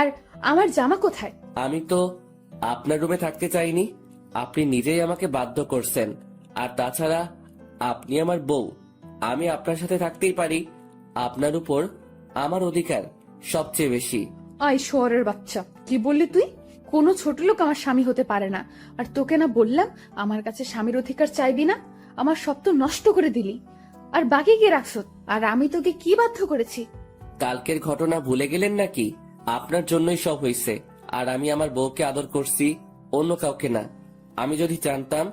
আর আমার জামা কোথায়? আমি তো আপনার রুমে থাকতে চাইনি, আপনি নিজেই আমাকে বাধ্য করছেন। আর তাছাড়া আপনি আমার বউ, আমি আপনার সাথে থাকতেই পারি। আপনার উপর আমার অধিকার সবচেয়ে বেশি। আই শোয়ারের বাচ্চা, কি বললি তুই? কোনো ছোট লোক আমার স্বামী হতে পারে না। আর তোকে না বললাম আমার কাছে স্বামীর অধিকার চাইবি না? আমার সব তো নষ্ট করে দিলি। আর বাকি কে রাখছ? আর আমি তোকে কি বাধ্য করেছি? কালকের ঘটনা ভুলে গেলেন নাকি? আপনার জন্যই সব হয়েছে। আর আমি আমার বউকে আদর করছি, অন্য কাউকে না। আমি যদি জানতাম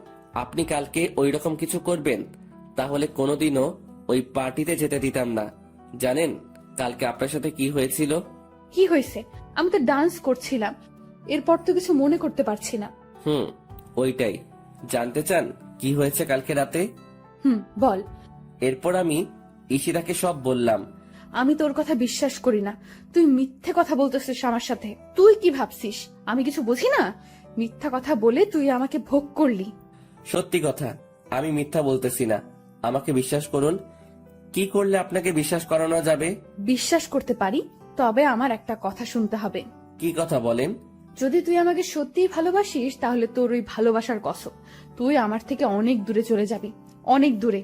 আপনি কালকে ওই রকম কিছু করবেন, তাহলে কোনোদিনও ওই পার্টিতে যেতে দিতাম না। জানেন কালকে আপনার সাথে কি হয়েছিল? কি হয়েছে? আমি তো ডান্স করছিলাম, এরপর তো কিছু মনে করতে পারছি না। ওইটাই জানতে চান কি হয়েছে কালকে রাতে? বল। এরপর আমি ঈশিতাকে সব বললাম। আমি তোর কথা বিশ্বাস করি না। তুই মিথ্যে কথা বলতেছিস আমার সাথে। তুই কি ভাবছিস আমি কিছু বুঝি না? মিথ্যা কথা বলে তুই আমাকে ভোগ করলি। সত্যি কথা, আমি মিথ্যা বলতেছি না, আমাকে বিশ্বাস করুন। কি করলে আপনাকে বিশ্বাস করানো যাবে? বিশ্বাস করতে পারি, তবে আমার একটা কথা শুনতে হবে। কি কথা বলেন? যদি তুই আমাকে সত্যিই ভালোবাসিস, তাহলে তোর ওই ভালোবাসার কসম, তুই আমার থেকে অনেক দূরে চলে যাবি, অনেক দূরে।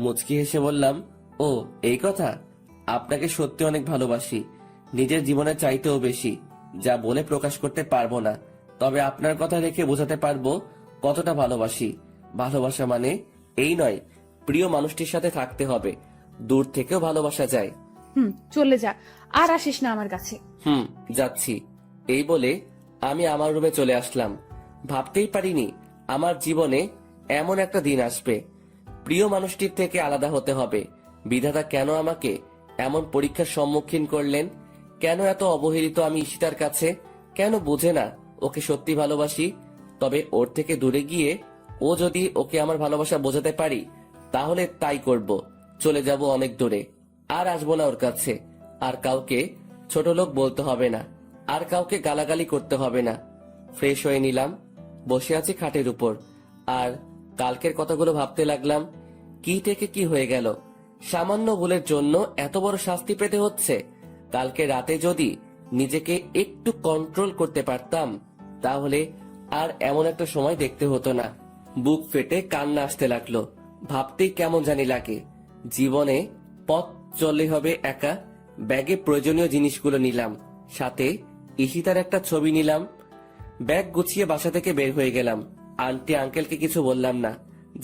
মুচকি হেসে বললাম, ও এই কথা। আপনাকে সত্যি অনেক ভালোবাসি, নিজের জীবনের চাইতেও বেশি। যা বলে প্রকাশ করতে পারবো না, তবে আপনার কথা রেখে বোঝাতে পারবো কতটা ভালোবাসি। ভালোবাসা মানে এই নয় প্রিয় মানুষটির সাথে থাকতে হবে, দূর থেকেও ভালোবাসা যায়। চলে যা, আর আসিস না আমার কাছে। যাচ্ছি। এই বলে আমি আমার রুমে চলে আসলাম। ভাবতেই পারিনি আমার জীবনে এমন একটা দিন আসবে। প্রিয় মানুষটির থেকে আলাদা হতে হবে। বিধাতা কেন আমাকে এমন পরীক্ষার সম্মুখীন করলেন? কেন এত অবহেলিত আমি ঈশিতার কাছে? কেন বুঝে না ওকে সত্যি ভালোবাসি? তবে ওর থেকে দূরে গিয়ে ও যদি ওকে আমার ভালোবাসা বোঝাতে পারি, তাহলে তাই করব। চলে যাব অনেক দূরে, আর আসবো না ওর কাছে। আর কাউকে ছোট লোক বলতে হবে না, আর কাউকে গালাগালি করতে হবে না। ফ্রেশ হয়ে নিলাম, বসে আছি খাটের উপর, আর কালকের কথাগুলো ভাবতে লাগলাম। কি থেকে কি হয়ে গেল? সামান্য ভুলের জন্য এত বড় শাস্তি পেতে হচ্ছে। কালকে রাতে যদি নিজেকে একটু কন্ট্রোল করতে পারতাম, তাহলে আর এমন একটা সময় দেখতে হতো না। বুক ফেটে কান্না আসতে লাগলো। ভাবতেই কেমন জানি লাগে। জীবনে পথ চললে হবে একা। ব্যাগে প্রয়োজনীয় জিনিসগুলো নিলাম, সাথে ঈশিতার একটা ছবি নিলাম। ব্যাগ গুছিয়ে বাসা থেকে বের হয়ে গেলাম। আন্টি আঙ্কেলকে কিছু বললাম না,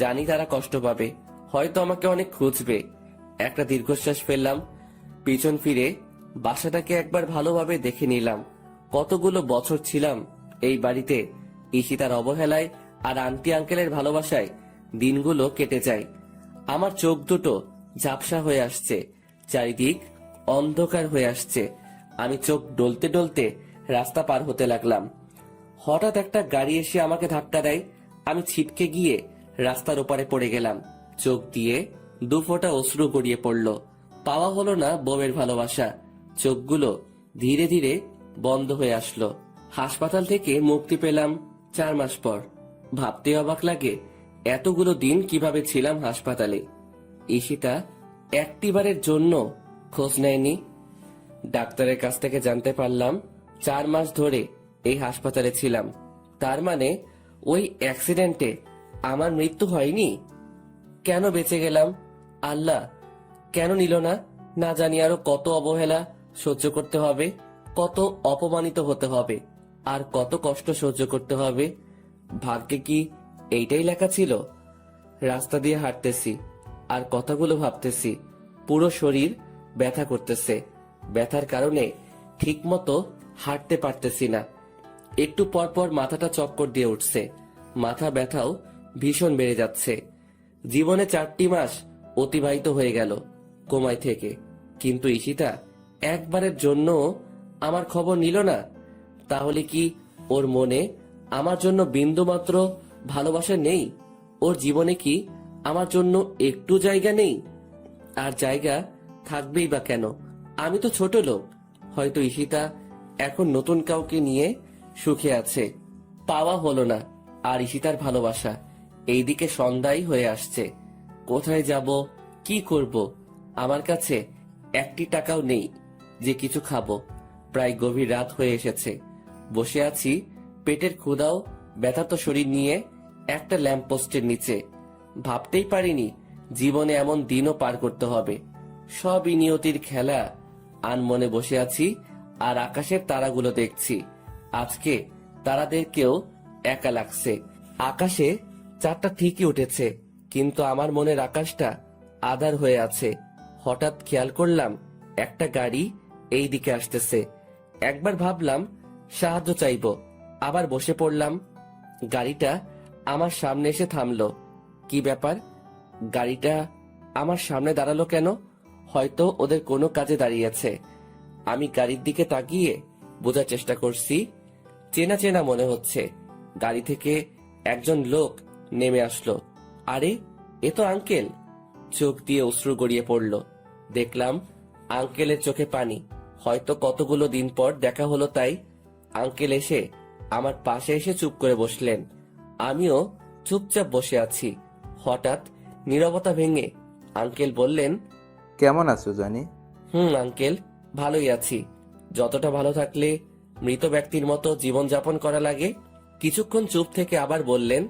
জানি তারা কষ্ট পাবে, হয়তো আমাকে অনেক খুঁজবে। একটা দীর্ঘশ্বাস ফেললাম, পিছন ফিরে বাসাটাকে একবার ভালোভাবে দেখে নিলাম। কতগুলো বছর ছিলাম এই বাড়িতে। ঈশিতার অবহেলায় আর আন্টি আঙ্কেলের ভালোবাসায় দিনগুলো কেটে যায়। আমার চোখ দুটো ঝাপসা হয়ে আসছে, চারিদিক অন্ধকার হয়ে আসছে। আমি চোখ ডলতে ডলতে রাস্তা পার হতে লাগলাম। হঠাৎ একটা গাড়ি এসে আমাকে ধাক্কা দেয়। আমি ছিটকে গিয়ে রাস্তার ওপারে পড়ে গেলাম। চোখ দিয়ে দু ফোঁটা অশ্রু গড়িয়ে পড়ল। পাওয়া হলো না বউয়ের ভালোবাসা। চোখগুলো ধীরে ধীরে বন্ধ হয়ে আসলো। হাসপাতাল থেকে মুক্তি পেলাম 4 মাস পর। ভাবতে অবাক লাগে এতগুলো দিন কিভাবে ছিলাম হাসপাতালে। ঈশিতা একটিবারের জন্য খোঁজ নেয়নি। ডাক্তারের কাছ থেকে জানতে পারলাম 4 মাস ধরে এই হাসপাতালে ছিলাম। তার মানে ওই অ্যাক্সিডেন্টে আমার মৃত্যু হয়নি। কেন বেঁচে গেলাম? আল্লাহ কেন নিল না? না জানি আরো কত অবহেলা সহ্য করতে হবে, কত অপমানিত হতে হবে, আর কত কষ্ট সহ্য করতে হবে। ভাগ্যে কি এইটাই লেখা ছিল? রাস্তা দিয়ে হাঁটতেছি আর কথাগুলো ভাবতেছি। পুরো শরীর ব্যথা করতেছে। ব্যথার কারণে ঠিকমতো হাঁটতে পারতেছি না। একটু পর পর মাথাটা চক্কর দিয়ে উঠছে। মাথা ব্যথাও ভীষণ বেড়ে যাচ্ছে। জীবনে 4টি মাস অতিবাহিত হয়ে গেল কোমায় থেকে, কিন্তু ঈশিতা একবারের জন্য আমার খবর নিল না। তাহলে কি ওর মনে আমার জন্য বিন্দুমাত্র ভালোবাসা নেই? ওর জীবনে কি আমার জন্য একটু জায়গা নেই? আর জায়গা থাকবেই বা কেন? আমি তো ছোট লোক। হয়তো ঈশিতা এখন নতুন কাউকে নিয়ে সুখে আছে। পাওয়া হলো না আর ঈশিতার ভালোবাসা। এইদিকে সন্ধ্যাই হয়ে আসছে। কোথায় যাব, কি করব? আমার কাছে 1টি টাকাও নেই যে কিছু খাবো। প্রায় গভীর রাত হয়ে এসেছে। বসে আছি, পেটের ক্ষুধাও ব্যথাত শরীর নিয়ে একটা ল্যাম্পপোস্টের নিচে। ভাবতেই পারিনি জীবনে এমন দিনও পার করতে হবে। সবই নিয়তির খেলা। আনমনে বসে আছি আর আকাশের তারাগুলো দেখছি। আজকে তারাদেরকেও একা লাগছে। আকাশে চাঁদটা ঠিকই উঠেছে, কিন্তু আমার মনের আকাশটা আধার হয়ে আছে। হঠাৎ খেয়াল করলাম একটা গাড়ি এই দিকে আসতেছে। একবার ভাবলাম সাহায্য চাইবো, আবার বসে পড়লাম। গাড়িটা আমার সামনে এসে থামলো। কি ব্যাপার, গাড়িটা আমার সামনে দাঁড়ালো কেন? হয়তো ওদের কোনো কাজে দাঁড়িয়েছে। আমি গাড়ির দিকে তাকিয়ে বোঝার চেষ্টা করছি। চেনা চেনা মনে হচ্ছে। গাড়ি থেকে একজন লোক নেমে আসলো। আরে, এ তো আঙ্কেল। চোখ দিয়ে অশ্রু গড়িয়ে পড়ল। দেখলাম আঙ্কেলের চোখে পানি। হয়তো কতগুলো দিন পর দেখা হলো, তাই। আঙ্কেল এসে আমার পাশে এসে চুপ করে বসলেন। আমিও চুপচাপ বসে আছি। হঠাৎ নীরবতা ভেঙে আঙ্কেল বললেন, কেমন আছো জনি? আঙ্কেল, ভালোই আছি। যতটা ভালো থাকলে মৃত ব্যক্তির মতো জীবন যাপন করা লাগে। কিছুক্ষণ চুপ থেকে আবার বললেন,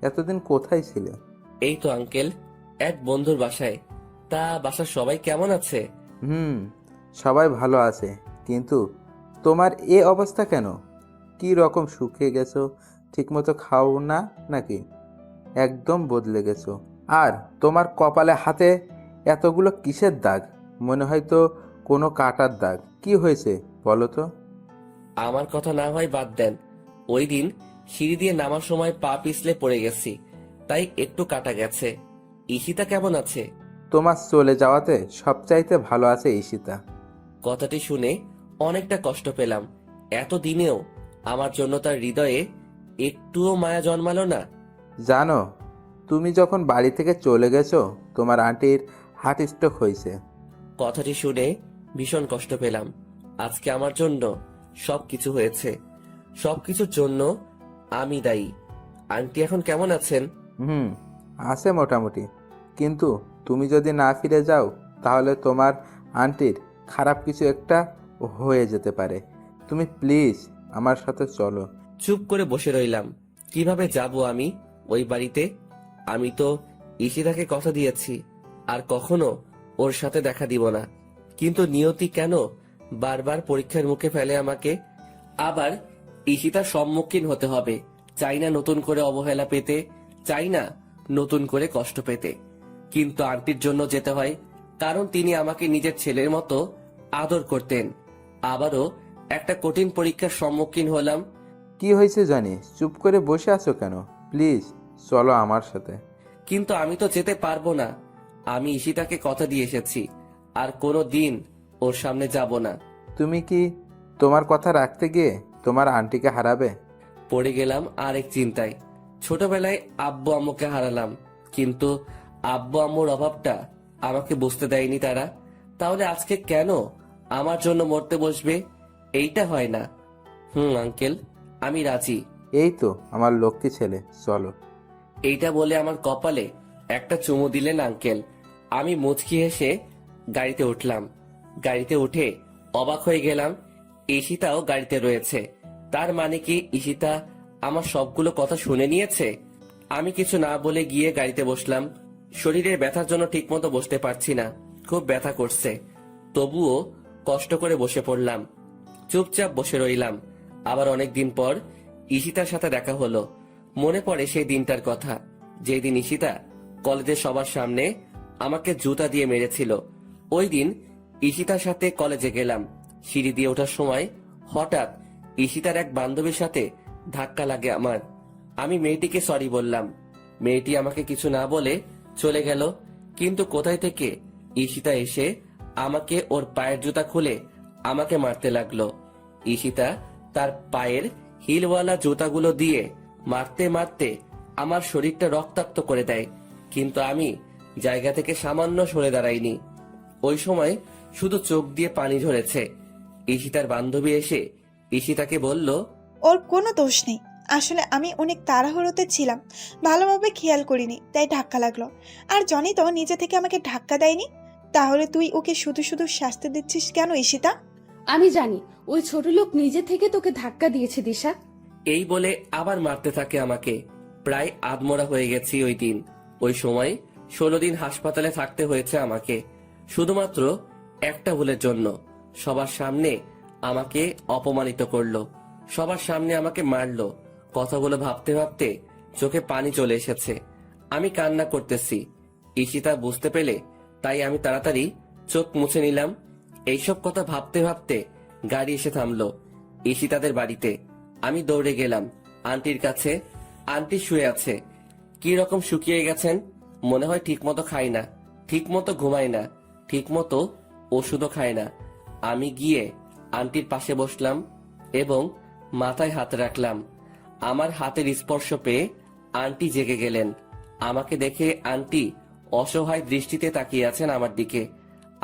এতদিন কোথায় ছিলে? এই তো আঙ্কেল, এক বন্ধুর বাসায়। তা বাসার সবাই কেমন আছে? সবাই ভালো আছে, কিন্তু তোমার এ অবস্থা কেন? কি রকম শুকিয়ে গেছো? ঠিকমতো খাও না নাকি? একদম বদলে গেছো। আর তোমার কপালে হাতে এতগুলো কিসের দাগ? মনে হয় তো কোনো কাটার দাগ। কি হয়েছে বলো তো? আমার কথা না হয় বাদ দেন। ওই দিন সিঁড়ি দিয়ে নামার সময় পা পিছলে পড়ে গেছি, তাই একটু কাটা গেছে। ঈশিতা কেমন আছে? তোমার চলে যাওয়াতে সবচাইতে ভালো আছে ঈশিতা। কথাটি শুনে অনেকটা কষ্ট পেলাম। এতদিনেও আমার জন্য তার হৃদয়ে একটুও মায়া জন্মালো না। জানো, তুমি যখন বাড়ি থেকে চলে গেছো তোমার আন্টির হার্ট স্ট্রোক হয়েছে। কথাটি শুনে ভীষণ কষ্ট পেলাম। আজকে আমার জন্য সবকিছু হয়েছে। সবকিছুর জন্য আমি দায়ী। আন্টি এখন কেমন আছেন? আছে মোটামুটি, কিন্তু তুমি যদি না ফিরে যাও তাহলে তোমার আন্টির খারাপ কিছু একটা হয়ে যেতে পারে। তুমি প্লিজ আমার সাথে চলো। চুপ করে বসে রইলাম। কিভাবে যাব আমি ওই বাড়িতে? আমি তো ঈশিতাকে কথা দিয়েছি আর কখনো ওর সাথে দেখা দিব না। কিন্তু নিয়তি কেন বারবার পরীক্ষার মুখে ফেলে আমাকে? আবার ঈশিতার সম্মুখীন হতে হবে। চাই না নতুন করে অবহেলা পেতে, চাই না নতুন করে কষ্ট পেতে, কিন্তু আন্টির জন্য যেতে হয়, কারণ তিনি আমাকে নিজের ছেলের মতো আদর করতেন। আবারও একটা কঠিন পরীক্ষার সম্মুখীন হলাম। কি হয়েছে জানি, চুপ করে বসে আছো কেন? প্লিজ চলো আমার সাথে। কিন্তু আমি তো যেতে পারবো না। আমি ঈশিতাকে কথা দিয়ে এসেছি, আর কোনো দিন ওর সামনে যাব না। তুমি কি তোমার কথা রাখতে গিয়ে তোমার আন্টিকে হারাবে? পড়ে গেলাম আরেক চিন্তায়। ছোটবেলায় আব্বু আম্মুকে হারালাম, কিন্তু আব্বু আম্মুর অভাবটা আমাকে বুঝতে দেয়নি তারা। তাহলে আজকে কেন আমার জন্য মরতে বসবে? এইটা হয় না। আঙ্কেল, আমি রাজি। এই তো আমার লক্ষ্মী ছেলে, চলো। এইটা বলে আমার কপালে একটা চুমু দিলেন আঙ্কেল। আমি মুচকি হেসে গাড়িতে উঠলাম। গাড়িতে উঠে অবাক হয়ে গেলাম, ঈশিতাও গাড়িতে রয়েছে। তার মানে কি ঈশিতা আমার সবগুলো কথা শুনে নিয়েছে? আমি কিছু না বলে গিয়ে গাড়িতে বসলাম। শরীরের ব্যথার জন্য ঠিকমতো বসতে পারছি না, খুব ব্যথা করছে। তবুও কষ্ট করে বসে পড়লাম। চুপচাপ বসে রইলাম। আবার অনেকদিন পর ঈশিতার সাথে দেখা হলো। মনে পড়ে সেই দিনটার কথা, যেই দিন ঈশিতা কলেজের সবার সামনে আমাকে জুতা দিয়ে মেরেছিল। ওই দিন ঈশিতার সাথে কলেজে গেলাম। সিঁড়ি দিয়ে ওঠার সময় হঠাৎ ঈশিতার এক বান্ধবীর সাথে ধাক্কা লাগে আমার। আমি মেয়েটিকে সরি বললাম। মেয়েটি আমাকে কিছু না বলে চলে গেল। কিন্তু কোথায় থেকে ঈশিতা এসে আমাকে ওর পায়ের জুতা খুলে আমাকে মারতে লাগলো। ঈশিতা তার পায়ের হিলওয়ালা জুতাগুলো দিয়ে মারতে মারতে আমার শরীরটা রক্তাক্ত করে দেয়, কিন্তু আমি জায়গা থেকে সামান্য সরে দাঁড়াইনি। ওই সময় শুধু চোখ দিয়ে পানি ঝরেছে। ঈশিতার বান্ধবী এসে ঈশিতাকে বলল, ওর কোনো দোষ নেই, আসলে আমি অনেক তাড়াহুড়োতে ছিলাম, ভালোভাবে খেয়াল করিনি, তাই ধাক্কা লাগলো। আর জনি তো নিজে থেকে আমাকে ধাক্কা দেয়নি, তাহলে তুই ওকে শুধু শুধু শাস্তি দিচ্ছিস কেন ঈশিতা? আমি জানি ওই ছোট লোক নিজে থেকে তোকে ধাক্কা দিয়েছে দিশা। এই বলে আবার মারতে থাকে আমাকে। প্রায় আধমরা হয়ে গেছি ওই দিন। ওই সময় 16 দিন হাসপাতালে থাকতে হয়েছে আমাকে, শুধুমাত্র একটা ভুলের জন্য। সবার সামনে আমাকে অপমানিত করলো, সবার সামনে আমাকে মারলো। কথাগুলো ভাবতে ভাবতে চোখে পানি চলে এসেছে। আমি কান্না করতেছি। ঈশিতা বুঝতে পেলে তাই আমি তাড়াতাড়ি চোখ মুছে নিলাম। এইসব কথা ভাবতে ভাবতে গাড়ি এসে থামলো ঈশিতাদের বাড়িতে। আমি দৌড়ে গেলাম আন্টির কাছে। আন্টি শুয়ে আছে, কি রকম শুকিয়ে গেছেন। মনে হয় ঠিক মতো খায় না, ঠিক মতো ঘুমায় না, ঠিক মতো ওষুধও খায় না। আমি গিয়ে আন্টির পাশে বসলাম এবং মাথায় হাত রাখলাম। আমার হাতের স্পর্শ পেয়ে আন্টি জেগে গেলেন। আমাকে দেখে আন্টি অসহায় দৃষ্টিতে তাকিয়ে আছেন আমার দিকে।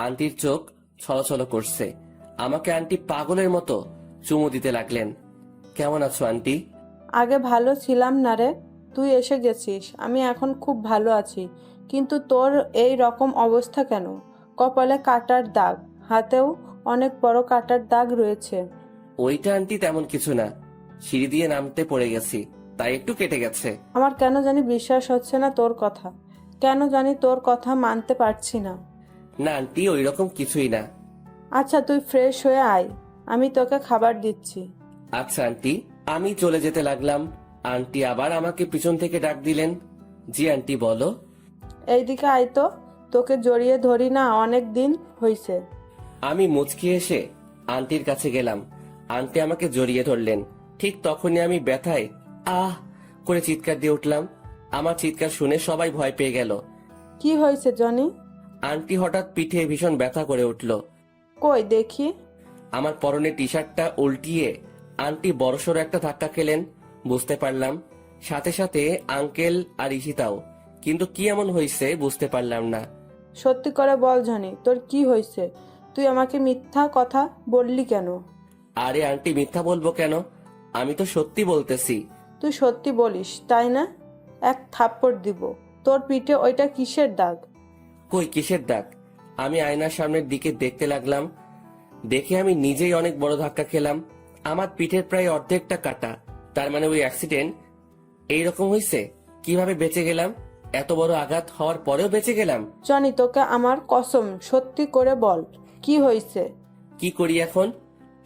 আন্টির চোখ ছলছল করছে। আমাকে আন্টি পাগলের মতো চুমু দিতে লাগলেন। কেমন আছো আন্টি? আগে ভালো ছিলাম না রে, তুই এসে গেছিস। আমি এখন খুব ভালো আছি, কিন্তু তোর এই রকম অবস্থা কেন? কপালে কাটার দাগ, হাতেও অনেক বড় কাটার দাগ রয়েছে। ওইটা আন্টি তেমন কিছু না, সিঁড়ি দিয়ে নামতে পড়ে গেছি, তাই একটু কেটে গেছে। আমার কেন জানি বিশ্বাস হচ্ছে না তোর কথা, কেন জানি তোর কথা মানতে পারছি না। না আন্টি, ওই রকম কিছুই না। আচ্ছা তুই ফ্রেশ হয়ে আয়, আমি তোকে খাবার দিচ্ছি। আচ্ছা আন্টি। আমি চলে যেতে লাগলাম। আন্টি আবার আমাকে পিছন থেকে ডাক দিলেন। জি আন্টি বলো। এইদিকে আয় তো, তোকে জড়িয়ে ধরি না অনেক দিন হইছে। আমি মুচকি এসে আন্টির কাছে গেলাম। আন্টি আমাকে জড়িয়ে ধরলেন। ঠিক তখনই আমি ব্যথায় আহ করে চিৎকার দিয়ে উঠলাম। আমার চিৎকার শুনে সবাই ভয় পেয়ে গেল। কি হয়েছে জনি? আন্টি হঠাৎ পিঠে ভীষণ ব্যথা করে উঠল। কই দেখি। আমার পরনে টি শার্টটা উল্টিয়ে আন্টি বড়সড় একটা ধাক্কা খেলেন, বুঝতে পারলাম। সাথে সাথে আঙ্কেল আর ঈশিতাও, কিন্তু কি এমন হয়েছে বুঝতে পারলাম না। সত্যি করে বল জনি, তোর কি হয়েছে? তুই আমাকে মিথ্যা কথা বললি কেন? আরে আন্টি, মিথ্যা বলবো কেন? আমি তো সত্যি বলতেছি। তুই সত্যি বলিস তাই না? এক থাপ্পড় দিব। তোর পিঠে ওইটা কিসের দাগ? কই কিসের দাগ? আমি আয়নার সামনের দিকে দেখতে লাগলাম। দেখে আমি নিজেই অনেক বড় ধাক্কা খেলাম। আমার পিঠের প্রায় অর্ধেকটা কাটা। তার মানে ওই অ্যাক্সিডেন্ট এইরকম হয়েছে। কিভাবে বেঁচে গেলাম? এত বড় আঘাত হওয়ার পরেও বেঁচে গেলাম। জনি তোকে আমার কসম, সত্যি করে বল কি হয়েছে? কি করি এখন?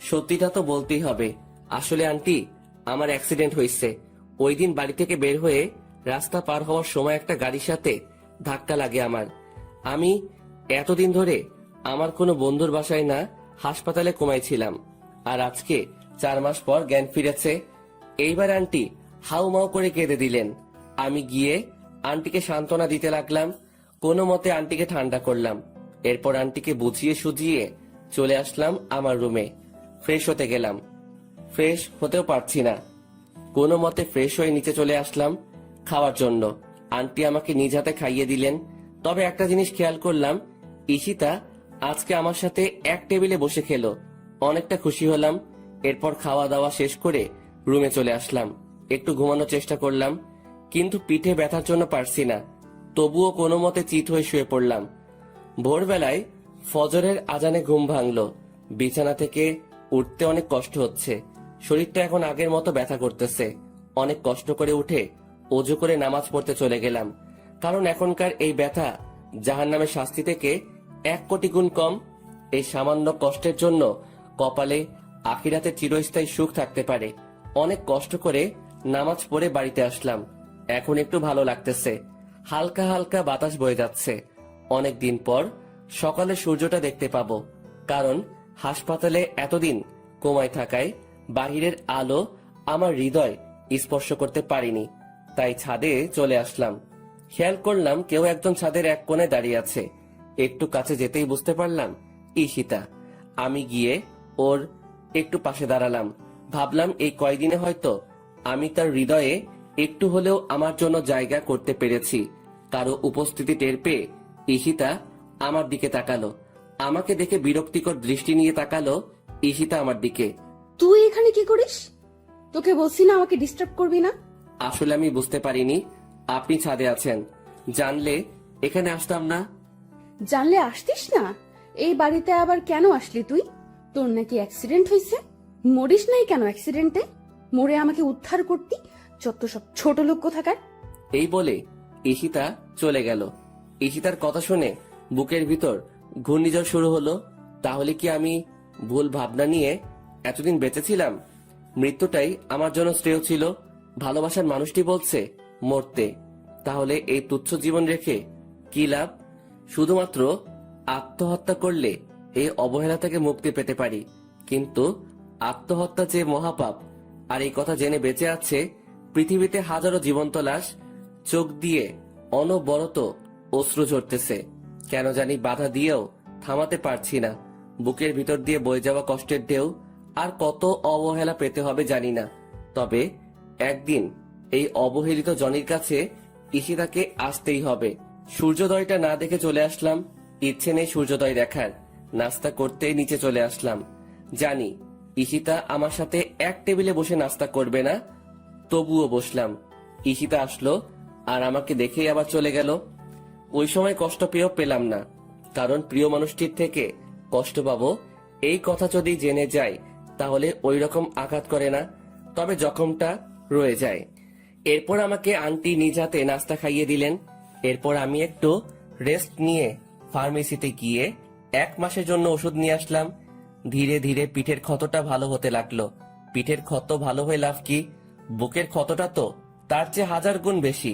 সত্যিটা তো বলতেই হবে। আসলে আন্টি, আমার অ্যাক্সিডেন্ট হয়েছে। ওই দিন বাড়ি থেকে বের হয়ে রাস্তা পার হওয়ার সময় একটা গাড়ির সাথে ধাক্কা লাগে আমার। আমি এতদিন ধরে আমার কোনো বন্ধুর বাসায় না, হাসপাতালে ঘুমাইছিলাম। আর আজকে 4 মাস পর জ্ঞান ফিরেছে। এইবার আন্টি হাউমাউ করে কেঁদে দিলেন। আমি গিয়ে আন্টিকে সান্ত্বনা দিতে লাগলাম। কোনো মতে আন্টিকে ঠান্ডা করলাম। এরপর আন্টিকে বুঝিয়ে সুজিয়ে চলে আসলাম আমার রুমে। ফ্রেশ হতে গেলাম, ফ্রেশ হতেও পারছি না। কোনো মতে ফ্রেশ হয়ে নিচে চলে আসলাম খাওয়ার জন্য। আন্টি আমাকে নিজ হাতে খাইয়ে দিলেন। তবে একটা জিনিস খেয়াল করলাম, ঈশিতা আজকে আমার সাথে এক টেবিলে বসে খেলো। অনেকটা খুশি হলাম। এরপর খাওয়া দাওয়া শেষ করে রুমে চলে আসলাম। একটু ঘুমানোর চেষ্টা করলাম, কিন্তু পিঠে ব্যথার জন্য পারছি না। তবুও কোনো মতে চিত হয়ে শুয়ে পড়লাম। ভোরবেলায় ফজরের আজানে ঘুম ভাঙলো। বিছানা থেকে উঠতে অনেক কষ্ট হচ্ছে। শরীরটা এখন আগের মতো ব্যথা করতেছে। অনেক কষ্ট করে উঠে অজু করে নামাজ পড়তে চলে গেলাম। কারণ এখনকার এই ব্যথা জাহান্নামের শাস্তি থেকে 1 কোটি গুণ কম। এই সামান্য কষ্টের জন্য কপালে আখিরাতে চিরস্থায়ী সুখ থাকতে পারে। অনেক কষ্ট করে নামাজ পড়ে বাড়িতে আসলাম। এখন একটু ভালো লাগতেছে। হালকা হালকা বাতাস বয়ে যাচ্ছে। অনেক দিন পর সকালে সূর্যটা দেখতে পাবো। কারণ হাসপাতালে এতদিন কোমায় থাকায় বাহিরের আলো আমার হৃদয় স্পর্শ করতে পারিনি। তাই ছাদে চলে আসলাম। খেয়াল করলাম কেউ একজন ছাদের এক কোণে দাঁড়িয়ে আছে। একটু কাছে যেতেই বুঝতে পারলাম ঈশিতা। আমি গিয়ে ওর একটু পাশে দাঁড়ালাম। ভাবলাম এই কয়দিনে হয়তো আমি তার হৃদয়ে একটু হলেও আমার জন্য জায়গা করতে পেরেছি। কারো উপস্থিতি টের পেয়ে ঈশিতা আমার দিকে তাকালো। আমাকে দেখে বিরক্তিকর দৃষ্টি নিয়ে তাকালো ঈশিতা আমার দিকে। তুই এখানে কি করিস? তোকে বলছি না আমাকে ডিস্টার্ব করবি না। আসলে আমি বুঝতে পারিনি আপনি ছাদে আছেন। জানলে এখানে আসতাম না। জানলে আসতিস না। এই বাড়িতে আবার কেন আসলি তুই? তোর নাকি অ্যাক্সিডেন্ট হয়েছে? মরিস নাই কেন অ্যাক্সিডেন্টে? মরে আমাকে উদ্ধার করতি, যত সব ছোট লোক কোথাকার। এই বলে ঈশিতা চলে গেল। ঈশিতার কথা শুনে বুকের ভিতর ঘূর্ণিঝড় শুরু হলো। তাহলে কি আমি ভুল ভাবনা নিয়ে এতদিন বেঁচেছিলাম? মৃত্যুটাই আমার জন্য শ্রেয় ছিল। ভালোবাসার মানুষটি বলছে মরতে, তাহলে এই তুচ্ছ জীবন রেখে কি লাভ? শুধুমাত্র আত্মহত্যা করলে এই অবহেলা থেকে মুক্তি পেতে পারি, কিন্তু আত্মহত্যা যে মহাপাপ। আর এই কথা জেনে বেঁচে আছে পৃথিবীতে হাজারো জীবন্ত লাশ। চোখ দিয়ে অনবরত অশ্রু ঝরতেছে, কেন জানি বাধা দিয়েও থামাতে পারছি না। বুকের ভিতর দিয়ে বয়ে যাওয়া কষ্টের ঢেউ। আর কত অবহেলা পেতে হবে জানি না, তবে একদিন এই অবহেলিত জনির কাছে ঈশিতাকে আসতেই হবে। সূর্যোদয়টা না দেখে চলে আসলাম। ইচ্ছে নেই সূর্যোদয় দেখার। নাস্তা করতেই নিচে চলে আসলাম। জানি ঈশিতা আমার সাথে এক টেবিলে বসে নাস্তা করবে না, তবুও বসলাম। ঈশিতা আসলো আর আমাকে দেখেই আবার চলে গেল। ওই সময় কষ্ট পেয়েও পেলাম না, কারণ প্রিয় মানুষটির থেকে কষ্ট পাবো এই কথা যদি জেনে যায় তাহলে ওই রকম আঘাত করে না, তবে জখমটা রয়ে যায়। এরপর আমাকে আন্টি নিজ হাতে নাস্তা খাইয়ে দিলেন। এরপর আমি একটু রেস্ট নিয়ে ফার্মেসিতে গিয়ে 1 মাসের জন্য ওষুধ নিয়ে আসলাম। ধীরে ধীরে পিঠের ক্ষতটা ভালো হতে লাগলো। পিঠের ক্ষত ভালো হয়ে লাভ কি? বুকের ক্ষতটা তো তার চেয়ে 1000 গুণ বেশি,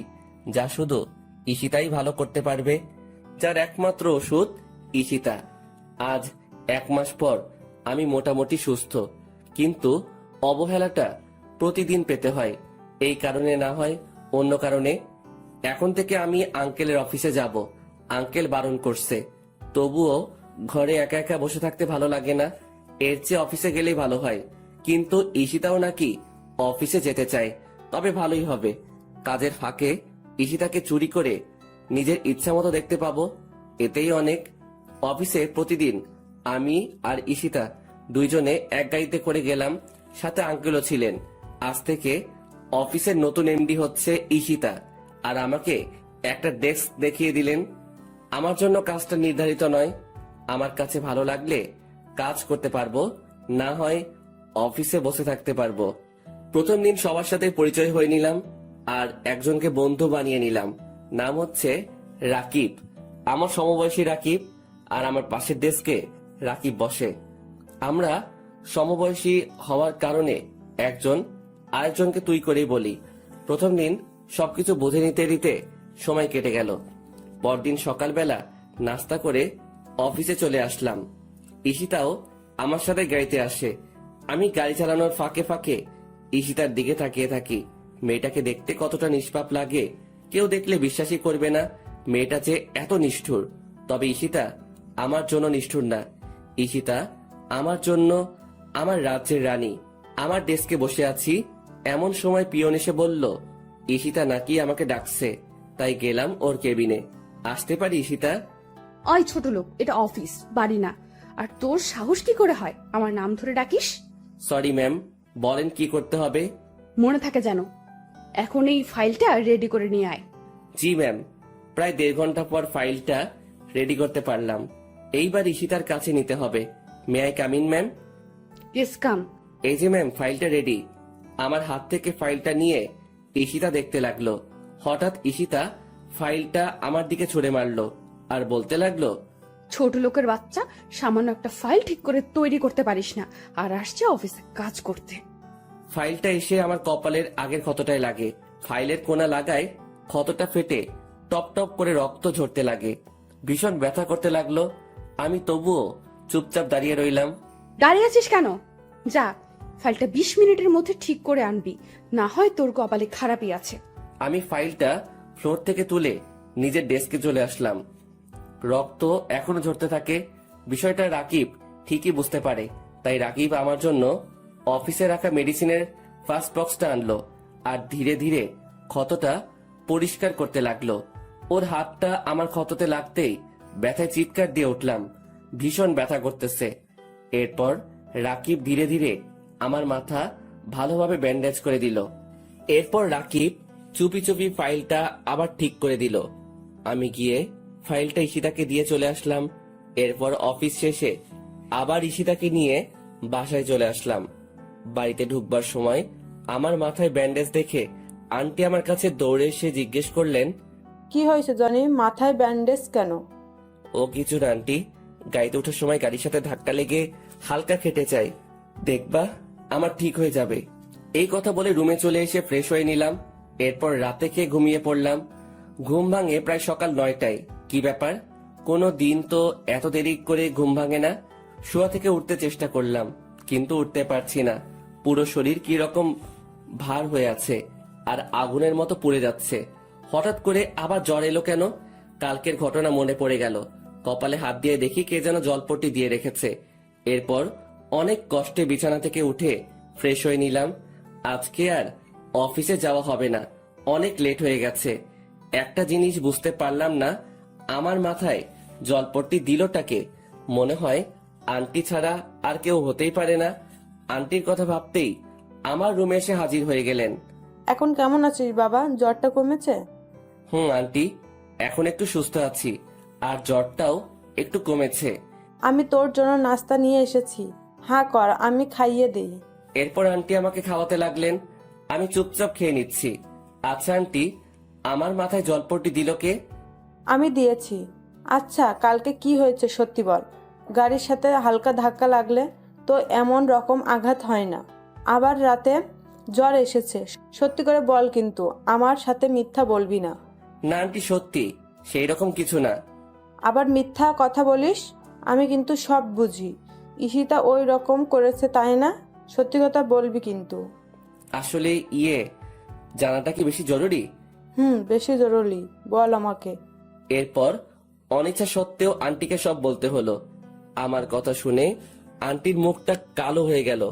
যা শুধু ঈশিতাই ভালো করতে পারবে, যার একমাত্র ওষুধ ঈশিতা। আজ 1 মাস পর আমি মোটামুটি সুস্থ, কিন্তু অবহেলাটা প্রতিদিন পেতে হয়। এই কারণে না হয় অন্য কারণে। এখন থেকে আমি আঙ্কেলের অফিসে যাব। আঙ্কেল বারণ করছে, তবুও ঘরে একা একা বসে থাকতে ভালো লাগে না। এর চেয়ে অফিসে গেলেই ভালো হয়। কিন্তু ঈশিতাও নাকি অফিসে যেতে চায়, তবে ভালোই হবে। কাজের ফাঁকে ঈশিতাকে চুরি করে নিজের ইচ্ছা মতো দেখতে পাবো, এতেই অনেক। অফিসে প্রতিদিন আমি আর ঈশিতা দুইজনে এক গাড়িতে করে গেলাম, সাথে আঙ্কেলও ছিলেন। আজ থেকে অফিসের নতুন এমডি হচ্ছে ঈশিতা, আর আমাকে একটা ডেস্ক দেখিয়ে দিলেন। আমার জন্য কাজটা নির্ধারিত নয়, আমার কাছে ভালো লাগলে কাজ করতে পারবো, না হয় অফিসে বসে থাকতে পারবো। প্রথম দিন সবার সাথে পরিচয় হয়ে নিলাম আর একজনকে বন্ধু বানিয়ে নিলাম। নাম হচ্ছে রাকিব। আমার সমবয়সী রাকিব, আর আমার পাশের ডেস্কে রাকিব বসে। আমরা সমবয়সী হওয়ার কারণে একজন আরেকজনকে তুই করেই বলি। প্রথম দিন সবকিছু বুঝে নিতে নিতে সময় কেটে গেল। পরদিন সকালবেলা নাস্তা করে অফিসে চলে আসলাম। ঈশিতাও আমার সাথে গাড়িতে আসে। আমি গাড়ি চালানোর ফাঁকে ফাঁকে ঈশিতার দিকে তাকিয়ে থাকি। মেয়েটাকে দেখতে কতটা নিষ্পাপ লাগে, কেউ দেখলে বিশ্বাসই করবে না মেয়েটা যে এত নিষ্ঠুর। তবে ঈশিতা আমার জন্য নিষ্ঠুর না। ঈশিতা আমার জন্য আমার রাজ্যের রানী। আমার ডেস্কে বসে আছি, এমন সময় পিয়ন এসে বলল ঈশিতা নাকি আমাকে ডাকছে, তাই গেলাম ওর কেবিনে। আসতে পারি ঈশিতা? ওই ছোট লোক, এটা অফিস, বাড়ি না। আর তোর সাহস কি করে হয় আমার নাম ধরে ডাকিস? সরি ম্যাম, বলেন কি করতে হবে? মনে থাকে যেন। এখন এই ফাইলটা রেডি করে নিয়ে আয়। জি ম্যাম। প্রায় 1.5 ঘন্টা পর ফাইলটা রেডি করতে পারলাম। এইবার ঈশিতার কাছে নিতে হবে। May I come in ma'am? Yes come. এই যে ম্যাম, ফাইলটা রেডি। আমার হাত থেকে ফাইলটা নিয়ে ঈশিতা দেখতে লাগলো। হঠাৎ ঈশিতা ফাইলটা আমার দিকে ছুড়ে মারলো আর বলতে লাগলো, ছোট লোকের বাচ্চা, সামান্য একটা ফাইল ঠিক করে তৈরি করতে পারিস না, আর আসছে অফিসে কাজ করতে। ফাইলটা এসে আমার কপালের আগের ক্ষতটায় লাগে। ফাইলের কোনা লাগায় ক্ষতটা ফেটে টপ টপ করে রক্ত ঝরতে লাগে। ভীষণ ব্যথা করতে লাগলো। আমি তবুও চুপচাপ দাঁড়িয়ে রইলাম। দাঁড়িয়ে আছিস কেন? যা, ফাইলটা 20 মিনিটের মধ্যে ঠিক করে আনবি, না হয় তোর কপালে খারাপই আছে। আমি ফাইলটা ফ্লোর থেকে তুলে নিজের ডেস্কে চলে আসলাম। রক্ত এখনো ঝরতে থাকে। বিষয়টা রাকিব ঠিকই বুঝতে পারে, তাই রাকিব আমার জন্য অফিসে রাখা মেডিসিনের ফার্স্ট বক্সটা আনলো আর ধীরে ধীরে ক্ষতটা পরিষ্কার করতে লাগলো। ওর হাতটা আমার ক্ষততে লাগতেই ব্যথায় চিৎকার দিয়ে উঠলাম। ভীষণ ব্যথা করতেছে। এরপর রাকিব ধীরে ধীরে আমার মাথা ভালোভাবে ব্যান্ডেজ করে দিল। এরপর রাকিব চুপি চুপি ফাইলটা আবার ঠিক করে দিল। আমি গিয়ে ফাইলটা ঈশিতাকে দিয়ে চলে আসলাম। এরপর অফিস শেষে আবার ঈশিতাকে নিয়ে বাসায় চলে আসলাম। বাড়িতে ঢুকবার সময় আমার মাথায় ব্যান্ডেজ দেখে আন্টি আমার কাছে দৌড়ে এসে জিজ্ঞেস করলেন, কি হয়েছে জনি, মাথায় ব্যান্ডেজ কেন? ও কিছু না আন্টি, গাড়িতে ওঠার সময় গাড়ির সাথে ধাক্কা লেগে হালকা কেটে যায়, দেখবা আমার ঠিক হয়ে যাবে। এই কথা বলে রুমে চলে এসে ফ্রেশ হয়ে নিলাম। এরপর রাতে খেয়ে ঘুমিয়ে পড়লাম। ঘুম ভাঙে প্রায় সকাল 9টায়। কি ব্যাপার, কোনো দিন তো এত দেরি করে ঘুম ভাঙে না। শোয়া থেকে উঠতে চেষ্টা করলাম, কিন্তু উঠতে পারছি না। পুরো শরীর কি রকম ভার হয়ে আছে আর আগুনের মতো পুড়ে যাচ্ছে। হঠাৎ করে আবার জ্বর এলো কেন? কালকের ঘটনা মনে পড়ে গেল। কপালে হাত দিয়ে দেখি কে যেন জলপট্টি দিয়ে রেখেছে। এরপর অনেক কষ্টে বিছানা থেকে উঠে ফ্রেশ হয়ে নিলাম। আজকে আর অফিসে যাওয়া হবে না, অনেক লেট হয়ে গেছে। একটা জিনিস বুঝতে পারলাম না, আমার মাথায় জলপট্টি দিলটাকে? মনে হয় আন্টি ছাড়া আর কেউ হতেই পারে না। আন্টির কথা ভাবতেই আমার রুমে এসে হাজির হয়ে গেলেন। এখন কেমন আছিস বাবা, জ্বরটা কমেছে? আন্টি, এখন একটু সুস্থ আছি, আর জ্বরটাও একটু কমেছে। আমি তোর জন্য নাস্তা নিয়ে এসেছি, হ্যাঁ কর, আমি খাইয়ে দেই। এরপর আন্টি আমাকে খাওয়াতে লাগলেন। আমি চুপচাপ খেয়ে নিচ্ছি। আচ্ছা আন্টি, আমার মাথায় জলপট্টি দিল কে? আমি দিয়েছি। আচ্ছা, কালকে কি হয়েছে সত্যি বল। গাড়ির সাথে হালকা ধাক্কা লাগলে তো এমন রকম আঘাত হয় না, আবার রাতে জ্বর এসেছে। সত্যি করে বল, কিন্তু আমার সাথে মিথ্যা বলবি না। না আন্টি, সত্যি সেই রকম কিছু না। আবার মিথ্যা কথা বলিস, আমি কিন্তু সব বুঝি। ঈশিতা ওই রকম করেছে তাই না? সত্যি কথা বলবি কিন্তু। আসলে জানাটা কি বেশি জরুরি? বেশি জরুরি, বল আমাকে। এরপর অনিচ্ছা সত্ত্বেও আন্টিকে সব বলতে হলো। আমার কথা শুনে আন্টির মুখটা কালো হয়ে গেল।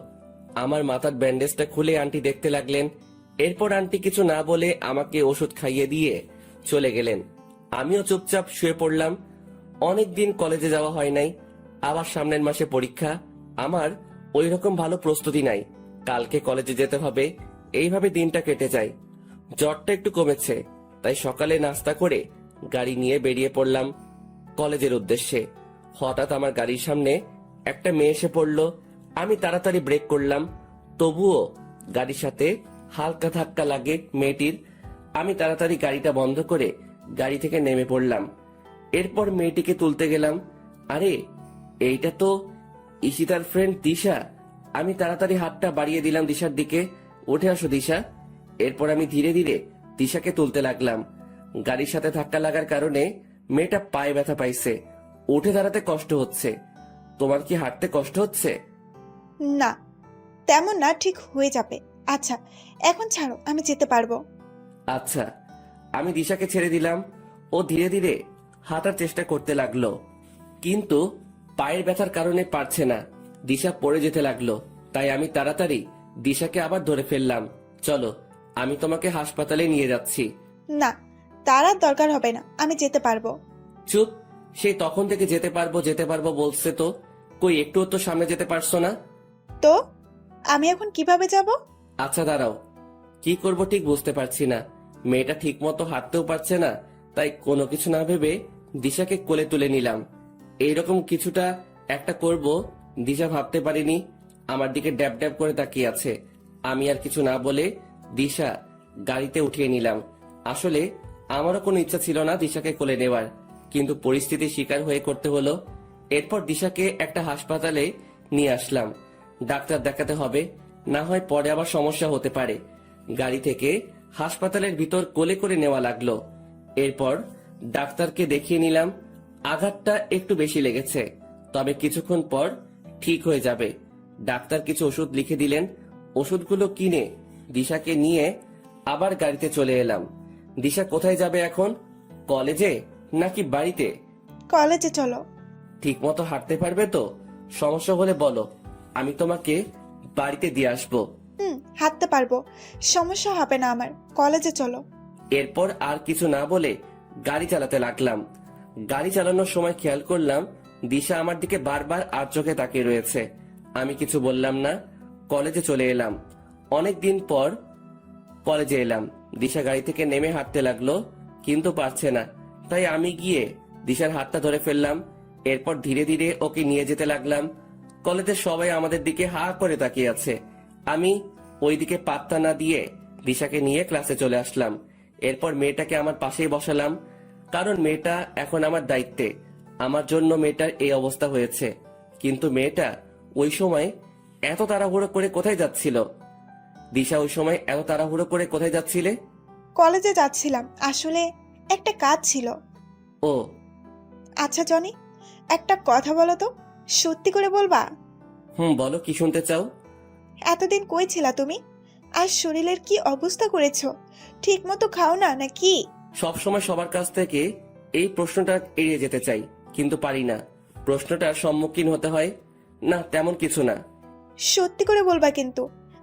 আমার মাথার ব্যান্ডেজটা খুলে আন্টি দেখতে লাগলেন। এরপর আন্টি কিছু না বলে আমাকে ওষুধ খাইয়ে দিয়ে চলে গেলেন। আমিও চুপচাপ শুয়ে পড়লাম। অনেক দিন কলেজে যাওয়া হয় নাই, আবার সামনের মাসে পরীক্ষা। আমার ওই রকম ভালো প্রস্তুতি নাই। কালকে কলেজে যেতে হবে, এইভাবে দিনটা কেটে যায়। জ্বরটা একটু কমেছে, তাই সকালে নাস্তা করে গাড়ি নিয়ে বেরিয়ে পড়লাম কলেজের উদ্দেশ্যে। হঠাৎ আমার গাড়ির সামনে একটা মেয়ে এসে পড়লো। আমি তাড়াতাড়ি ব্রেক করলাম, তবুও গাড়ির সাথে হালকা ধাক্কা লাগে মেয়েটির। আমি তাড়াতাড়ি গাড়িটা বন্ধ করে গাড়ি থেকে নেমে পড়লাম। এরপর মেয়েটিকে তুলতে গেলাম। আরে, এইটা তো ঈশিতার ফ্রেন্ড দিশা। আমি তাড়াতাড়ি হাতটা বাড়িয়ে দিলাম দিশার দিকে। উঠে আসো দিশা। এরপর আমি ধীরে ধীরে দিশাকে তুলতে লাগলাম। গাড়ির সাথে ধাক্কা লাগার কারণে মেয়েটা পায়ে ব্যথা পাইছে, উঠে দাঁড়াতে কষ্ট হচ্ছে। তোমার কি হাঁটতে কষ্ট হচ্ছে? না, তেমন না, ঠিক হয়ে যাবে। আচ্ছা, এখন ছাড়ো, আমি যেতে পারবো। আচ্ছা। আমি দিশাকে ছেড়ে দিলাম। ও ধীরে ধীরে হাঁটার চেষ্টা করতে লাগলো, কিন্তু পায়ের ব্যথার কারণে পারছে না। দিশা পড়ে যেতে লাগলো, তাই আমি তাড়াতাড়ি দিশাকে আবার ধরে ফেললাম। চলো, আমি তোমাকে হাসপাতালে নিয়ে যাচ্ছি। না, তার আর দরকার হবে না, আমি যেতে পারবো। চুপ, সেই তখন থেকে যেতে পারবো বলছে তো, কই একটুও তো সামনে যেতে পারছো না। তো আমি এখন কিভাবে যাব? আচ্ছা দাঁড়াও, কি করব ঠিক বুঝতে পারছি না। মেয়েটা ঠিক মতো হাঁটতেও পারছে না, তাই কোনো কিছু না ভেবে দিশাকে কোলে তুলে নিলাম। এইরকম কিছুটা একটা করব দিশা ভাবতে পারিনি। আমার দিকে ড্যাব ড্যাব করে তাকিয়ে আছে। আমি আর কিছু না বলে দিশা গাড়িতে উঠিয়ে নিলাম। আসলে আমারও কোনো ইচ্ছা ছিল না দিশাকে কোলে নেওয়ার, কিন্তু পরিস্থিতির শিকার হয়ে করতে হলো। এরপর দিশাকে একটা হাসপাতালে নিয়ে আসলাম। ডাক্তার দেখাতে হবে, না হয় পরে আবার সমস্যা হতে পারে। গাড়ি থেকে হাসপাতালের ভিতর কোলে করে নেওয়া লাগলো। এরপর ডাক্তারকে দেখিয়ে নিলাম। আঘাতটা একটু বেশি লেগেছে, তবে কিছুক্ষণ পর ঠিক হয়ে যাবে। ডাক্তার কিছু ওষুধ লিখে দিলেন। ওষুধগুলো কিনে দিশাকে নিয়ে আবার গাড়িতে চলে এলাম। দিশা কোথায় যাবে এখন? কলেজে নাকি বাড়িতে? কলেজে চলো। ঠিক মতো হাঁটতে পারবে তো? সমস্যা হলে বলো, আমি তোমাকে বাড়িতে দিয়ে আসবো। হাঁটতে পারবো, সমস্যা হবে না আমার। কলেজে চলো। এরপর আর কিছু না বলে গাড়ি চালাতে লাগলাম। গাড়ি চালানোর সময় খেয়াল করলাম দিশা আমার দিকে বারবার আর চোখে তাকিয়ে রয়েছে। আমি কিছু বললাম না। কলেজে চলে এলাম। অনেক দিন পর কলেজে এলাম। দিশা গাড়ি থেকে নেমে হাঁটতে লাগলো, কিন্তু পারছে না। তাই আমি গিয়ে দিশার হাতটা ধরে ফেললাম। এরপর ধীরে ধীরে ওকে নিয়ে যেতে লাগলাম। কলেজের সবাই আমাদের দিকে হা করে তাকিয়ে আছে। আমি ওইদিকে পাত্তা না দিয়ে দিশাকে নিয়ে ক্লাসে চলে আসলাম। এরপর মেয়েটাকে আমার পাশেই বসালাম, কারণ মেয়েটা এখন আমার দায়িত্বে। আমার জন্য মেয়েটার এই অবস্থা হয়েছে। কিন্তু মেয়েটা ওই সময় এত তাড়াহুড়ো করে কোথায় যাচ্ছিল? দিশা, ওই সময় এত তাড়াহুড়ো করে কোথায় যাচ্ছিলে? কলেজে যাচ্ছিলাম, আসলে একটা কাজ ছিল। ও, আচ্ছা জনি, একটা কথা বলো তো, সত্যি করে বলবা? বলো, কি শুনতে চাও? এতদিন কই ছিলা তুমি? আর শরীরের কি অবস্থা করেছো? ঠিক মতো খাও না নাকি? সব সময় সবার কাছ থেকে এই প্রশ্নটা এড়িয়ে যেতে চাই, কিন্তু পারি না। প্রশ্নটার সম্মুখীন হতে হয়। না, তেমন কিছু না। সত্যি করে বলবা কিন্তু।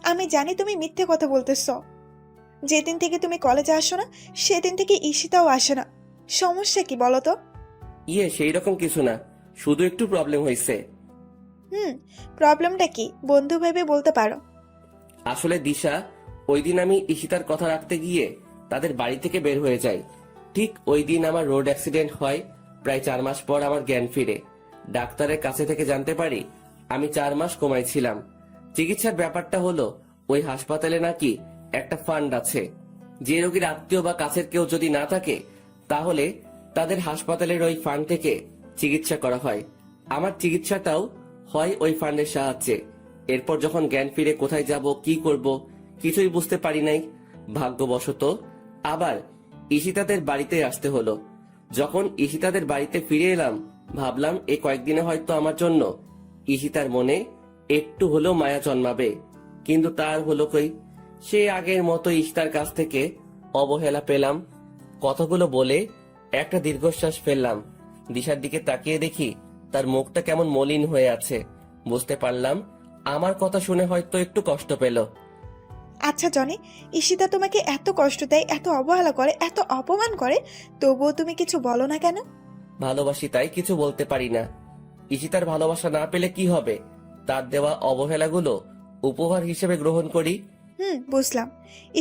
আমি জানি তুমি মিথ্যে কথা বলতেছ। যেদিন থেকে তুমি কলেজে আসো না, সেদিন থেকে ঈশিতাও আসে না। সমস্যা কি বলো তো? সেই রকম কিছু না, শুধু একটু প্রবলেম হয়েছে। প্রবলেমটা কি বন্ধু ভেবে বলতে পারো। আসলে দিশা, ওই দিন আমি ঈশিতার কথা রাখতে গিয়ে তাদের বাড়ি থেকে বের হয়ে যাই। ঠিক ওই দিন আমার রোড অ্যাক্সিডেন্ট হয়। প্রায় 4 মাস পর আমার জ্ঞান ফিরে। ডাক্তারের কাছে থেকে জানতে পারি আমি 4 মাস কোমায় ছিলাম। চিকিৎসার ব্যাপারটা হলো, ওই হাসপাতালে নাকি একটা ফান্ড আছে। যে রোগীর আত্মীয় বা কাছের কেউ যদি না থাকে, তাহলে তাদের হাসপাতালের ওই ফান্ড থেকে চিকিৎসা করা হয়। আমার চিকিৎসাটাও হয় ওই ফান্ডের সাহায্যে। এরপর যখন জ্ঞান ফিরে কোথায় যাব, কি করব, কিছুই বুঝতে পারি নাই। ভাগ্যবশত আবার ঈশিতাদের বাড়িতে আসতে হলো। যখন ঈশিতাদের বাড়িতে ফিরে এলাম, ভাবলাম এই কয়েকদিনে হয়তো আমার জন্য ঈশিতার মনে একটু হলেও মায়া জন্মাবে। কিন্তু তার হলো কই? সে আগের মতো ঈশিতার কাছ থেকে অবহেলা পেলাম। কথাগুলো বলে একটা দীর্ঘশ্বাস ফেললাম। দিশার দিকে তাকিয়ে দেখি তার মুখটা কেমন মলিন হয়ে আছে। বুঝতে পারলাম আমার কথা শুনে হয়তো একটু কষ্ট পেল। আচ্ছা জনি, ঈশিতা তোমাকে এত কষ্ট দেয়, এত অবহেলা করে, এত অপমান করে, তবুও তুমি কিছু বলো না কেন? ভালোবাসি তাই কিছু বলতে পারি না। ঈশিতার ভালোবাসা না পেলে কি হবে? তার দেওয়া অবহেলাগুলো উপহার হিসেবে গ্রহণ করি। বুঝলাম।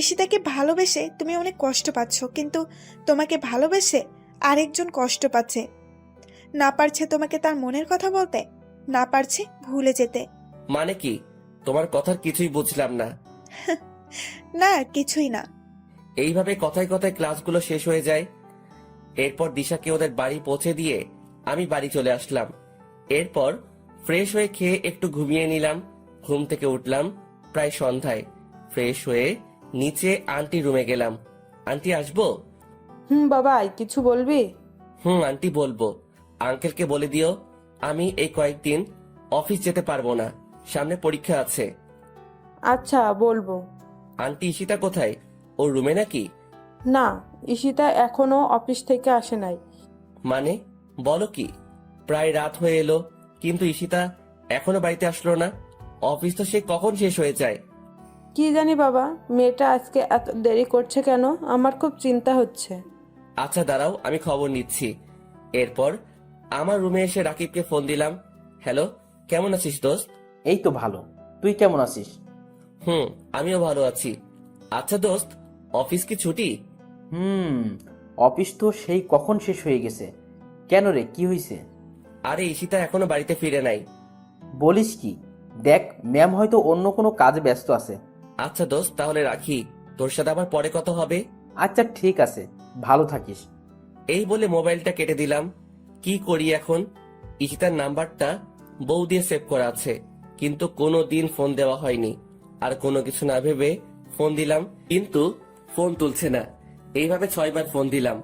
ঈশিতাকে ভালোবেসে তুমি অনেক কষ্ট পাচ্ছ, কিন্তু তোমাকে ভালোবেসে আরেকজন কষ্ট পাচ্ছে। না পারছে তোমাকে তার মনের কথা বলতে, না পারছে ভুলে যেতে। মানে কি? তোমার কথার কিছুই বুঝলাম না। না, কিছুই না। এইভাবে কথায় কথায় ক্লাসগুলো শেষ হয়ে যায়। এরপর দিশাকে ওদের বাড়ি পৌঁছে দিয়ে আমি বাড়ি চলে আসলাম। এরপর ফ্রেশ হয়ে খেয়ে একটু ঘুমিয়ে নিলাম। ঘুম থেকে উঠলাম প্রায় সন্ধ্যায়। ফ্রেশ হয়ে নিচে আন্টি রুমে গেলাম। আন্টি, আসবো? বাবাই, কিছু বলবি? আন্টি, বলবো। আঙ্কেলকে বলে দিও আমি এই কয়েকদিন অফিস যেতে পারবো না, সামনে পরীক্ষা আছে। আচ্ছা, বলবো। আন্টি, ঈশিতা কোথায়? ওর রুমে নাকি? না, ঈশিতা এখনো অফিস থেকে আসে নাই। মানে, বলো কি? প্রায় রাত হয়ে এলো, কিন্তু ঈশিতা এখনো বাড়িতে আসলো না। অফিস তো সে কখন শেষ হয়ে যায়। কি জানি বাবা, মেয়েটা আজকে এত দেরি করছে কেন? আমার খুব চিন্তা হচ্ছে। আচ্ছা দাঁড়াও, আমি খবর নিচ্ছি। এরপর আমার রুমে এসে রাকিবকে ফোন দিলাম। হ্যালো, কেমন আছিস দোস্ত? এই তো ভালো। তুই কেমন আছিস? আমিও ভালো আছি। আচ্ছা দোস্ত, অফিস কি ছুটি? অফিস তো সেই কখন শেষ হয়ে গেছে। কেন রে, কি হয়েছে? আরে, ঈশিতা এখনো বাড়িতে ফিরে নাই। বলিস কি? দেখ, ম্যাম হয়তো অন্য কোনো কাজে ব্যস্ত আছে। আচ্ছা দোস্ত, তাহলে রাখি। তোর সাথে আবার পরে কথা হবে। আচ্ছা ঠিক আছে, ভালো থাকিস। এই বলে মোবাইলটা কেটে দিলাম। কি করি এখন? ঈশিতার নাম্বারটা বউ দিয়ে সেভ করা আছে, কিন্তু কোনো দিন ফোন দেওয়া হয়নি। আর কোনো কিছু না ভেবে ফোন দিলাম, কিন্তু ফোন তুলছে না। এইভাবে 6 বার ফোন দিলাম,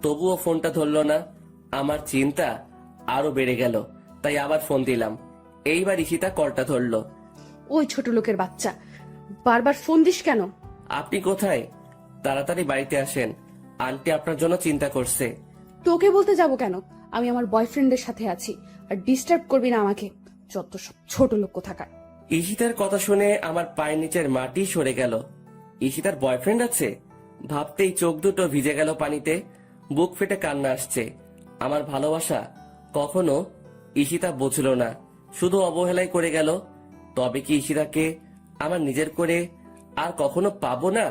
তবুও ফোনটা ধরলো না। আমার চিন্তা আরো বেড়ে গেল, তাই আবার ফোন দিলাম। এইবার ঈশিতা কলটা ধরলো। ওই ছোট লোকের বাচ্চা, বারবার ফোন দিস কেন? আপনি কোথায়? তাড়াতাড়ি বাড়িতে আসেন, আন্টি আপনার জন্য চিন্তা করছে। তোকে বলতে যাব কেন? আমি আমার বয়ফ্রেন্ডের সাথে আছি, আর ডিস্টার্ব করবি না আমাকে। যত সব ছোট লোক কোথাকার। ঈশিতার কথা শুনে আমার পায়ের নিচের মাটি সরে গেল। ঈশিতার বয়ফ্রেন্ড আছে? ভাবতেই চোখ দুটো ভিজে গেল পানিতে। বুক ফেটে কান্না আসছে। আমার ভালোবাসা কখনো ঈশিতা বুঝলো না, শুধু অবহেলাই করে গেল। তবে কি ঈশিতাকে আমার নিজের করে আর কখনো পাবো না?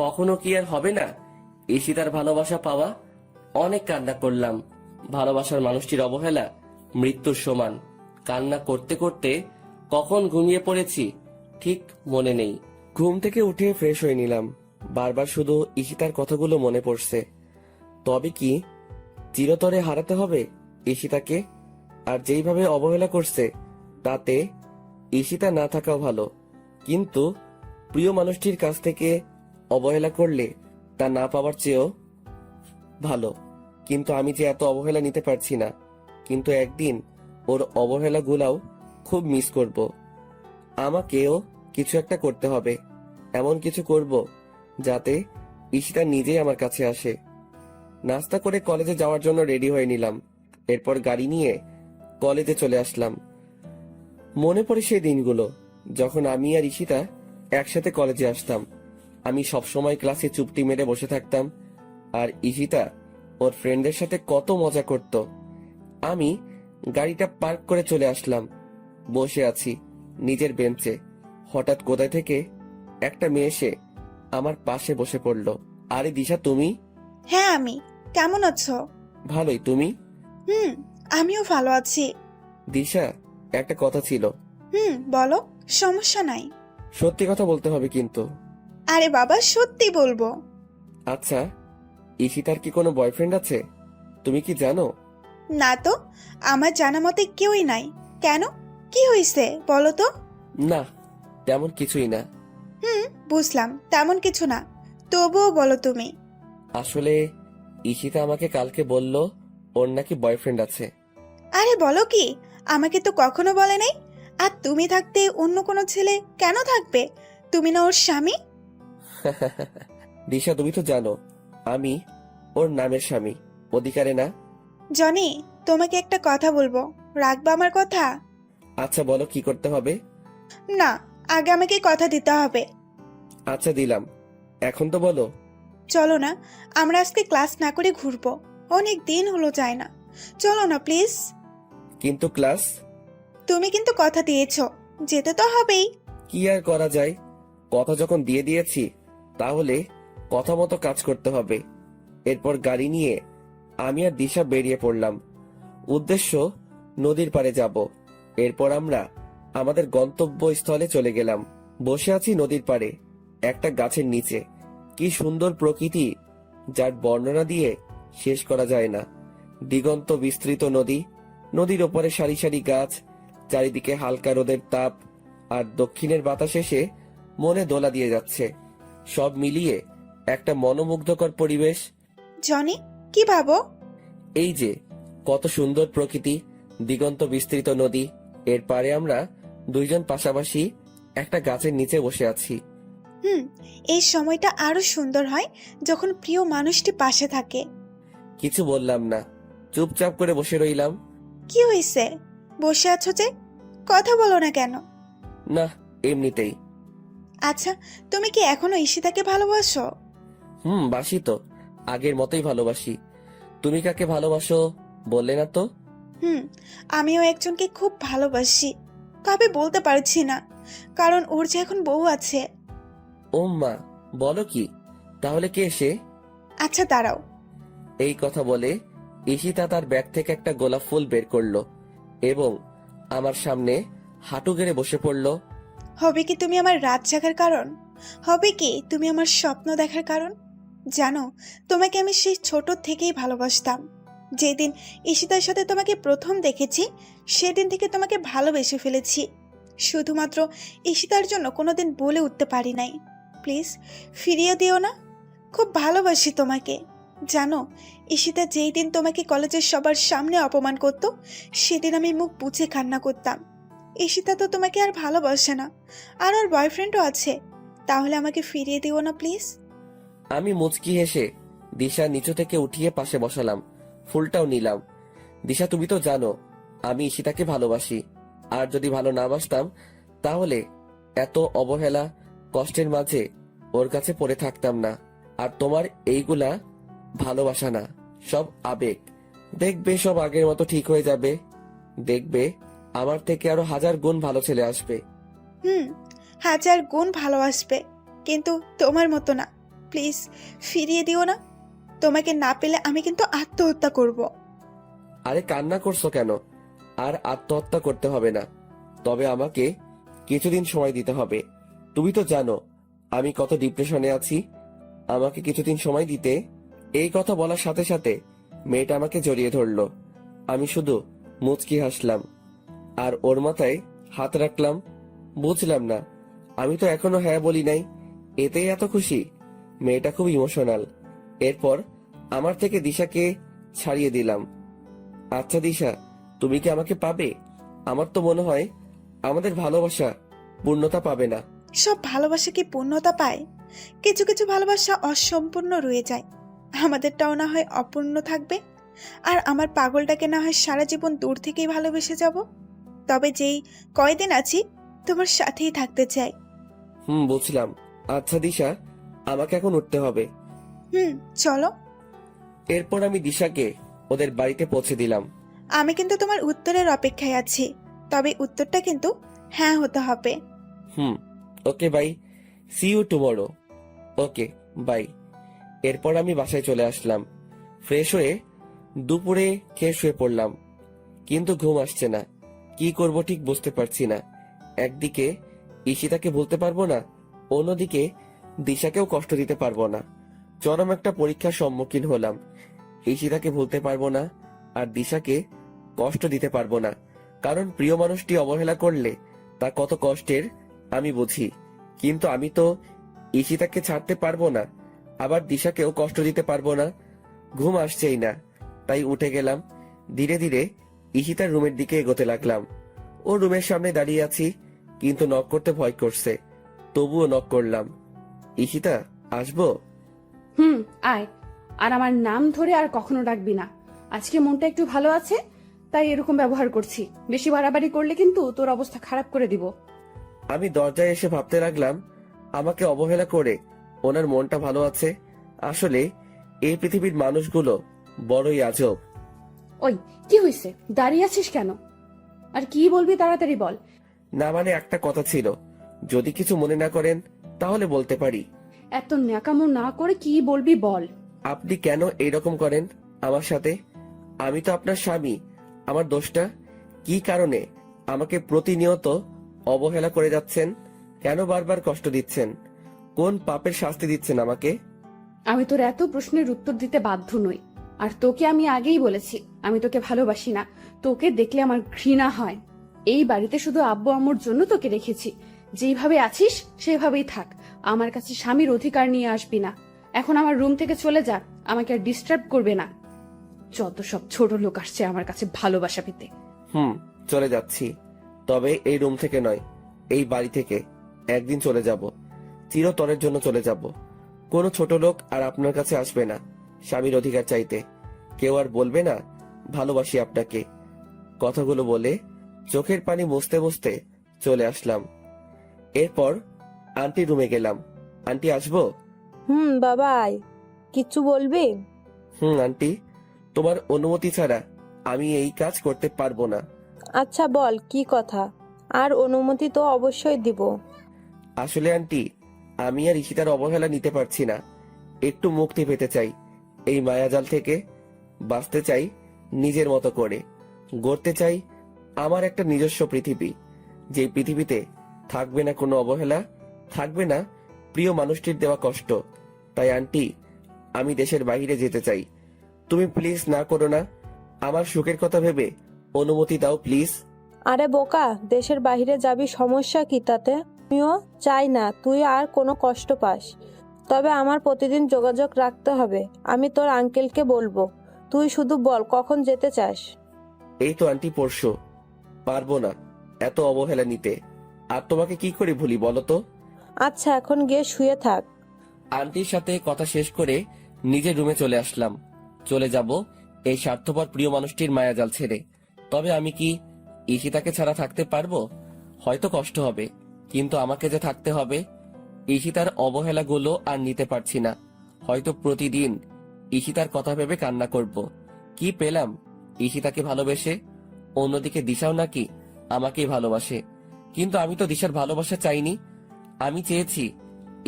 কখনো কি আর হবে না ঈশিতার ভালোবাসা পাওয়া? অনেক কান্না করলাম। ভালোবাসার মানুষটির অবহেলা মৃত্যুর সমান। কান্না করতে করতে কখন ঘুমিয়ে পড়েছি ঠিক মনে নেই। ঘুম থেকে উঠে ফ্রেশ হয়ে নিলাম। বারবার শুধু ঈশিতার কথাগুলো মনে পড়ছে। তবে কি চিরতরে হারাতে হবে ঈশিতাকে? আর যেইভাবে অবহেলা করছে তাতে ঈশিতা না থাকাও ভালো, কিন্তু প্রিয় মানুষটির কাছ থেকে অবহেলা করলে তা না পাওয়ার চেয়েও ভালো। কিন্তু আমি যে এত অবহেলা নিতে পারছি না, কিন্তু একদিন ওর অবহেলাগুলাও খুব মিস করব। আমাকেও কিছু একটা করতে হবে, এমন কিছু করব যাতে ঈশিতা নিজেই আমার কাছে আসে। নাস্তা করে কলেজে যাওয়ার জন্য রেডি হয়ে নিলাম। এরপর গাড়ি নিয়ে কলেজে চলে আসলাম। মনে পড়ে সেই দিনগুলো যখন আমি আর ঈশিতা একসাথে কলেজে আসতাম। আমি সবসময় ক্লাসে চুপটি মেরে বসে থাকতাম, আর ঈশিতা ওর ফ্রেন্ডদের সাথে কত মজা করত। আমি গাড়িটা পার্ক করে চলে আসলাম। বসে আছি নিজের বেঞ্চে। হঠাৎ কোথায় থেকে একটা মেয়ে এসে আমার পাশে বসে পড়লো। আরে দিশা, তুমি? হ্যাঁ আমি। কেমন আছো? ভালোই, তুমি? আমিও ভালো আছি। দিশা, একটা কথা ছিল। বলো, সমস্যা নাই। সত্যি কথা বলতে হবে কিন্তু। আরে বাবা, সত্যি বলবো। আচ্ছা, ঈশিতার কি কোনো বয়ফ্রেন্ড আছে? তুমি কি জানো? না তো, আমার জানা মতে কেউই নাই। কেন, কি হয়েছে বলো তো? না, তেমন কিছুই না। বুঝলাম, তেমন কিছু না, তবুও বলো তুমি। আসলে ঈশিতা আমাকে কালকে বলল ওর নাকি বয়ফ্রেন্ড আছে। আরে বলো কি, আমাকে তো কখনো বলে নাই। আর তুমি থাকতে অন্য কোনো ছেলে কেন থাকবে? তুমি না ওর স্বামী? দিশা, তুমি তো জানো আমি ওর নামের স্বামী, অধিকারে না। জনি, তোমাকে একটা কথা বলবো, রাখবা আমার কথা? আচ্ছা বলো, কি করতে হবে? না, আগে আমাকে কথা দিতে হবে। আচ্ছা দিলাম, এখন তো বলো। চলো না, আমরা আজকে ক্লাস না করে ঘুরবো। অনেক দিন হলো যায় না। চলো না প্লিজ। কিন্তু ক্লাস? তুমি কিন্তু কথা দিয়েছো, যেতে তো হবেই। কি আর করা যায়, কথা যখন দিয়ে দিয়েছি তাহলে কথা মতো কাজ করতে হবে। এরপর গাড়ি নিয়ে আমি আর দিশা বেরিয়ে পড়লাম। উদ্দেশ্য নদীর পাড়ে যাব। এরপর আমরা আমাদের গন্তব্যস্থলে চলে গেলাম। বসে আছি নদীর পাড়ে একটা গাছের নিচে। কি সুন্দর প্রকৃতি, যার বর্ণনা দিয়ে শেষ করা যায় না। দিগন্ত বিস্তৃত নদী, নদীর ওপরে সারি সারি গাছ, চারিদিকে হালকা রোদের তাপ, আর দক্ষিণের বাতাস এসে মনে দোলা দিয়ে যাচ্ছে। সব মিলিয়ে একটা মনোমুগ্ধকর পরিবেশ। জনি, কি ভাবো? এই যে কত সুন্দর প্রকৃতি, দিগন্ত বিস্তৃত নদী, এর পারে আমরা দুইজন পাশাপাশি একটা গাছের নিচে বসে আছি। এই সময়টা আরো সুন্দর হয় যখন প্রিয় মানুষটি পাশে থাকে। কিছু বললাম না, চুপচাপ করে বসে রইলাম। কি হয়েছে, বসে আছো যে? কথা বলো না কেন? না, এমনিতেই। আচ্ছা, তুমি কি এখনো ঈশিতাকে ভালোবাসো? বাসি তো, আগের মতোই ভালোবাসি। তুমি কাকে ভালোবাসো বললে না তো? আমিও একজনকে খুব ভালোবাসি, তবে বলতে পারছি না, কারণ ওর যে এখন বউ আছে। ও মা, বলো কি? তাহলে কে সে? আচ্ছা দাঁড়াও। এই কথা বলে ঈশিতা তার ব্যাগ থেকে একটা গোলাপ ফুল বের করলো এবং আমার সামনে হাঁটু গেড়ে বসে পড়লো। হবে কি তুমি আমার রাত জাগার কারণ? হবে কি তুমি আমার স্বপ্ন দেখার কারণ? জানো, তোমাকে আমি সেই ছোট থেকেই ভালোবাসতাম। যেদিন ঈশিতার সাথে তোমাকে প্রথম দেখেছি, সেদিন থেকে তোমাকে ভালোবেসে ফেলেছি। শুধুমাত্র ঈশিতার জন্য কোনোদিন বলে উঠতে পারি নাই। প্লিজ ফিরিয়ে দিও না, খুব ভালোবাসি তোমাকে। জানো, ঈশিতা যেই দিন তোমাকে কলেজের সবার সামনে অপমান করত, সেদিন আমি মুখ বুঝে কান্না করতাম। ঈশিতা তো তোমাকে আর ভালোবাসে না, আর ওর বয়ফ্রেন্ডও আছে। তাহলে আমাকে ফিরিয়ে দিও না প্লিজ। আমি মুচকি হেসে দিশা নিচু থেকে উঠিয়ে পাশে বসালাম, ফুলটাও নিলাম। দিশা, তুমি তো জানো আমি ঈশিতাকে ভালোবাসি, আর যদি ভালো না বাসতাম তাহলে এত অবহেলা কষ্টের মাঝে ওর কাছে পড়ে থাকতাম না। আর তোমার এইগুলা ভালোবাসা না, সব আবেগ। দেখবে সব আগের মতো ঠিক হয়ে যাবে। দেখবে আমার থেকে আরো 1000 গুণ ভালো ছেলে আসবে। 1000 গুণ ভালোবাসবে, কিন্তু তোমার মতো না। প্লিজ ফিরিয়ে দিও না, তোমাকে না পেলে আমি কিন্তু আত্মহত্যা করব। আরে কান্না করছো কেন? আর আত্মহত্যা করতে হবে না, তবে আমাকে কিছুদিন সময় দিতে হবে। তুমি তো জানো আমি কত ডিপ্রেশনে আছি। আমাকে কিছুদিন সময় দিতে। এই কথা বলার সাথে সাথে মেয়েটা আমাকে জড়িয়ে ধরলো। আমি শুধু মুচকি হাসলাম আর ওর মাথায় হাত রাখলাম। বুঝলাম না, আমি তো এখনো হ্যাঁ বলি নাই, এতেই এত খুশি। মেয়েটা খুব ইমোশনাল। এরপর আমার থেকে দিশাকে ছাড়িয়ে দিলাম। আচ্ছা দিশা, তুমি কি আমাকে পাবে? আমার তো মনে হয় আমাদের ভালোবাসা পূর্ণতা পাবে না। সব ভালোবাসা কি পূর্ণতা পায়? কিছু কিছু ভালোবাসা অসম্পূর্ণ রয়ে যায়। আমাদেরটাও না হয় অপূর্ণ থাকবে, আর আমার পাগলটাকে না হয় সারা জীবন দূর থেকেই ভালোবেসে যাব। তবে যেই কয়দিন আছি তোমার সাথেই থাকতে চাই। বুঝলাম। আচ্ছা দিশা, আমাকে এখন উঠতে হবে। চলো। এরপর আমি দিশাকে ওদের বাড়িতে পৌঁছে দিলাম। আমি কিন্তু তোমার উত্তরের অপেক্ষায় আছি, তবে উত্তরটা কিন্তু হ্যাঁ হতে হবে। Okay bye, see you tomorrow. Okay bye. এরপর আমি বাসায় চলে আসলাম। ফ্রেশ হয়ে দুপুরে খেয়ে শুয়ে পড়লাম, কিন্তু ঘুম আসছে না। কি করব ঠিক বুঝতে পারছি না। একদিকে ঈশিতাকে বলতে পারবো না, অন্যদিকে দিশাকেও কষ্ট দিতে পারবো না। চরম একটা পরীক্ষার সম্মুখীন হলাম। ঈশিতাকে ভুলতে পারবো না, আর দিশাকে কষ্ট দিতে পারবো না। কারণ প্রিয় মানুষটি অবহেলা করলে তা কত কষ্টের আমি বুঝি। কিন্তু আমি তো ঈশিতাকে ছাড়তে পারবো না, আবার দিশাকেও কষ্ট দিতে পারবো না। ঘুম আসছেই না, তাই উঠে গেলাম। ধীরে ধীরে ঈশিতার রুমের দিকে এগোতে লাগলাম। ও রুমের সামনে দাঁড়িয়ে আছি, কিন্তু নক করতে ভয় করছে। তবুও নক করলাম। ঈশিতা, আসবো? আয়। আর আমার নাম ধরে আর কখনো ডাকবি না। আজকে মনটা একটু ভালো আছে, তাই এরকম ব্যবহার করছি। বেশি বাড়াবাড়ি করলে কিন্তু তোর অবস্থা খারাপ করে দিব। আমি দরজায় এসে ভাবতে লাগলাম, আমাকে অবহেলা করে ওনার মনটা ভালো আছে। আসলে এই পৃথিবীর মানুষগুলো বড়ই আজব। ওই, কি হয়েছে? দাঁড়িয়ে আছিস কেন? আর কি বলবি তাড়াতাড়ি বল। না মানে একটা কথা ছিল, যদি কিছু মনে না করেন তাহলে বলতে পারি। এত ন্যাকামো না করে কি বলবি বল। আপনি কেন এইরকম করেন আমার সাথে? আমি তো আপনার স্বামী। আমার দোষটা কি? কারণে আমাকে প্রতিনিয়ত অবহেলা করে যাচ্ছেন? কেন বারবার কষ্ট দিচ্ছেন? কোন পাপের শাস্তি দিচ্ছেন আমাকে? আমি তোর এত প্রশ্নের উত্তর দিতে বাধ্য নই। আর তোকে আমি আগেই বলেছি, আমি তোকে ভালোবাসি না। তোকে দেখলে আমার ঘৃণা হয়। এই বাড়িতে শুধু আব্বু আম্মুর জন্য তোকে রেখেছি। যেইভাবে আছিস সেভাবেই থাক। আমার কাছে স্বামীর অধিকার নিয়ে আসবি না। এখন আমার রুম থেকে চলে যা, আমাকে আর ডিস্টার্ব করবে না। যত সব ছোট লোক আসছে আমার কাছে ভালোবাসা পেতে। চলে যাচ্ছি, তবে এই রুম থেকে নয়, এই বাড়ি থেকে একদিন চলে যাব। চিরতরের জন্য চলে যাব। কোনো ছোট লোক আর আপনার কাছে আসবে না স্বামীর অধিকার চাইতে। কেউ আর বলবে না ভালোবাসি আপনাকে। কথাগুলো বলে চোখের পানি মুছতে মুছতে চলে আসলাম। এরপর আন্টি রুমে গেলাম। আন্টি, আসবো? বাবা আয়। কিচ্ছু বলবি? আন্টি, তোমার অনুমতি ছাড়া আমি এই কাজ করতে পারবো না। আচ্ছা বল কি কথা। আর অনুমতি তো অবশ্যই দিব। আসলে আন্টি, আমি আর ঈশিতার অবহেলা নিতে পারছি না। একটু মুক্তি পেতে চাই এই মায়াজাল থেকে। বাঁচতে চাই নিজের মতো করে। গড়তে চাই আমার একটা নিজস্ব পৃথিবী, যে পৃথিবীতে থাকবে না কোনো অবহেলা, থাকবে না প্রিয় মানুষটির দেওয়া কষ্ট। তাই আন্টি, আমি দেশের বাইরে যেতে চাই। তুমি প্লিজ না করো না। আমার সুখের কথা ভেবে অনুমতি দাও প্লিজ। আরে বোকা, দেশের বাইরে যাবি, সমস্যা কি তাতে? আমিও চাই না তুই আর কোনো কষ্ট পাস। তবে আমার প্রতিদিন যোগাযোগ রাখতে হবে। আমি তোর আঙ্কেলকে বলবো। তুই শুধু বল কখন যেতে চাস। এই তো আন্টি, পরশু। পারবো না এত অবহেলা নিতে। আর তোমাকে কি করে ভুলি বলো তো? আচ্ছা এখন গিয়ে শুয়ে থাক। আন্টির সাথে কথা শেষ করে নিজের রুমে চলে আসলাম। চলে যাব এই স্বার্থপর প্রিয় মানুষটির মায়াজাল ছেড়ে। তবে আমি কি ঈশিতাকে ছাড়া থাকতে পারবো? হয়তো কষ্ট হবে, কিন্তু আমাকে যে থাকতে হবে। ঈশিতার অবহেলাগুলো আর নিতে পারছি না। হয়তো প্রতিদিন ঈশিতার কথা ভেবে কান্না করব। কি পেলাম ঈশিতাকে ভালোবেসে? অন্যদিকে দিশাও নাকি আমাকেই ভালোবাসে। কিন্তু আমি তো দিশার ভালোবাসা চাইনি। আমি চেয়েছি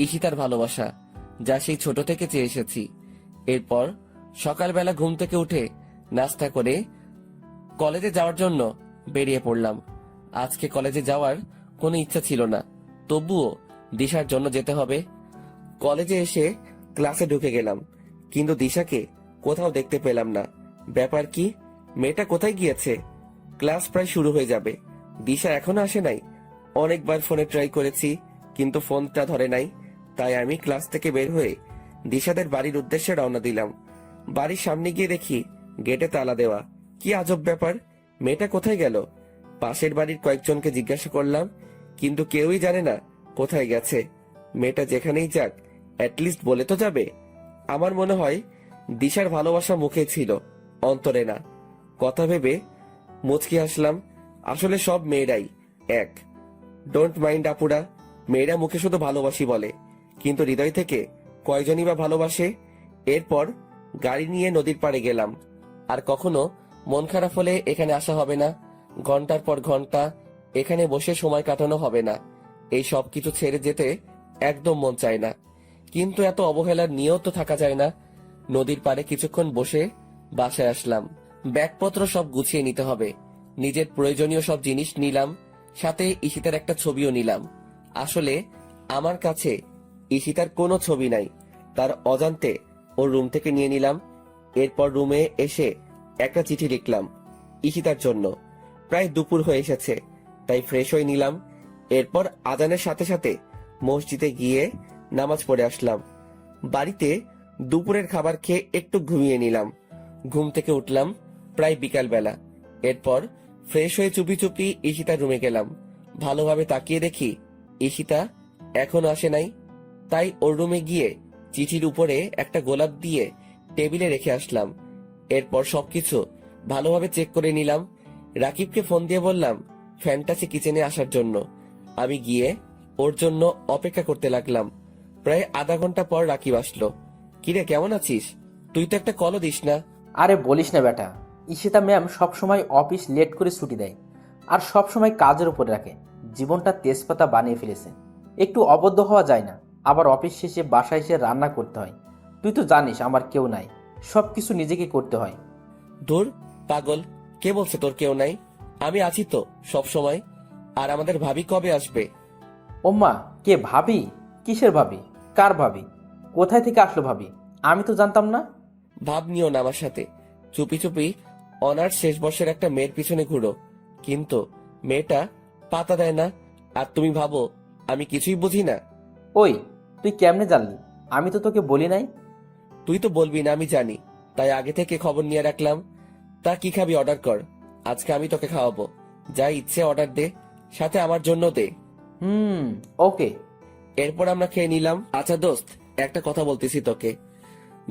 ঈশিতার ভালোবাসা, যা সেই ছোট থেকে চেয়ে এসেছি। এরপর সকালবেলা ঘুম থেকে উঠে নাস্তা করে কলেজে যাওয়ার জন্য বেরিয়ে পড়লাম। আজকে কলেজে যাওয়ার কোনো ইচ্ছা ছিল না, তবুও দিশার জন্য যেতে হবে। কলেজে এসে ক্লাসে ঢুকে গেলাম, কিন্তু দিশাকে কোথাও দেখতে পেলাম না। ব্যাপার কি? মেয়েটা কোথায় গিয়েছে? ক্লাস প্রায় শুরু হয়ে যাবে, দিশা এখনো আসে নাই। অনেকবার ফোনে ট্রাই করেছি, কিন্তু ফোনটা ধরে নাই। তাই আমি ক্লাস থেকে বের হয়ে দিশাদের বাড়ির উদ্দেশ্যে রওনা দিলাম। বাড়ির সামনে গিয়ে দেখি গেটে তালা দেওয়া। কি আজব ব্যাপার, মেয়েটা কোথায় গেল? পাশের বাড়ির কয়েকজনকে জিজ্ঞাসা করলাম, কিন্তু কেউই জানে না কোথায় গেছে। মেয়েটা যেখানেই যাক, অ্যাটলিস্ট বলে তো যাবে। আমার মনে হয় দিশার ভালোবাসা মুখে ছিল, অন্তরে না। কথা ভেবে মুচকি হাসলাম। আসলে সব মেয়েরাই এক। ডোন্ট মাইন্ড আপুরা, মেয়েরা মুখে শুধু ভালোবাসি বলে, কিন্তু হৃদয় থেকে কয়জনই বা ভালোবাসে। এরপর গাড়ি নিয়ে নদীর পাড়ে গেলাম। আর কখনো মন খারাপ হলে এখানে আসা হবে না। ঘন্টার পর ঘন্টা এখানে বসে সময় কাটানো হবে না। এই সব কিছু ছেড়ে যেতে একদম মন চায় না, কিন্তু এত অবহেলার নিয়েও তো থাকা যায় না। নদীর পাড়ে কিছুক্ষণ বসে বাসায় আসলাম। ব্যাগপত্র সব গুছিয়ে নিতে হবে। নিজের প্রয়োজনীয় সব জিনিস নিলাম, সাথে ঈশিতার একটা ছবিও নিলাম। আসলে আমার কাছে ঈশিতার কোনো ছবি নাই, তার অজান্তে ওর রুম থেকে নিয়ে নিলাম। এরপর রুমে এসে একটা চিঠি লিখলাম ঈশিতার জন্য। প্রায় দুপুর হয়ে এসেছে, তাই ফ্রেশ হয়ে নিলাম। এরপর আজানের সাথে সাথে মসজিদে গিয়ে নামাজ পড়ে আসলাম। বাড়িতে দুপুরের খাবার খেয়ে একটু ঘুমিয়ে নিলাম। ঘুম থেকে উঠলাম প্রায় বিকাল বেলা। এরপর ফ্রেশ হয়ে চুপি চুপি ঈশিতার রুমে গেলাম। ভালোভাবে তাকিয়ে দেখি ঈশিতা এখনো আসে নাই। তাই ওর রুমে গিয়ে চিঠির উপরে একটা গোলাপ দিয়ে টেবিলে রেখে আসলাম। এরপর সবকিছু ভালোভাবে চেক করে নিলাম। রাকিবকে ফোন দিয়ে বললাম ফ্যান্টাসি কিচেনে আসার জন্য। আমি গিয়ে ওর জন্য অপেক্ষা করতে লাগলাম। প্রায় আধা ঘন্টা পর রাকিব আসলো। কিরে, কেমন আছিস? তুই তো একটা কলও দিস না। আরে বলিস না বেটা, ঈশিতা ম্যাম সবসময় অফিস লেট করে ছুটি দেয় আর সবসময় কাজের উপরে রাখে। জীবনটা তেজপাতা বানিয়ে ফেলেছে। একটু অবদ্ধ হওয়া যায় না, আবার অফিস শেষে বাসায় এসে রান্না করতে হয়। তুই তো জানিস আমার কেউ নাই, সব কিছু নিজেকে করতে হয়। ধুর পাগল, কে বলছে তোর কেউ নাই? আমি আছি তো সব সময়। আর আমাদের ভাবি কবে আসবে? ওম্মা, কে ভাবি? কিসের ভাবি? কার ভাবি? কোথায় থেকে আসলো ভাবি? আমি তো জানতাম না। ভাব নিও না আমার সাথে। চুপি চুপি অনার্স শেষ বর্ষের একটা মেয়ের পিছনে ঘুরো, কিন্তু মেয়েটা পাতা দেয় না। আর তুমি ভাবো আমি কিছুই বুঝি না? ওই, তুই কেমনে জানলি? আমি তো তোকে বলি নাই। তুই তো বলবি না আমি জানি, তাই আগে থেকে খবর নিয়ে রাখলাম। তা কি খাবি অর্ডার কর, আজকে আমি তোকে খাওয়াবো। যা ইচ্ছে অর্ডার দে, সাথে আমার জন্য দে। ওকে। এরপর আমরা খেয়ে নিলাম। আচ্ছা দোস্ত, একটা কথা বলতেছি তোকে,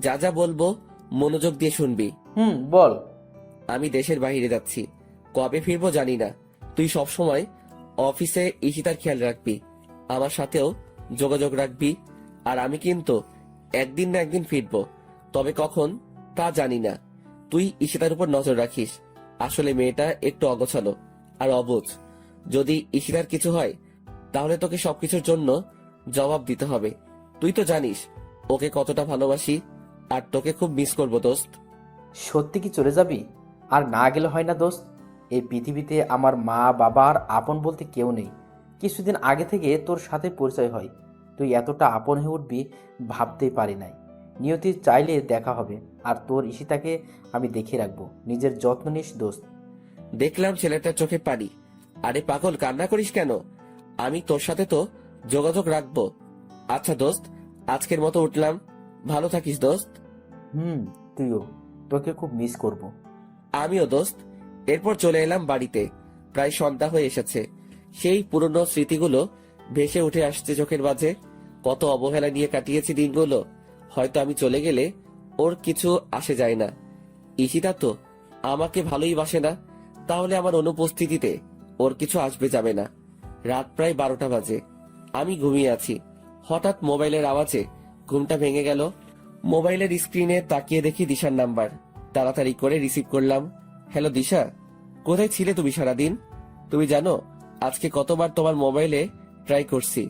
যা যা বলবো মনোযোগ দিয়ে শুনবি। বল। আমি দেশের বাইরে যাচ্ছি, কবে ফিরবো জানি না। তুই সব সময় অফিসে ঈশিতার খেয়াল রাখবি, আমার সাথেও যোগাযোগ রাখবি। আর আমি কিন্তু একদিন না একদিন ফিরবো, তবে কখন তা জানি না। তুই ঈশিতার উপর নজর রাখিস। আসলে মেয়েটা একটু অগোছালো আর অবুঝ। যদি ঈশিতার কিছু হয় তাহলে তোকে সবকিছুর জন্য জবাব দিতে হবে। তুই তো জানিস ওকে কতটা ভালোবাসি, আর তোকে খুব মিস করবো দোস্ত। সত্যি কি চলে যাবি? আর না গেলে হয় না দোস্ত? এই পৃথিবীতে আমার মা বাবা আর আপন বলতে কেউ নেই। কিছুদিন আগে থেকে তোর সাথে পরিচয় হয়, তুই এতটা আপন হয়ে উঠবি ভাবতেই পারি নাই। নিয়তি চাইলে দেখা হবে, আর তোর ঈশিতাকে আমি দেখে রাখবো। নিজের যত্ন নিস দোস্ত। দেখলাম ছেলেটার চোখে পানি। আরে পাগল, কান্না করিস কেন? আমি তোর সাথে তো যোগাযোগ রাখবো। আচ্ছা দোস্ত, আজকের মতো উঠলাম। ভালো থাকিস দোস্ত। তুইও, তোকে খুব মিস করব। আমিও দোস্ত। এরপর চলে এলাম বাড়িতে। প্রায় সন্ধ্যা হয়ে এসেছে। সেই পুরনো স্মৃতিগুলো ভেসে উঠে আসছে চোখের মাঝে। কত অবহেলা নিয়ে কাটিয়েছি দিনগুলো। হয়তো আমি চলে গেলে ওর কিছু আসে যায় না। ঈশিতা তো আমাকে ভালোই বাসে না, তাহলে আমার অনুপস্থিতিতে ওর কিছু আসবে যাবে না। রাত প্রায় 12টা বাজে। আমি ঘুমিয়ে আছি। হঠাৎ মোবাইলের আওয়াজে ঘুমটা ভেঙে গেল। মোবাইলের স্ক্রিনে তাকিয়ে দেখি দিশার নাম্বার। তাড়াতাড়ি করে রিসিভ করলাম। হ্যালো দিশা, কোথায় ছিলে তুমি সারাদিন? তুমি জানো আজকে কতবার তোমার মোবাইলে ট্রাই করছি,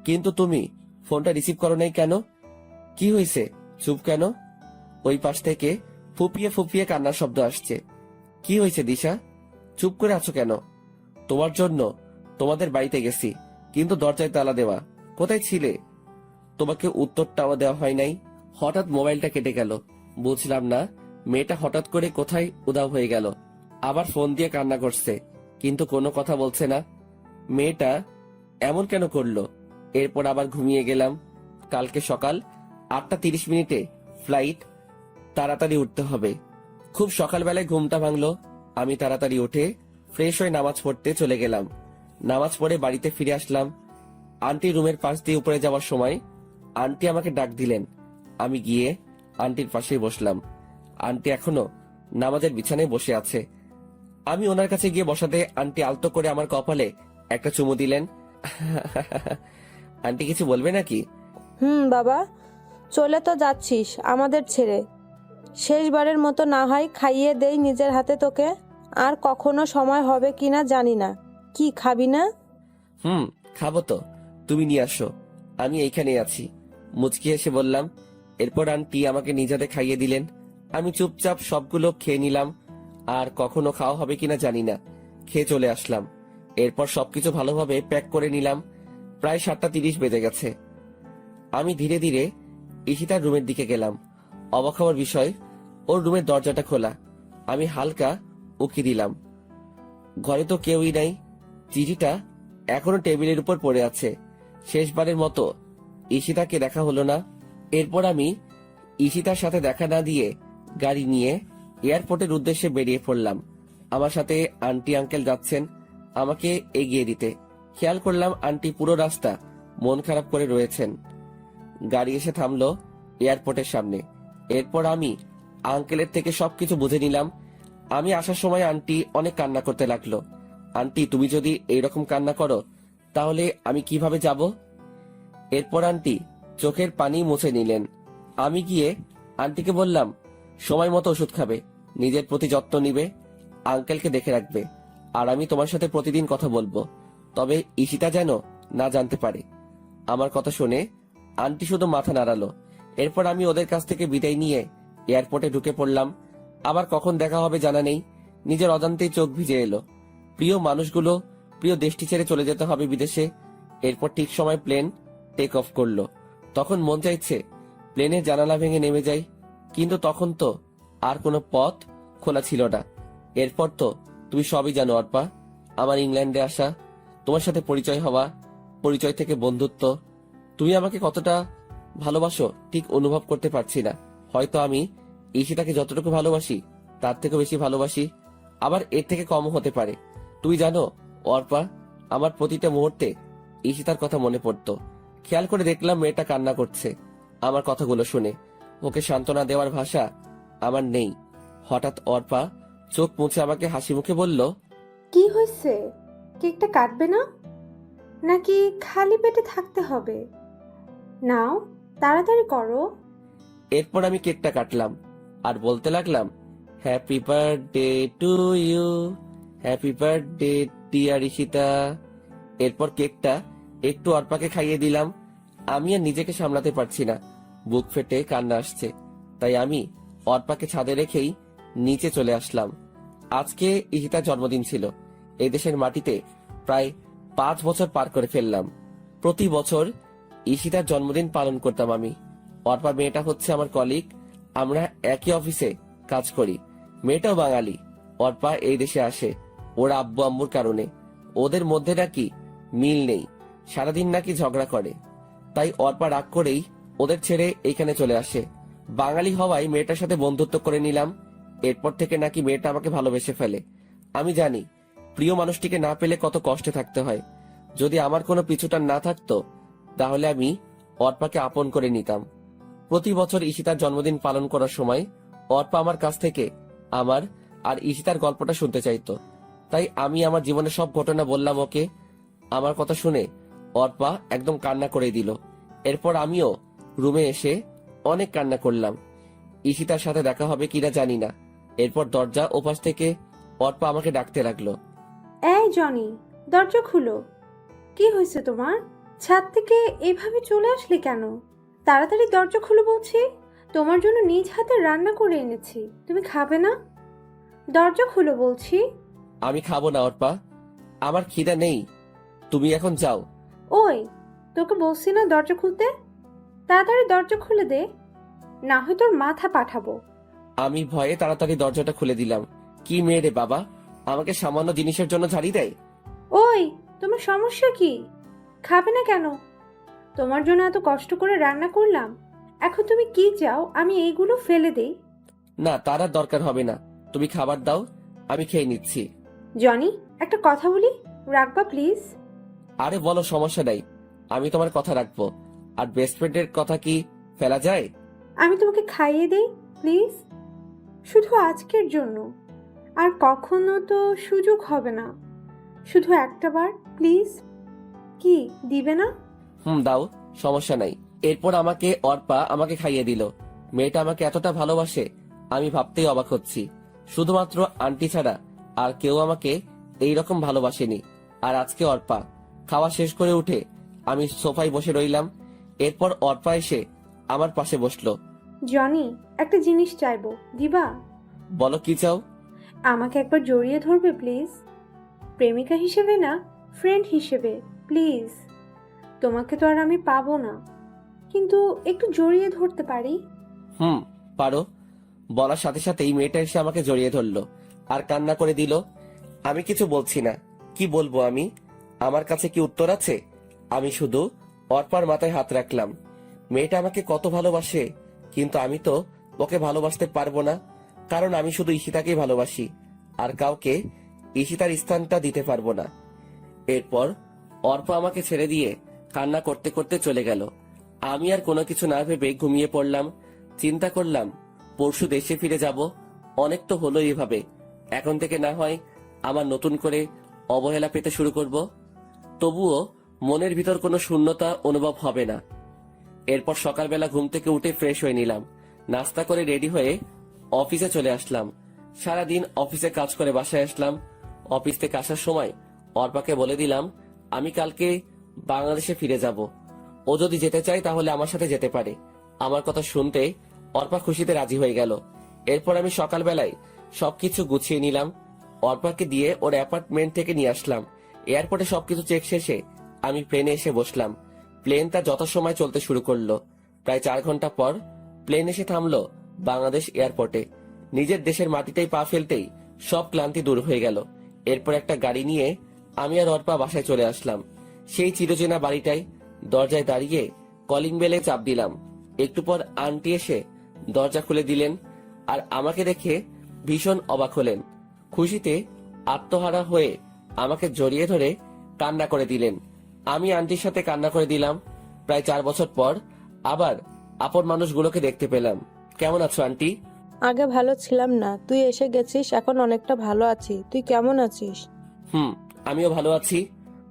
কিন্তু তুমি ফোনটা রিসিভ করো নাই কেন? কি হয়েছে, চুপ কেন? ওই পাশ থেকে ফুপিয়ে ফুপিয়ে কান্নার শব্দ আসছে। কি হয়েছে দিশা? চুপ করে আছো কেন? তোমার জন্য তোমাদের বাড়িতে গেছি, কিন্তু দরজায় তালা দেওয়া। কোথায় ছিলে? তোমাকে উত্তরটাও দেওয়া হয় নাই। হঠাৎ মোবাইলটা কেটে গেল। বুঝলাম না মেয়েটা হঠাৎ করে কোথায় উধাও হয়ে গেল। আবার ফোন দিয়ে কান্না করছে, কিন্তু কোনো কথা বলছে না। মেয়েটা এমন কেন করলো? এরপর আবার ঘুমিয়ে গেলাম। কালকে সকাল 8:30 ফ্লাইট, তাড়াতাড়ি উঠতে হবে। খুব সকালবেলায় ঘুমটা ভাঙলো। আমি তাড়াতাড়ি উঠে ফ্রেশ হয়ে নামাজ পড়তে চলে গেলাম। নামাজ পড়ে বাড়িতে ফিরে আসলাম। আন্টি রুমের পাশ দিয়ে উপরে যাওয়ার সময় আন্টি আমাকে ডাক দিলেন। আমি গিয়ে আন্টির পাশেই বসলাম। আন্টি এখনো নামাজের বিছানায় বসে আছে। আমি ওনার কাছে গিয়ে বসাতে আন্টি আলতো করে আমার কপালে একটা চুমু দিলেন। আন্টি কিছু বলবে নাকি? বাবা, চলে তো যাচ্ছিস আমাদের ছেড়ে। শেষবারের মতো না হয় খাইয়ে দেই নিজের হাতে তোকে। আর কখনো সময় হবে কিনা জানি না। কি খাবি না? খাবো তো, তুমি নিয়ে আসো, আমি এইখানেই আছি, মুচকি এসে বললাম। এরপর আন্টি আমাকে নিজ হাতে খাইয়ে দিলেন। আমি চুপচাপ সবগুলো খেয়ে নিলাম। আর কখনো খাওয়া হবে কিনা জানি না, খেয়ে চলে আসলাম। এরপর সবকিছু ভালোভাবে প্যাক করে নিলাম। প্রায় 7:30 বেজে গেছে। আমি ধীরে ধীরে ঈশিতার রুমের দিকে গেলাম। অবাক হওয়ার বিষয়, ওর রুমের দরজাটা খোলা। আমি হালকা উকি দিলাম। ঘরে তো কেউই নাই। চিঠিটা এখনো টেবিলের উপর পড়ে আছে। শেষবারের মতো ঈশিতাকে দেখা হলো না। এরপর আমি ঈশিতার সাথে দেখা না দিয়ে গাড়ি নিয়ে এয়ারপোর্টের উদ্দেশ্যে বেরিয়ে পড়লাম। আমার সাথে আন্টি আঙ্কেল যাচ্ছেন আমাকে এগিয়ে দিতে। খেয়াল করলাম আন্টি পুরো রাস্তা মন খারাপ করে রয়েছেন। গাড়ি এসে থামলো এয়ারপোর্টের সামনে। এরপর আমি আঙ্কেলের থেকে সবকিছু বুঝে নিলাম। আমি আসার সময় আন্টি অনেক কান্না করতে লাগলো। আন্টি, তুমি যদি এইরকম কান্না করো তাহলে আমি কিভাবে যাব? এরপর আন্টি চোখের পানি মুছে নিলেন। আমি গিয়ে আন্টিকে বললাম, সময় মতো ওষুধ খাবে, নিজের প্রতি যত্ন নিবে, আঙ্কেলকে দেখে রাখবে। আর আমি তোমার সাথে প্রতিদিন কথা বলবো, তবে ঈশিতা যেন না জানতে পারে। আমার কথা শুনে আন্টি শুধু মাথা নাড়ালো। এরপর আমি ওদের কাছ থেকে বিদায় নিয়ে এয়ারপোর্টে ঢুকে পড়লাম। আবার কখন দেখা হবে জানা নেই। নিজের অজান্তেই চোখ ভিজে এলো। প্রিয় মানুষগুলো, প্রিয় দেশটি ছেড়ে চলে যেতে হবে বিদেশে। এরপর ঠিক সময় প্লেন টেক অফ করলো। তখন মন চাইছে প্লেনের জানালা ভেঙে নেমে যাই, কিন্তু তখন তো আর কোনো পথ খোলা ছিল না। এরপর তো তুমি সবই জানো অর্পা, আমার ইংল্যান্ডে আসা, তোমার সাথে পরিচয় হওয়া, পরিচয় থেকে বন্ধুত্ব। তুমি আমাকে কতটা ভালোবাসো ঠিক অনুভব করতে পারছি না। হয়তো আমি ঈশিতাকে যতটুকু ভালোবাসি তার থেকে বেশি ভালোবাসি, আবার এর থেকে কমও হতে পারে। তুমি জানো অর্পা, আমার প্রতিটা মুহূর্তে ঈশিতার কথা মনে পড়তো। খেয়াল করে দেখলাম মেয়েটা কান্না করছে আমার কথাগুলো শুনে। ওকে সান্ত্বনা দেওয়ার ভাষা আমার নেই। হঠাৎ অর্পা চোখ মুছে আমাকে হাসি মুখে বলল, কি হয়েছে? কেকটা কাটবে না নাকি খালি পেটে থাকতে হবে? নাও, তাড়াতাড়ি করো। এরপর আমি কেকটা কাটলাম আর বলতে লাগলাম, happy birthday to you, happy birthday dear Ishita. এরপর কেকটা একটু অর্পাকে খাইয়ে দিলাম। আমি আর নিজেকে সামলাতে পারছি না, বুক ফেটে কান্না আসছে। তাই আমি অর্পাকে ছাদে রেখেই নিচে চলে আসলাম। আজকে ঈশিতার জন্মদিন ছিল। এই দেশের মাটিতে প্রায় 5 বছর পার করে ফেললাম। প্রতি বছর ঈশিতার জন্মদিন পালন করতাম আমি। অর্পা মেয়েটা হচ্ছে আমার কলিগ, আমরা একই অফিসে কাজ করি। মেয়েটাও বাঙালি। অর্পা এই দেশে আসে ওর আব্বু আম্মুর কারণে। ওদের মধ্যে নাকি মিল নেই, সারাদিন নাকি ঝগড়া করে। তাই অর্পা রাগ করেই ওদের ছেড়ে এইখানে চলে আসে। বাঙালি হওয়ায় মেয়েটার সাথে বন্ধুত্ব করে নিলাম। এরপর থেকে নাকি মেয়েটা আমাকে ভালোবেসে ফেলে। আমি জানি প্রিয় মানুষটিকে না পেলে কত কষ্টে থাকতে হয়। যদি আমার কোনো পিছুটান না থাকতো তাহলে আমি অর্পাকে আপন করে নিতাম। প্রতি বছর ঈশিতার জন্মদিন পালন করার সময় অর্পা আমার কাছ থেকে আমার আর ঈশিতার গল্পটা শুনতে চাইতো। তাই আমি আমার জীবনের সব ঘটনা বললাম ওকে। আমার কথা শুনে অর্পা একদম কান্না করে দিল। এরপর আমিও রুমে এসে অনেক কান্না করলাম। ঈশিতার সাথে দেখা হবে কিনা জানি না। এরপর দরজা ওপাশ থেকে অর্পা আমাকে ডাকতে লাগলো। এই জনি, দরজা খুলো। কি হয়েছে তোমার? ছাদ থেকে এভাবে চলে আসলে কেন? তাড়াতাড়ি দরজা খুলো বলছি। তোমার জন্য নিজ হাতে রান্না করে এনেছি, তুমি খাবে না? দরজা খুলো বলছি। আমি খাবো না অর্পা, আমার খিদা নেই, তুমি এখন যাও। ওই, তোকে বলছি না দরজা খুলতে? তাড়াতাড়ি দরজা খুলে দে, না হয় তোর মাথা পাঠাবো। আমি ভয়ে তাড়াতাড়ি দরজাটা খুলে দিলাম। কি মেয়ে রে বাবা, আমাকে সামান্য জিনিসের জন্য ঝাড়ি দেয়। ওই, তোমার সমস্যা কি? খাবে না কেন? তোমার জন্য এত কষ্ট করে রান্না করলাম, এখন তুমি কি চাও আমি এইগুলো ফেলে দেই? না, তার আর দরকার হবে না, তুমি খাবার দাও, আমি খেয়ে নিচ্ছি। জনি, একটা কথা বলি, রাখবা প্লিজ? আরে বলো, সমস্যা নাই, আমি তোমার কথা রাখবো। আর বেস্ট ফ্রেন্ডের কথা কি ফেলা যায়? আমি তোমাকে খাইয়ে দেই প্লিজ, শুধু আজকের জন্য, আর কখনো তো সুযোগ হবে না, শুধু একটা বার প্লিজ। কি দিবে না? দাও, সমস্যা নাই। এরপর আমাকে খাইয়ে দিল। মেয়েটা আমাকে এতটা ভালোবাসে আমি ভাবতেই অবাক হচ্ছি। শুধুমাত্র আন্টি ছাড়া আর কেউ আমাকে এইরকম ভালোবাসেনি। আর আজকে অর্পা। খাওয়া শেষ করে উঠে আমি সোফায় বসে রইলাম। এরপর অর্পা এসে আমার পাশে বসলো। জনি, একটা জিনিস চাইবো, দিবা? বলো, কি চাও? আমাকে একবার জড়িয়ে ধরবে প্লিজ? প্রেমিকা হিসেবে না, ফ্রেন্ড হিসেবে প্লিজ। তোমাকে তো আর আমি পাবো না, কিন্তু একটু জড়িয়ে ধরতে পারি। পারো। বলার সাথে সাথেই মেয়েটা এসে আমাকে জড়িয়ে ধরলো আর কান্না করে দিল। আমি কিছু বলছি না, কি বলবো আমি? আমার কাছে কি উত্তর আছে? আমি শুধু অর্পার মাথায় হাত রাখলাম। মেয়েটা আমাকে কত ভালোবাসে, কিন্তু আমি তো ওকে ভালোবাসতে পারবো না, কারণ আমি শুধু ঈশিতাকেই ভালোবাসি, আর কাউকে ঈশিতার স্থানটা দিতে পারবো না। এরপর অর্পা আমাকে ছেড়ে দিয়ে কান্না করতে করতে চলে গেল। আমি আর কোনো কিছু না ভেবে ঘুমিয়ে পড়লাম। চিন্তা করলাম পরশু দেশে ফিরে যাব। অনেক তো হলো এভাবে, এখন থেকে না হয় আমার নতুন করে অবহেলা পেতে শুরু করব, তবুও মনের ভিতর কোনো শূন্যতা অনুভব হবে না। এরপর সকালবেলা ঘুম থেকে উঠে ফ্রেশ হয়ে নিলাম, নাস্তা করে রেডি হয়ে অফিসে চলে আসলাম। সারাদিন অফিসে কাজ করে বাসায় আসলাম। অফিস থেকে আসার সময় অর্পাকে বলে দিলাম আমি কালকে বাংলাদেশে ফিরে যাব। ও যদি যেতে চায় তাহলে আমার সাথে যেতে পারে। আমার কথা শুনতে অর্পা খুশিতে রাজি হয়ে গেল। এরপর আমি সকালবেলায় সবকিছু গুছিয়ে নিলাম, অর্পাকে দিয়ে ওর অ্যাপার্টমেন্ট থেকে নিয়ে আসলাম। এয়ারপোর্টে সবকিছু চেক শেষে আমি প্লেনে এসে বসলাম। প্লেন তার যথাসময় চলতে শুরু করলো। প্রায় 4 ঘন্টা পর প্লেন এসে থামলো বাংলাদেশ এয়ারপোর্টে। নিজের দেশের মাটিতেই পা ফেলতেই সব ক্লান্তি দূর হয়ে গেল। এরপর একটা গাড়ি নিয়ে আমি আর অর্পা বাসায় চলে আসলাম। সেই চিরচেনা বাড়িটায় দরজায় দাঁড়িয়ে কলিং বেলে চাপ দিলাম। একটু পর আন্টি এসে দরজা খুলে দিলেন আর আমাকে দেখে ভীষণ অবাক হলেন। খুশিতে আত্মহারা হয়ে আমাকে জড়িয়ে ধরে কান্না করে দিলেন। আমি আন্টির সাথে কান্না করে দিলাম। প্রায় 4 বছর পর আবার আপন মানুষগুলোকে দেখতে পেলাম। কেমন আছো আন্টি? আগে ভালো ছিলাম না, তুই এসে গেছিস, এখন অনেকটা ভালো আছি। তুই কেমন আছিস? আমিও ভালো আছি।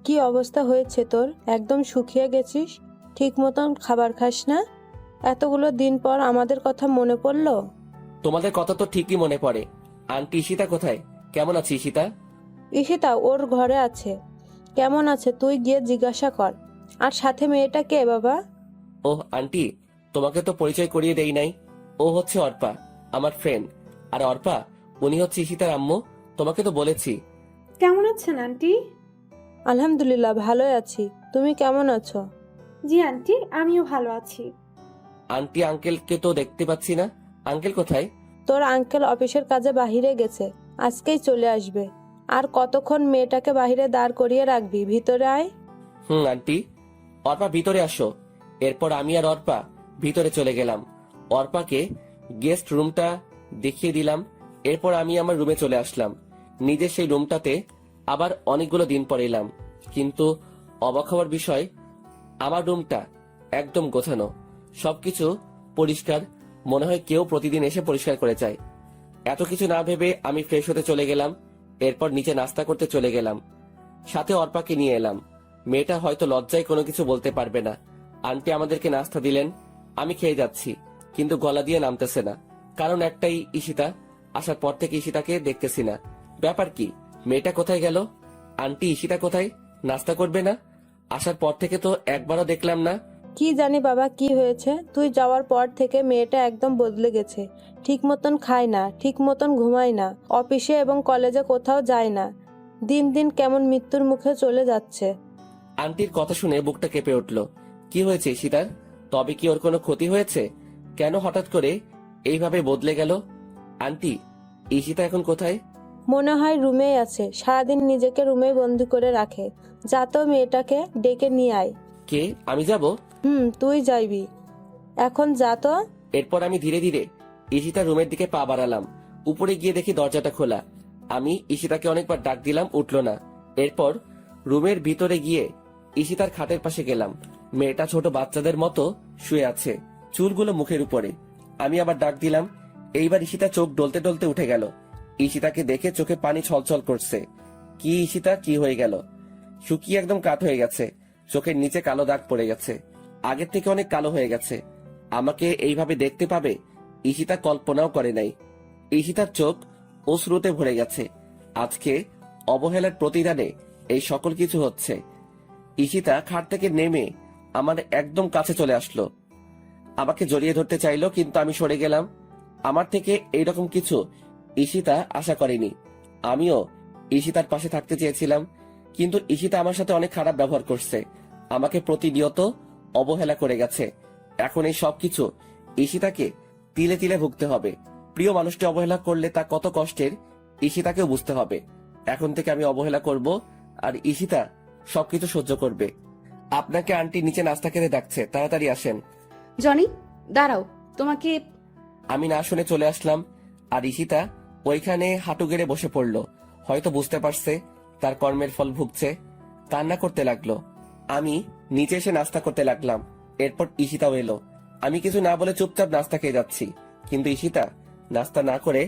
কি অবস্থা হয়েছে তোর? একদম শুকিয়ে গেছিস, ঠিক মতন খাবার খাস না। এতগুলো দিন পর আমাদের কথা মনে পড়লো। তোমাদের কথা তো ঠিকই মনে পড়ে। আন্টি, ঈশিতা কোথায়? কেমন আছে ঈশিতা? ঈশিতা ওর ঘরে আছে। কেমন আছে তুই গিয়ে জিজ্ঞাসা কর। আর সাথে মেয়েটা কে বাবা? ওহ আন্টি, তোমাকে তো পরিচয় করিয়ে দেই নাই। ও হচ্ছে অর্পা, আমার ফ্রেন্ড। আর অর্পা, উনি হচ্ছে ঈশিতার আম্মু। তোমাকে তো বলেছি। কেমন আছেন আন্টি? আলহামদুলিল্লাহ, ভালোই আছি। তুমি কেমন আছো? জি আন্টি, আমিও ভালো আছি। আন্টি, আঙ্কেলকে তো দেখতে পাচ্ছি না। আঙ্কেল কোথায়? তোর আঙ্কেল অফিসের কাজে বাহিরে গেছে, আজকেই চলে আসবে। আর কতক্ষণ মেয়েটাকে বাহিরে দাঁড় করিয়ে রাখবি? ভিতরে আয়। আন্টি। অর্পা, ভিতরে আসো। এরপর আমি আর অর্পা ভিতরে চলে গেলাম। অর্পাকে গেস্ট রুমটা দেখিয়ে দিলাম। এরপর আমি আমার রুমে চলে আসলাম। নিজের সেই রুমটাতে আবার অনেকগুলো দিন পর এলাম, কিন্তু অবাক হওয়ার বিষয়, আমার রুমটা একদম গোছানো, সবকিছু পরিষ্কার। মনে হয় কেউ প্রতিদিন এসে পরিষ্কার করে যায়। এত কিছু না ভেবে আমি ফ্রেশ হতে চলে গেলাম। এরপর নিচে নাস্তা করতে চলে গেলাম। সাথে অর্পাকে নিয়ে এলাম। মেয়েটা হয়তো লজ্জায় কোনো কিছু বলতে পারবে না। আন্টি আমাদেরকে নাস্তা দিলেন। আমি খেয়ে যাচ্ছি, কিন্তু গলা দিয়ে নামতেছে না। কারণ একটাই, ঈশিতা। আসার পর থেকে ঈশিতাকে দেখতেছি না। ব্যাপার কি? মেয়েটা কোথায় গেল? আন্টি, ঈশিতা কোথায়? নাস্তা করবে না? আসার পর থেকে তো একবারও দেখলাম না। কি জানি বাবা কি হয়েছে, তুই যাওয়ার পর থেকে মেয়েটা একদম বদলে গেছে। ঠিক মতন খায় না, ঠিক মতন ঘুমায় না, অফিসে এবং কলেজে কোথাও যায় না। দিন দিন কেমন মৃত্যুর মুখে চলে যাচ্ছে। আন্টির কথা শুনে বুকটা কেঁপে উঠল। কি হয়েছে ঈশিতার? তবে কি ওর কোনো ক্ষতি হয়েছে? কেন হঠাৎ করে এইভাবে বদলে গেল? আন্টি, ঈশিতা এখন কোথায়? মনে হয় রুমেই আছে, সারাদিন নিজেকে রুমেই বন্দি করে রাখে। যা তো মেয়েটাকে ডেকে নিয়ে আয়। কে? আমি যাব? তুই যাইবি, এখন যা তো। এরপর আমি ধীরে ধীরে ঈশিতার রুমের দিকে পা বাড়ালাম। উপরে গিয়ে দেখি দরজাটা খোলা। আমি ঈশিতাকে অনেকবার ডাক দিলাম, উঠলো না। এরপর রুমের ভিতরে গিয়ে ঈশিতার খাটের পাশে গেলাম। মেয়েটা ছোট বাচ্চাদের মতো শুয়ে আছে, চুলগুলো মুখের উপরে। আমি আবার ডাক দিলাম। এইবার ঈশিতা চোখ ডলতে ডলতে উঠে গেল। ঈশিতাকে দেখে চোখে পানি ছলছল করছে। কি ঈশিতা, কি হয়ে গেল? শুকিয়ে একদম কাঠ হয়ে গেছে, চোখের নিচে কালো দাগ পড়ে গেছে, আগের থেকে অনেক কালো হয়ে গেছে। আমাকে এইভাবে দেখতে পাবে ঈশিতা কল্পনাও করে নাই। ঈশিতার চোখ অশ্রুতে ভরে গেছে। আজকে অবহেলার প্রতিদানে এই সকল কিছু হচ্ছে। ঈশিতা খাট থেকে নেমে আমার একদম কাছে চলে আসলো, আমাকে জড়িয়ে ধরতে চাইলো, কিন্তু আমি সরে গেলাম। আমার থেকে এইরকম কিছু ঈশিতা আশা করেনি। আমিও ঈশিতার পাশে থাকতে চেয়েছিলাম, কিন্তু ঈশিতা আমার সাথে অনেক খারাপ ব্যবহার করছে, আমাকে প্রতিনিয়ত অবহেলা করে গেছে। এখন এই সবকিছু ঈশিতাকে তিলে তিলে ভুগতে হবে। প্রিয় মানুষটি অবহেলা করলে তা কত কষ্টের ঈশিতাকেও বুঝতে হবে। এখন থেকে আমি অবহেলা করব, আর ঈশিতা সবকিছু সহ্য করবে। আপনাকে আন্টি নিচে নাস্তা খেতে ডাকছে, তাড়াতাড়ি আসেন। জনি, দাঁড়াও, তোমাকে। আমি না শুনে চলে আসলাম, আর ঈশিতা ওইখানে হাঁটু গেড়ে বসে পড়লো। হয়তো বুঝতে পারছে তার কর্মের ফল ভুগছে, কান্না করতে লাগলো। আমি নিচে এসে নাস্তা করতে লাগলাম। এরপর ঈশিতাও এলো। আমি কিছু না বলে চুপচাপ নাস্তা খেয়ে যাচ্ছি, কিন্তু ঈশিতা নাস্তা না করে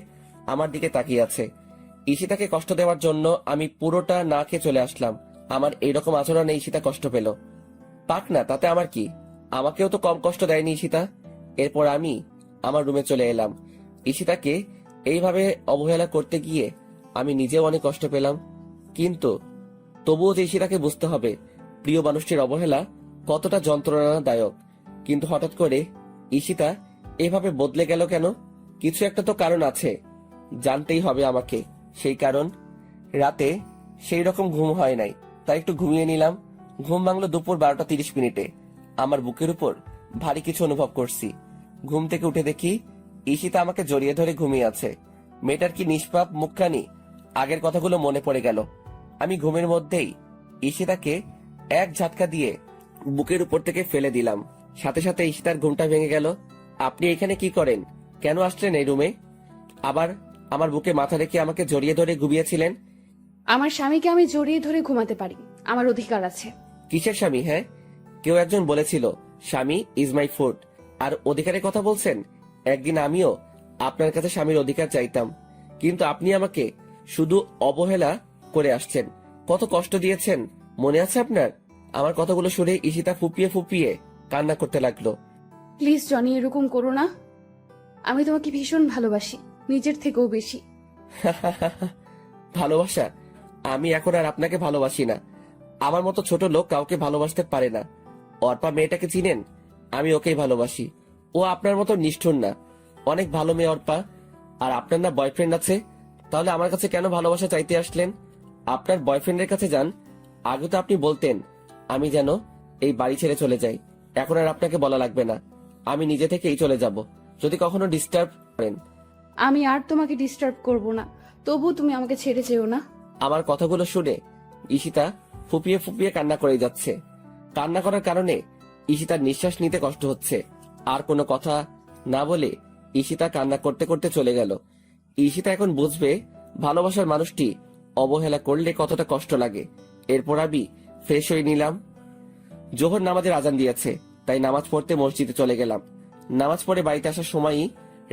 আমার দিকে তাকিয়ে আছে। ঈশিতাকে কষ্ট দেওয়ার জন্য আমি পুরোটা না খেয়ে চলে আসলাম। আমার এইরকম আচরণে ঈশিতা কষ্ট পেল, পাক না, তাতে আমার কি? আমাকেও তো কম কষ্ট দেয়নি ঈশিতা। এরপর আমি আমার রুমে চলে এলাম। ঈশিতাকে এইভাবে অবহেলা করতে গিয়ে আমি নিজেও অনেক কষ্ট পেলাম, কিন্তু তবুও যে ঈশিতাকে বুঝতে হবে প্রিয় মানুষটির অবহেলা কতটা যন্ত্রণাদায়ক। কিন্তু হঠাৎ করে ঈশিতা এভাবে বদলে গেল কেন? কিছু একটা তো কারণ আছে, জানতেই হবে আমাকে সেই কারণ। রাতে সেই রকম ঘুম হয় নাই, তাই একটু ঘুমিয়ে নিলাম। ঘুম ভাঙলো দুপুর 12:30। আমার বুকের উপর ভারী কিছু অনুভব করছি। ঘুম থেকে উঠে দেখি ঈশিতা আমাকে জড়িয়ে ধরে ঘুমিয়ে আছে। মেয়েটার কি নিষ্পাপ মুখখানি! আগের কথাগুলো মনে পড়ে গেল। আমি ঘুমের মধ্যেই ঈশিতাকে এক ঝাটকা দিয়ে বুকের উপর থেকে ফেলে দিলাম। সাথে সাথে ঈশিতার ঘুমটা ভেঙে গেল। আপনি এখানে কি করেন? কেন আসলেন এই রুমে? আবার আমার বুকে মাথা রেখে আমাকে জড়িয়ে ধরে ঘুমিয়েছিলেন। আমার স্বামীকে আমি জড়িয়ে ধরে ঘুমাতে পারি, আমার অধিকার আছে। কিসের স্বামী? হ্যাঁ, কেউ একজন বলেছিল স্বামী ইজ মাই ফুড, আর অধিকারের কথা বলছেন। একদিন আমিও আপনার কাছে স্বামীর অধিকার চাইতাম, কিন্তু আপনি আমাকে শুধু অবহেলা করে আসছেন। কত কষ্ট দিয়েছেন মনে আছে আপনার? আমার কথাগুলো শুনে ঈশিতা ফুপিয়ে ফুপিয়ে কান্না করতে লাগলো। প্লিজ জনি, এরকম করো না। আমি তোমাকে ভীষণ ভালোবাসি, নিজের থেকেও বেশি। ভালোবাসা? আমি এখন আর আপনাকে ভালোবাসি না। আমার মতো ছোট লোক কাউকে ভালোবাসতে পারে না। অর্পা মেয়েটাকে চিনেন? আমি ওকেই ভালোবাসি। ও আপনার মতো নিষ্ঠুর না, অনেক ভালো মেয়ে অর্পা। আর আপনার না বয়ফ্রেন্ড আছে, তাহলে আমার কাছে কেন ভালোবাসা চাইতে আসলেন? আপনার বয়ফ্রেন্ডের কাছে যান। আগে তো আপনি বলতেন আমি যেন এই বাড়ি ছেড়ে চলে যাই। এখন আর আপনাকে বলা লাগবে না, আমি নিজে থেকেই চলে যাব যদি কখনো ডিস্টার্ব করেন। আমি আর তোমাকে ডিস্টার্ব করব না, তবু তুমি আমাকে ছেড়ে যেও না। আমার কথাগুলো শুনে ঈশিতা ফুপিয়ে ফুপিয়ে কান্না করে যাচ্ছে। কান্না করার কারণে ঈশিতার নিঃশ্বাস নিতে কষ্ট হচ্ছে। আর কোনো কথা না বলে ঈশিতা কান্না করতে করতে চলে গেল। ঈশিতা এখন বুঝবে ভালোবাসার মানুষটি অবহেলা করলে কতটা কষ্ট লাগে। এরপর আমি ফ্রেশ হয়ে নিলাম। জোহর নামাজের আজান দিয়েছে, তাই নামাজ পড়তে মসজিদে চলে গেলাম। নামাজ পড়ে বাড়িতে আসার সময়ই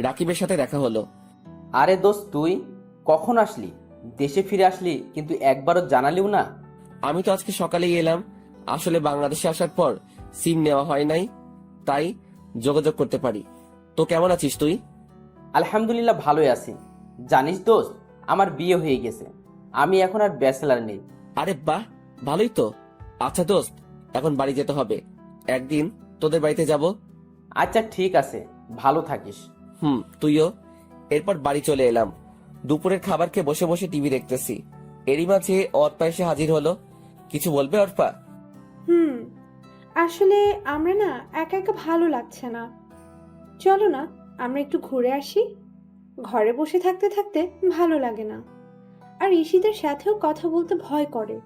রাকিবের সাথে দেখা হলো। আরে দোস্ত, তুই কখন আসলি? দেশে ফিরে আসলি, কিন্তু একবারও জানালিও না। আমি তো আজকে সকালেই এলাম। আসলে বাংলাদেশে আসার পর সিম নেওয়া হয় নাই, তাই যোগাযোগ করতে পারি। তো কেমন আছিস তুই? আলহামদুলিল্লাহ ভালোই আছি। জানিস দোস্ত, আমার বিয়ে হয়ে গেছে। আমি এখন আর ব্যাচেলার নেই। আরে বাহ, ভালোই তো। আচ্ছা দোস্ত, এখন বাড়ি যেতে হবে। একদিন তোদের বাড়িতে যাব। আচ্ছা ঠিক আছে, ভালো থাকিস। তুইও। এরপর বাড়ি চলে এলাম। দুপুরের খাবার খেয়ে বসে বসে টিভি দেখতেছি। এরই মাঝে অর্পা এসে হাজির হলো। কিছু বলবে অর্পা? আসলে আমরা না একা একা ভালো লাগছে না, চলো না আমরা একটু ঘুরে আসি। ঘরে বসে থাকতে থাকতে ভালো লাগে না, আর ঈশিতার সাথেও কথা বলতে ভয় করে।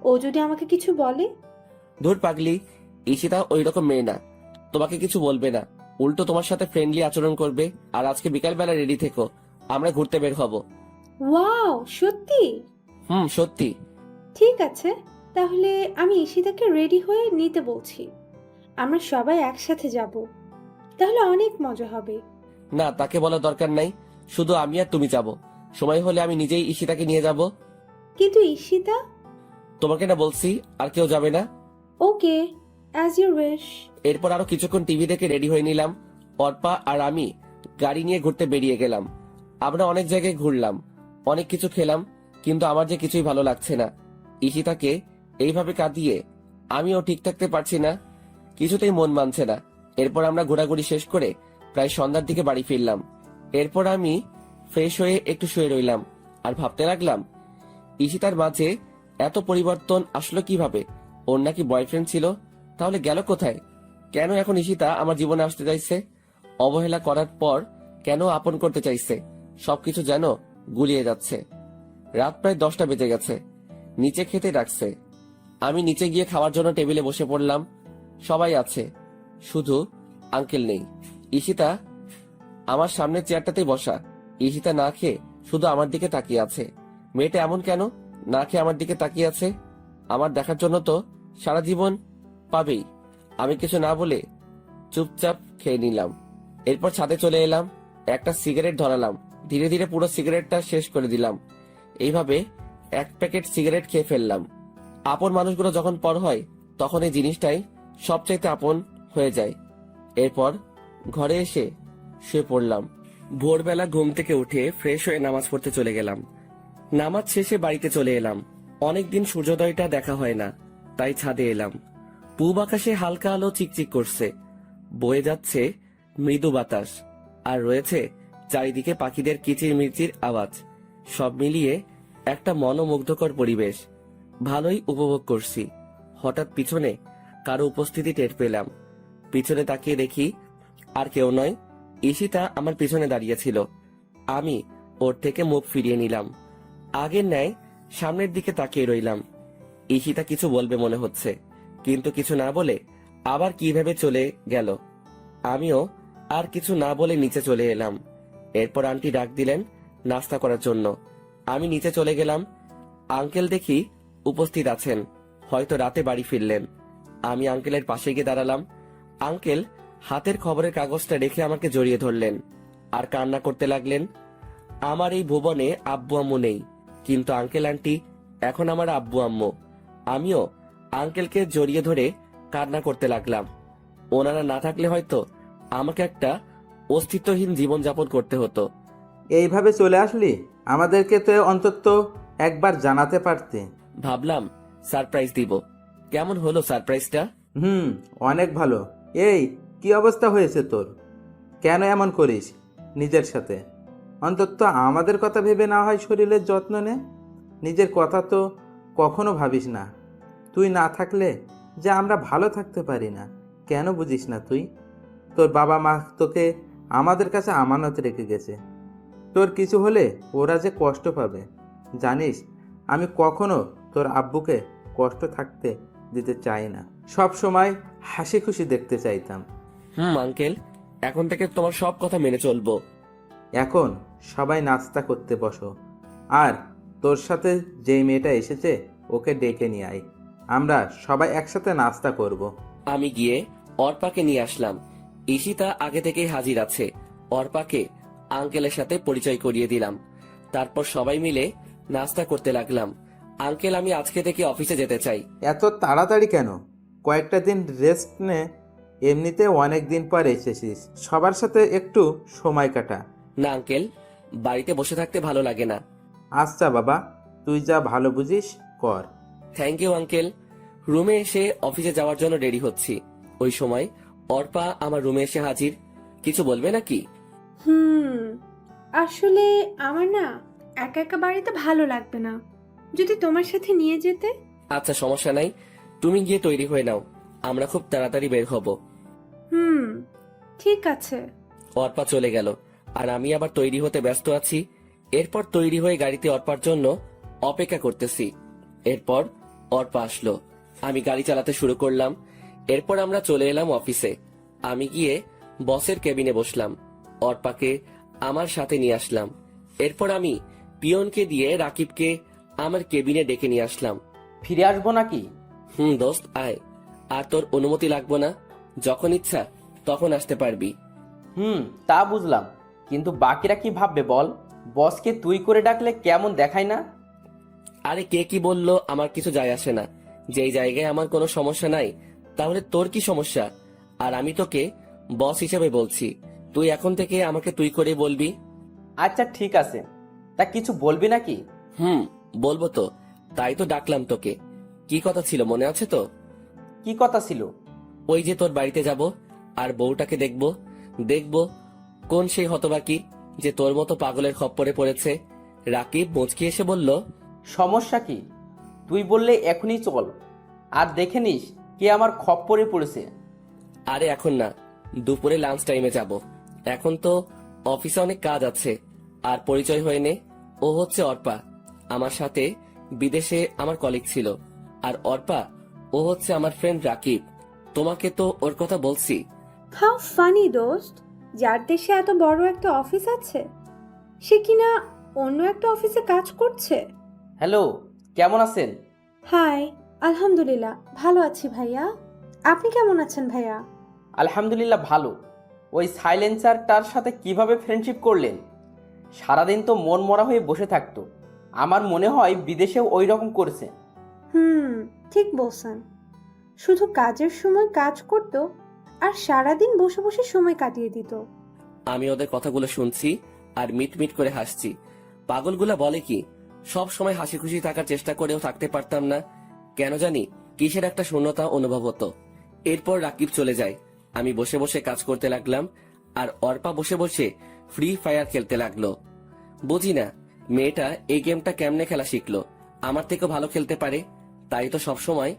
ও যদি আমাকে কিছু বলে? ধুর পাগলি, ঈশিতা ওই রকম মেয়ে না, তোমাকে কিছু বলবে না। উল্টো তোমার সাথে ফ্রেন্ডলি আচরণ করবে। আর আজকে বিকালবেলা রেডি থেকো, আমরা ঘুরতে বের হব। ওয়াও, সত্যি? সত্যি। ঠিক আছে, তাহলে আমি ঈশিতাকে রেডি হয়ে নিতে বলছি। আমরা সবাই একসাথে যাব, তাহলে অনেক মজা হবে। না, তাকে বলার দরকার নাই, শুধু আমি আর তুমি যাব। সময় হলে আমি নিজেই ঈশিতাকে নিয়ে যাব। কিন্তু ঈশিতা? তোমাকে না বলছি আর কেউ যাবে না। ওকে, অ্যাজ ইউর উইশ। এরপর আরো কিছুক্ষণ টিভি দেখে রেডি হয়ে নিলাম। অর্পা আর আমি গাড়ি নিয়ে ঘুরতে বেরিয়ে গেলাম। আমরা অনেক জায়গায় ঘুরলাম, অনেক কিছু খেলাম, কিন্তু আমার যে কিছুই ভালো লাগছে না। ঈশিতাকে এইভাবে কাঁদিয়ে আমিও ঠিক থাকতে পারছি না, কিছুতেই মন মানছে না। এরপর আমরা ঘোরাঘুরি শেষ করে প্রায় সন্ধ্যার দিকে বাড়ি ফিরলাম। এরপর আমি ফ্রেশ হয়ে একটু শুয়ে রইলাম আর ভাবতে লাগলাম, ঈশিতার মাঝে এত পরিবর্তন আসলো কিভাবে? ওর নাকি বয়ফ্রেন্ড ছিল, তাহলে গেল কোথায়? কেন এখন ঈশিতা আমার জীবনে আসতে চাইছে? অবহেলা করার পর কেন আপন করতে চাইছে? সবকিছু যেন গুলিয়ে যাচ্ছে। রাত প্রায় 10টা বেজে গেছে। নিচে খেতে ডাকছে। আমি নিচে গিয়ে খাওয়ার জন্য টেবিলে বসে পড়লাম। সবাই আছে, শুধু আঙ্কেল নেই। ঈশিতা আমার সামনের চেয়ারটাতেই বসা। ঈশিতা না খেয়ে শুধু আমার দিকে তাকিয়ে আছে। মেয়েটা এমন কেন না খেয়ে আমার দিকে তাকিয়ে আছে? আমার দেখার জন্য তো সারা জীবন পাবেই। আমি কিছু না বলে চুপচাপ খেয়ে নিলাম। এরপর ছাদে চলে এলাম, একটা সিগারেট ধরালাম। ধীরে ধীরে পুরো সিগারেটটা শেষ করে দিলাম। এইভাবে 1 প্যাকেট সিগারেট খেয়ে ফেললাম। আপন মানুষগুলো যখন পর হয়, তখন এই জিনিসটাই সবচাইতে আপন হয়ে যায়। এরপর ঘরে এসে শুয়ে পড়লাম। ভোরবেলা ঘুম থেকে উঠে ফ্রেশ হয়ে নামাজ পড়তে চলে গেলাম। নামাজ শেষে বাড়িতে চলে এলাম। অনেকদিন সূর্যোদয়টা দেখা হয় না, তাই ছাদে এলাম। পূব আকাশে হালকা আলো চিকচিক করছে, বয়ে যাচ্ছে মৃদু বাতাস, আর রয়েছে চারিদিকে পাখিদের কিচিরমিচির আওয়াজ। সব মিলিয়ে একটা মনোমুগ্ধকর পরিবেশ। ভালোই উপভোগ করছি। হঠাৎ পিছনে কারো উপস্থিতি টের পেলাম। পিছনে তাকিয়ে দেখি আর কেউ নয়, ঈশিতা আমার পিছনে দাঁড়িয়েছিল। আমি ওর থেকে মুখ ফিরিয়ে নিলাম। আগের ন্যায় সামনের দিকে তাকিয়ে রইলাম। ঈশিতা কিছু বলবে মনে হচ্ছে, কিন্তু কিছু না বলে আবার কিভাবে চলে গেল। আমিও আর কিছু না বলে নিচে চলে এলাম। এরপর আন্টি ডাক দিলেন নাস্তা করার জন্য। আমি নিচে চলে গেলাম। আঙ্কেল দেখি উপস্থিত আছেন, হয়তো রাতে বাড়ি ফিরলেন। আমি আঙ্কেলের পাশে গিয়ে দাঁড়ালাম। আঙ্কেল হাতের খবরের কাগজটা রেখে আমাকে জড়িয়ে ধরলেন আর কান্না করতে লাগলেন। আমার এই ভুবনে আব্বু আম্মু নেই, কিন্তু আঙ্কেল আন্টি এখন আমার আব্বু আম্মু। আমিও আঙ্কেলকে জড়িয়ে ধরে কান্না করতে লাগলাম। ওনারা না থাকলে হয়তো আমাকে একটা অস্তিত্বহীন জীবন যাপন করতে হতো। এইভাবে চলে আসলি? আমাদেরকে তো অন্তত একবার জানাতে পারতে। ভাবলাম সারপ্রাইজ দিব। কেমন হলো সারপ্রাইজটা? অনেক ভালো। এই কি অবস্থা হয়েছে তোর? কেন এমন করিস নিজের সাথে? অন্তত আমাদের কথা ভেবে না হয় শরীরের যত্ন নে। নিজের কথা তো কখনো ভাবিস না। তুই না থাকলে যে আমরা ভালো থাকতে পারি না, কেন বুঝিস না তুই? তোর বাবা মা তোকে আমাদের কাছে আমানত রেখে গেছে। তোর কিছু হলে ওরা যে কষ্ট পাবে জানিস। আমি কখনো তোর আব্বুকে কষ্ট থাকতে দিতে চাই না, সব সময় হাসি খুশি দেখতে চাইতাম। আঙ্কেল, এখন থেকে তোমার সব কথা মেনে চলবো। এখন সবাই নাস্তা করতে বসো, আর তোর সাথে যেই মেয়েটা এসেছে ওকে ডেকে নিয়ে আয়। আমরা সবাই একসাথে নাস্তা করব। আমি গিয়ে অর্পাকে নিয়ে আসলাম। ঈশিতা আগে থেকেই হাজির আছে। অর্পাকে আঙ্কেলের সাথে পরিচয় করিয়ে দিলাম। তারপর সবাই মিলে নাস্তা করতে লাগলাম। আঙ্কেল, আমি আজকে থেকে অফিসে যেতে চাই। এত তাড়াতাড়ি কেন? কয়েকটা দিন রেস্ট নে। এমনিতে অনেক দিন পর এসেছিস, সবার সাথে একটু সময় কাটা। না আঙ্কেল, বাড়িতে বসে থাকতে ভালো লাগে না। আচ্ছা বাবা, তুই যা ভালো বুঝিস কর। Thank you uncle. রুমে এসে অফিসে যাওয়ার জন্য রেডি হচ্ছি। ওই সময় অর্পা আমার রুমে এসে হাজির। কিছু বলবে নাকি? আসলে আমার না একা একা বাড়িতে ভালো লাগবে না, যদি তোমার সাথে নিয়ে যেতে। আচ্ছা, সমস্যা নাই, তুমি গিয়ে তৈরি হয়ে নাও, আমরা খুব তাড়াতাড়ি বের হব। ঠিক আছে। অর্পা চলে গেল আর আমি আবার তৈরি হতে ব্যস্ত আছি। এরপর তৈরি হয়ে গাড়িতে অর্পার জন্য অপেক্ষা করতেছি। এরপর অর্পা আসলো, আমি গাড়ি চালাতে শুরু করলাম। এরপর আমরা চলে এলাম অফিসে। আমি গিয়ে বসের কেবিনে বসলাম, অর্পাকে আমার সাথে নিয়ে আসলাম। এরপর আমি পিয়নকে দিয়ে রাকিবকে আমার কেবিনে ডেকে নিয়ে আসলাম। ফিরে আসবো নাকি? দোস্ত আয়, আর তোর অনুমতি লাগবো না, যখন ইচ্ছা তখন আসতে পারবি। তা বুঝলাম, কিন্তু বাকিরা কি ভাববে বল? বসকে তুই করে ডাকলে কেমন দেখায় না? আরে কে কি বললো আমার কিছু যায় আসে না। যেই জায়গায় আমার কোনো সমস্যা নাই, তাহলে তোর কি সমস্যা? আর আমি তোকে বস হিসেবে বলছি, তুই এখন থেকে আমাকে তুই করে বলবি। আচ্ছা ঠিক আছে, তা কিছু বলবি নাকি? বলবো তো, তাই তো ডাকলাম তোকে। কি কথা ছিল মনে আছে তো? কি কথা ছিল? ওই যে তোর বাড়িতে যাব আর বউটাকে দেখবো দেখবো কোন সেই হতবাকি যে তোর মতো পাগলের খপ্পরে পড়েছে। রাকিব মুচকি এসে বলল, সমস্যা কি? তুই বললে এখনই চল, আর দেখে নিস কে আমার খপ্পরে পড়েছে। আরে এখন না, দুপুরে লাঞ্চ টাইমে যাব। এখন তো অফিসে অনেক কাজ আছে। আর পরিচয় হয়ে নে, ও হচ্ছে অর্পা, আমার সাথে বিদেশে আমার কলিগ ছিল। আর অর্পা, ও হচ্ছে আমার ফ্রেন্ড রাকিব। তোমাকে তো ওর কথা বলছি। হাউ ফানি দোস্ত, যার দেশে এত বড় একটা অফিস আছে সে কিনা অন্য একটা অফিসে কাজ করছে। হ্যালো, কেমন আছেন? হাই, আলহামদুলিল্লাহ ভালো আছি ভাইয়া, আপনি কেমন আছেন ভাইয়া? আলহামদুলিল্লাহ ভালো। ওই সাইলেন্সারটার সাথে কিভাবে ফ্রেন্ডশিপ করলেন? সারাদিন তো মন মরা হয়ে বসে থাকতো। আমার মনে হয় বিদেশেও ওই রকম করেছে। ঠিক বলছেন, শুধু কাজের সময় কাজ করত আর সারাদিন বসে বসে সময় কাটিয়ে দিত। আমি ওদের কথাগুলো শুনছি আর মিট মিট করে হাসছি। পাগলগুলা বলে কি, সব সময় হাসি খুশি থাকার চেষ্টা করেও থাকতে পারতাম না, কেন জানি কিসের একটা শূন্যতা অনুভব হতো। এরপর রাকিব চলে যায়, আমি বসে বসে কাজ করতে লাগলাম আর অর্পা বসে বসে ফ্রি ফায়ার খেলতে লাগলো। বুঝি না মেয়েটা এই গেমটা কেমনে খেলা শিখলো, আমার থেকেও ভালো খেলতে পারে। তাই তো সবসময়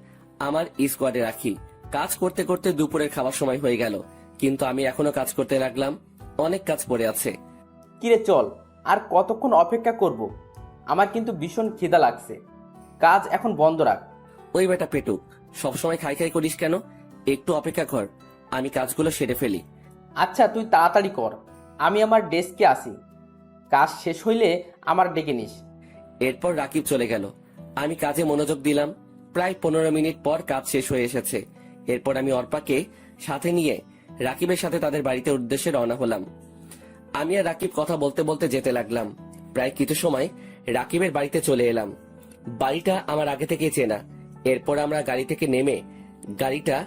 আমার স্কোয়াডে রাখি। কাজ করতে করতে দুপুরের খাওয়ার সময় হয়ে গেল, কিন্তু আমি এখনো কাজ করতে লাগলাম, অনেক কাজ পড়ে আছে। কিরে চল, আর কতক্ষণ অপেক্ষা করব? আমার কিন্তু ভীষণ খিদা লাগছে। কাজ এখন বন্ধ রাখ। ওই বেটা পেটু, সবসময় খাই খাই করিস কেন? একটু অপেক্ষা কর, আমি কাজগুলো সেরে ফেলি। আচ্ছা তুই তাড়াতাড়ি কর, আমি আমার ডেস্কে আসি। কাজ শেষ হইলে আমার ডেকে নিস। এরপর রাকিব চলে গেল, আমি কাজে মনোযোগ দিলাম। প্রায় 15 মিনিট পর কাজ শেষ হয়ে এসেছে। এরপর আমি অর্পাকে সাথে নিয়ে রাকিবের সাথে তাদের বাড়িতে উদ্দেশ্যে রওনা হলাম। আমি আর রাকিব কথা বলতে বলতে যেতে লাগলাম। প্রায় কিছু সময় রাকিবের বাড়িতে চলে এলাম। বাড়িটা আমার আগে থেকে চেনা। এরপর আমরা গাড়ি থেকে নেমে গাড়িটা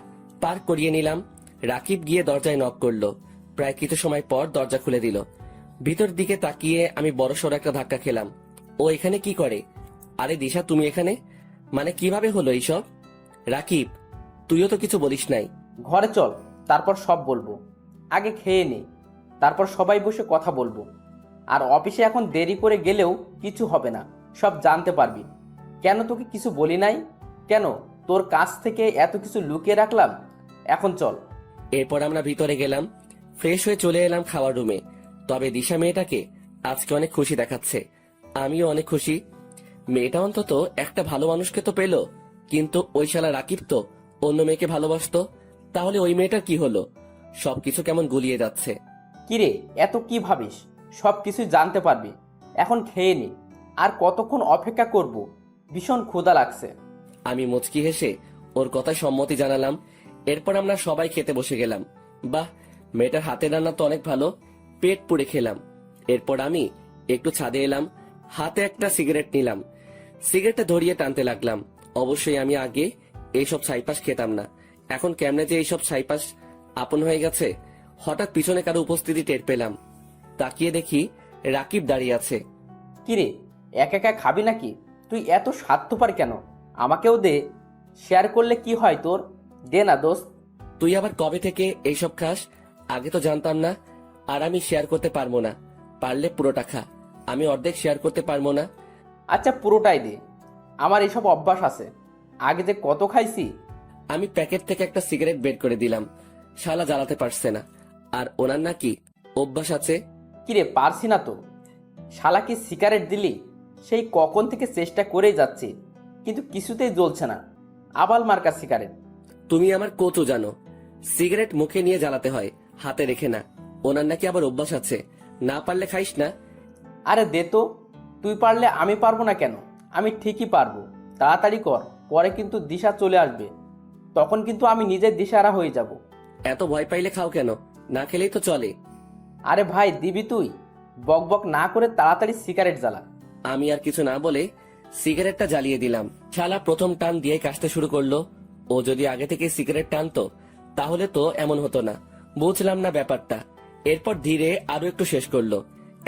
পার্ক করিয়ে নিলাম। রাকিব গিয়ে দরজায় নক করলো। প্রায় কিছু সময় পর দরজা খুলে দিল। ভিতর দিকে তাকিয়ে আমি বড়সড় একটা ধাক্কা খেলাম। ও এখানে কি করে? আরে দিশা, তুমি এখানে? মানে কিভাবে হলো এইসব? রাকিব, তুইও তো কিছু বলিস নাই। ঘরে চল, তারপর সব বলবো। আগে খেয়ে নে, তারপর সবাই বসে কথা বলবো। আর অফিসে এখন দেরি করে গেলেও কিছু হবে না, সব জানতে পারবি। কেন তোকে কিছু বলি নাই? কেন তোর কাছ থেকে এত কিছু লুকিয়ে রাখলাম? এখন চল। এরপর আমরা ভিতরে গেলাম, ফ্রেশ হয়ে চলে এলাম খাওয়ার রুমে। তবে দিশা মেয়েটাকে আজকে অনেক খুশি দেখাচ্ছে, আমিও অনেক খুশি। মেয়েটা অন্তত একটা ভালো মানুষকে তো পেলো, কিন্তু ওই শালা রাকিব তো অন্য মেয়েকে ভালোবাসতো। তাহলে ওই মেয়েটার কি হলো? সবকিছু কেমন গুলিয়ে যাচ্ছে। কিরে, এত কি ভাবিস? সব কিছুই জানতে পারবি। এখন খেয়ে নে, আর কতক্ষণ অপেক্ষা করব? ভীষণ ক্ষুধা লাগছে। আমি মুচকি হেসে ওর কথায় সম্মতি জানালাম। এরপর আমরা সবাই খেতে বসে গেলাম। বাহ, মেয়েটার হাতের রান্না তো অনেক ভালো, পেট পুড়ে খেলাম। এরপর আমি একটু ছাদে এলাম, হাতে একটা সিগারেট নিলাম, সিগারেটটা ধরিয়ে টানতে লাগলাম। অবশ্যই আমি আগে এইসব ছাইপাস খেতাম না, এখন কেমনে যে এইসব ছাইপাস আপন হয়ে গেছে। হঠাৎ পিছনে কারো উপস্থিতি টের পেলাম, তাকিয়ে দেখি রাকিব দাঁড়িয়ে আছে। কিরে, একা একা খাবি নাকি? তুই এত স্বার্থপর কেন? আমাকেও দে, শেয়ার করলে কি হয় তোর? দে না দোস্ত। তুই আবার কবে থেকে এইসব খাস? আগে তো জানতাম না। আর আমি শেয়ার করতে পারবো না। পারলে পুরোটা খা, আমি অর্ধেক শেয়ার করতে পারবো না। আচ্ছা পুরোটাই দে, আমার এসব অভ্যাস আছে, আগে যে কত খাইছি। আমি প্যাকেট থেকে একটা সিগারেট বের করে দিলাম। শালা জ্বালাতে পারছে না, আর ওনার নাকি অভ্যাস আছে। কিরে পারছি না তো। শালাকে সিগারেট দিলি, সেই কখন থেকে চেষ্টা করেই যাচ্ছে, কিন্তু কিছুতেই জ্বলছে না। আবাল মার্কা সিগারেট। তুমি আমার কচু জানো, সিগারেট মুখে নিয়ে জ্বালাতে হয়, হাতে রেখে না। ওনার নাকি আবার অভ্যাস আছে, না পারলে খাইস না। আরে দে তো, তুই পারলে আমি পারবো না কেন? আমি ঠিকই পারবো। তাড়াতাড়ি কর, পরে কিন্তু দিশা চলে আসবে, তখন কিন্তু আমি নিজের দিশারা হয়ে যাব। এত ভয় পাইলে খাও কেন? না খেলেই তো চলে। আরে ভাই দিবি তুই? বক বক না করে তাড়াতাড়ি সিগারেট জ্বালা। আমি আর কিছু না বলে সিগারেটটা জ্বালিয়ে দিলাম। শালা প্রথম টান দিয়ে কাশতে শুরু করলো। ও যদি আগে থেকে সিগারেট টানতো তাহলে তো এমন হতো না। বুঝলাম না ব্যাপারটা। এরপর ধীরে আরো একটু শেষ করলো।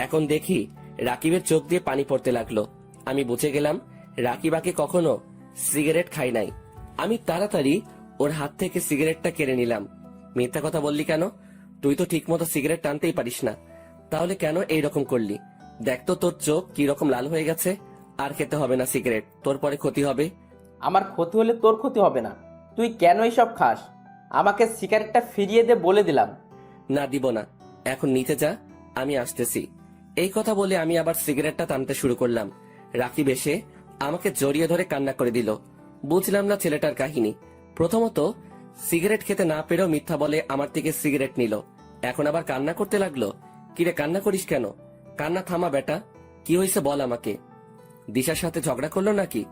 এখন দেখি রাকিবের চোখ দিয়ে পানি পড়তে লাগলো। আমি বুঝে গেলাম রাকিবাকে কখনো সিগারেট খাই নাই। আমি তাড়াতাড়ি ওর হাত থেকে সিগারেটটা কেড়ে নিলাম। মিথ্যা কথা বললি কেন? তুই তো ঠিক মতো সিগারেট টানতেই পারিস না, তাহলে কেন এইরকম করলি? দেখ তো তোর চোখ কি রকম লাল হয়ে গেছে। আর খেতে হবে না সিগারেট, তোর পরে ক্ষতি হবে। আমার ক্ষতি হলে তোর ক্ষতি হবে না। তুই কেন এসব খাস? আমাকে সিগারেটটা ফিরিয়ে দে বলে দিলাম। না দিব না, এখন নিতে যা, আমি আসতেছি। এই কথা বলে আমি আবার সিগারেটটা টানতে শুরু করলাম। রাকিব এসে আমাকে জড়িয়ে ধরে কান্না করে দিল। বুঝলাম না ছেলেটার কাহিনী। প্রথমত সিগারেট খেতে না পেরেও মিথ্যা বলে আমার থেকে সিগারেট নিল, এখন আবার কান্না করতে লাগলো। কিরে কান্না করিস কেন? কান্না থামা বেটা, কি হয়েছে বল আমাকে। দিশার সাথে ঝগড়া করলো নাকি?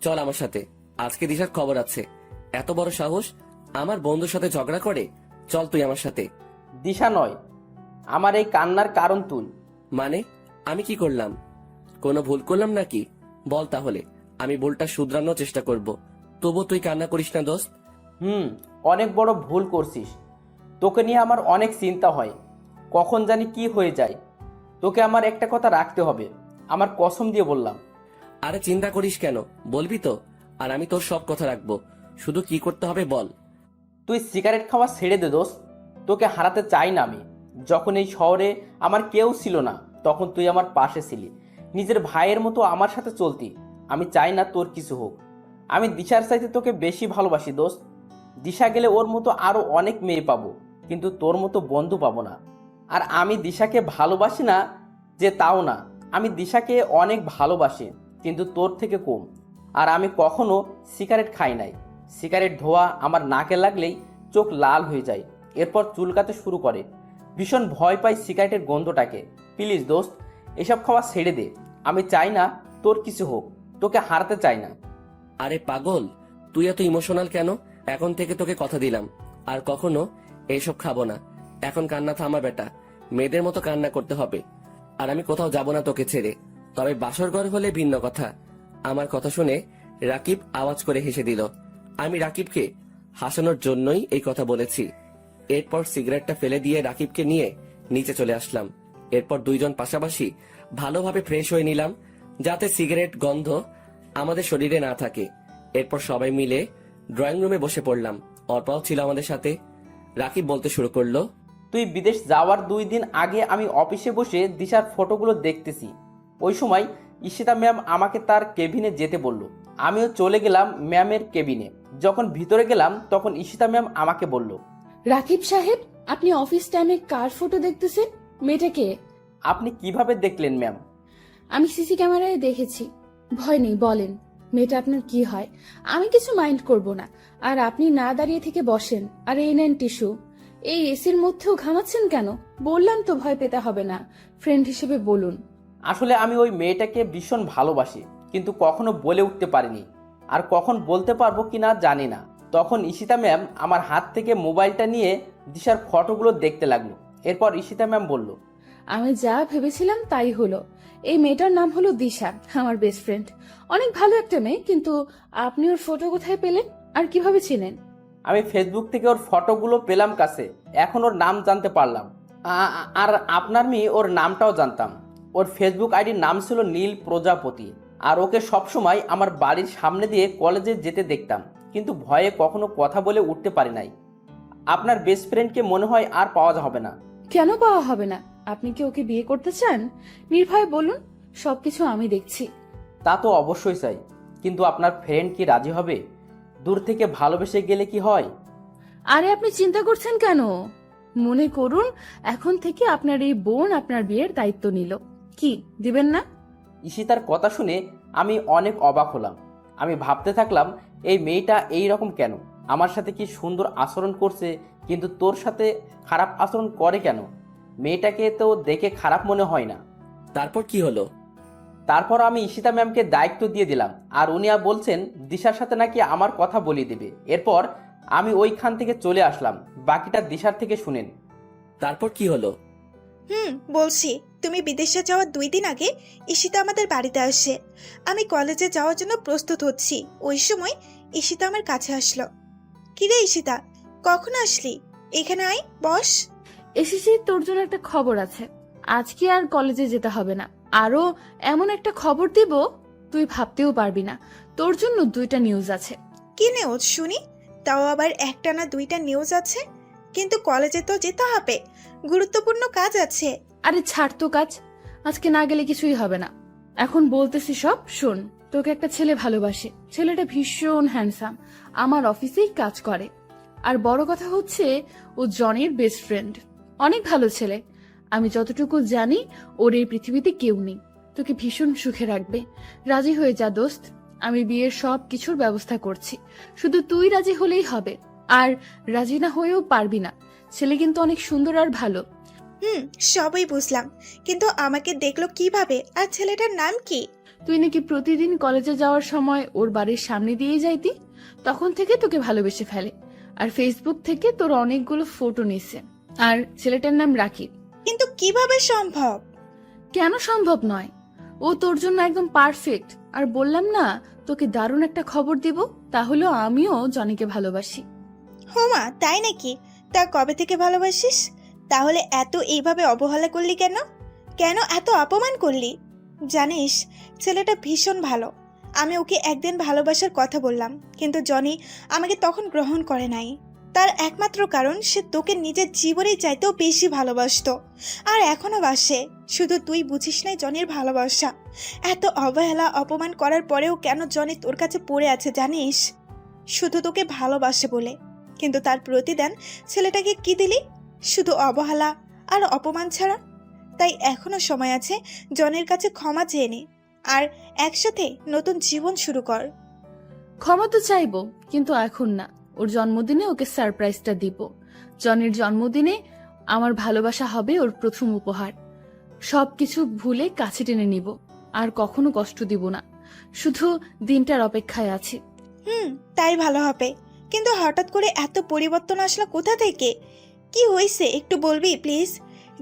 চল আমার সাথে, আজকে দিশার খবর আছে। এত বড় সাহস, আমার বন্ধুর সাথে ঝগড়া করে? চল তুই আমার সাথে। দিশা নয়, আমার এই কান্নার কারণ তুই। মানে আমি কি করলাম? কোনো ভুল করলাম নাকি? বল তাহলে, আমি ভুলটা শুধরানোর চেষ্টা করব। তবু তুই কান্না করিস না দোস্ত। অনেক বড় ভুল করছিস। তোকে নিয়ে আমার অনেক চিন্তা হয়, কখন জানি কি হয়ে যায়। তোকে আমার একটা কথা রাখতে হবে, আমার কসম দিয়ে বললাম। আরে চিন্তা করিস কেন, বলবি তো, আর আমি তোর সব কথা রাখবো। শুধু কি করতে হবে বল। তুই সিগারেট খাওয়া ছেড়ে দে দোস্ত। তোকে হারাতে চাই না আমি। যখন এই শহরে আমার কেউ ছিল না, তখন তুই আমার পাশে ছিলি, নিজের ভাইয়ের মতো আমার সাথে চলতি। আমি চাই না তোর কিছু হোক। আমি দিশার চাইতে তোকে বেশি ভালোবাসি দোস্ত। দিশা গেলে ওর মতো আরো অনেক মেয়ে পাবো, কিন্তু তোর মতো বন্ধু পাবো না। আর আমি দিশাকে ভালোবাসি না যে তাও না, আমি দিশাকে অনেক ভালোবাসি, কিন্তু তোর থেকে কম। আর আমি কখনো সিগারেট খাই নাই। সিগারেট ধোয়া আমার নাকে লাগলেই চোখ লাল হয়ে যায়, এরপর চুলকাতে শুরু করে। ভীষণ ভয় পাই সিগারেটের গন্ধটাকে। প্লিজ দোস্ত, এসব খাওয়া ছেড়ে দে। আমি চাই না তোর কিছু হোক, তোকে হারাতে চাই না। আরে পাগল, তুই এত ইমোশনাল কেন? এখন থেকে তোকে কথা দিলাম আর কখনো এইসব খাবো না। এখন কান্না থামা বেটা, মেয়েদের মতো কান্না করতে হবে। আর আমি কোথাও যাব না তোকে ছেড়ে, তবে বাসর ঘর হলে ভিন্ন কথা। আমার কথা শুনে রাকিব আওয়াজ করে হেসে দিল। আমি রাকিবকে হাসানোর জন্যই এই কথা বলেছি। এরপর সিগারেটটা ফেলে দিয়ে রাকিবকে নিয়ে নিচে চলে আসলাম। এরপর দুইজন পাশাপাশি ভালোভাবে ফ্রেশ হয়ে নিলাম, যাতে সিগারেট গন্ধ আমাদের শরীরে না থাকে। এরপর সবাই মিলে ড্রয়িং রুমে বসে পড়লাম। অর্পাও ছিল আমাদের সাথে। রাকিব বলতে শুরু করলো, তুই বিদেশ যাওয়ার 2 দিন আগে আমি অফিসে বসে দিশার ফটোগুলো দেখতেছি। ওই সময় ঈশিতা ম্যাম আমাকে তার কেবিনে যেতে বলল। আমিও চলে গেলাম ম্যামের কেবিনে। যখন ভিতরে গেলাম তখন ঈশিতা ম্যাম আমাকে বলল, রাকিব সাহেব, আপনি অফিস টাইমে কার ফটো দেখতেছেন? মেয়েটাকে? আপনি কিভাবে দেখলেন ম্যাম? আমি সিসি ক্যামেরায় দেখেছি। ভয় নেই, বলেন মেয়েটা আপনার কি হয়? আমি কিছু মাইন্ড করব না। আর আপনি না দাঁড়িয়ে থেকে বসেন, আর এই নেন টিস্যু। এই এসির মধ্যেও ঘামাচ্ছেন কেন? বললাম তো ভয় পেতে হবে না, ফ্রেন্ড হিসেবে বলুন। আসলে আমি ওই মেয়েটাকে ভীষণ ভালোবাসি, কিন্তু কখনো বলে উঠতে পারিনি। আর কখন বলতে পারবো কিনা জানি না। তখন ঈশিতা ম্যাম আমার হাত থেকে মোবাইলটা নিয়ে দিশার ফটোগুলো দেখতে লাগলো। এরপর ঈশিতা ম্যাম বলল, আমি যা ভেবেছিলাম তাই হলো। এই মেয়েটার নাম হলো দিশা, আমার বেস্ট ফ্রেন্ড। অনেক ভালো একটা মেয়ে, কিন্তু আপনি ওর ফটো কোথায় পেলেন আর কিভাবে চিনেন? আমি ফেসবুক থেকে ওর ফটোগুলো পেলাম কাছে, এখন ওর নাম জানতে পারলাম। আর আপনার মেয়ে ওর নামটাও জানতাম। ওর ফেসবুক আইডির নাম ছিল নীল প্রজাপতি। আর ওকে সবসময় আমার বাড়ির সামনে দিয়ে কলেজে যেতে দেখতাম, কিন্তু ভয়ে কখনো কথা বলে উঠতে পারি নাই। আপনার বেস্ট ফ্রেন্ডকে মনে হয় আর পাওয়া হবে না। কেন পাওয়া হবে না? আপনি কি ওকে বিয়ে করতে চান? নির্ভয়ে বলুন, সবকিছু আমি দেখছি। তা তো অবশ্যই চাই, কিন্তু আপনার ফ্রেন্ড কি রাজি হবে? দূর থেকে ভালোবেসে গেলে কি হয়? আরে আপনি চিন্তা করছেন কেন? মনে করুন এখন থেকে আপনার এই বোন আপনার বিয়ের দায়িত্ব নিল, কি দিবেন না? ঈশিতার কথা শুনে আমি অনেক অবাক হলাম। আমি ভাবতে থাকলাম, এই মেয়েটা এই রকম কেন? আমার সাথে কি সুন্দর আচরণ করছে, কিন্তু তোর সাথে খারাপ আচরণ করে কেন? মেয়েটাকে তো দেখে খারাপ মনে হয় না। তারপর কি হলো? তারপর আমি ঈশিতা ম্যামকে দায়িত্ব দিয়ে দিলাম, আর উনি বলছেন দিশার সাথে নাকি আমার কথা বলিয়ে দেবে। এরপর আমি ওইখান থেকে চলে আসলাম। বাকিটা দিশার থেকে শুনেন। তারপর কি হলো? বলছি, তুমি বিদেশে যাওয়ার 2 দিন আগে ঈশিতা আমাদের বাড়িতে আসে। আমি কলেজে যাওয়ার জন্য প্রস্তুত হচ্ছি, ওই সময় ঈশিতা আমার কাছে আসলো। কিরে ঈশিতা, কখন আসলি? এখানে আয়, বস। এসেছি, তোর জন্য একটা খবর আছে। আজকে আর কলেজে যেতে হবে না। আরো এমন একটা খবর দিব তুই ভাবতেও পারবি না। তোর জন্য 2টা নিউজ আছে। কি নিউজ শুনি? তাও আবার একটা না 2টা নিউজ আছে? কিন্তু কলেজে তো যেতে হবে, গুরুত্বপূর্ণ কাজ আছে। আরে ছাড় তো কাজ, আজকে না গেলে কিছুই হবে না। এখন বলতেছি সব শোন। তোকে একটা ছেলে ভালোবাসে, ছেলেটা ভীষণ হ্যান্ডসাম, আমার অফিসেই কাজ করে। আর বড় কথা হচ্ছে ও জনের বেস্ট ফ্রেন্ড। অনেক ভালো ছেলে। আমি যতটুকু জানি ওর এই পৃথিবীতে কেউ নেই। তোকে ভীষণ সুখে রাখবে। রাজি হয়ে যা দোস্ত, আমি বিয়ের সব কিছুর ব্যবস্থা করছি, শুধু তুই রাজি হলেই হবে। আর রাজি না হয়েও পারবি না, ছেলে কিন্তু অনেক সুন্দর আর ভালো। সবই বুঝলাম, কিন্তু আমাকে দেখলো কিভাবে? আর ছেলেটার নাম কি? তুই নাকি প্রতিদিন কলেজে যাওয়ার সময় ওর বাড়ির সামনে দিয়ে যাইতি, তখন থেকে তোকে ভালোবেসে ফেলে। আর ফেসবুক থেকে তোর অনেকগুলো ফটো নিছে। আর ছেলেটার নাম রাকিব। কিন্তু কিভাবে সম্ভব? কেন সম্ভব নয়? ও তোর জন্য একদম পারফেক্ট। আর বললাম না তোকে দারুণ একটা খবর দিব, তাহলে আমিও জনিকে ভালোবাসি। হোমা, তাই নাকি? তা কবে থেকে ভালোবাসিস? তাহলে এত এইভাবে অবহেলা করলি কেন? কেন এত অপমান করলি? জানিস, ছেলেটা ভীষণ ভালো। আমি ওকে একদিন ভালোবাসার কথা বললাম, কিন্তু জনি আমাকে তখন গ্রহণ করে নাই। তার একমাত্র কারণ সে তোকে নিজের জীবনের চাইতেও বেশি ভালোবাসতো, আর এখনো বাসে। শুধু তুই বুঝিস নাই জনির ভালোবাসা। এত অবহেলা অপমান করার পরেও কেন জনি তোর কাছে পড়ে আছে জানিস? শুধু তোকে ভালোবাসে বলে। কিন্তু তার প্রতিদান ছেলেটাকে কি দিলি? শুধু অবহেলা আর অপমান ছাড়া। তাই এখনো সময় আছে, জনের কাছে ক্ষমা চেয়ে নে আর একসাথে নতুন জীবন শুরু কর। ক্ষমা তো চাইবো, কিন্তু এখন না। ওর জন্মদিনে ওকে সারপ্রাইজটা দিব। জনের জন্মদিনে আমার ভালোবাসা হবে ওর প্রথম উপহার। সবকিছু ভুলে কাছে টেনে নিব, আর কখনো কষ্ট দিব না। শুধু দিনটার অপেক্ষায় আছি। তাই ভালো হবে। কিন্তু হঠাৎ করে এত পরিবর্তন আসলো কোথা থেকে? কি হয়েছে একটু বলবি প্লিজ?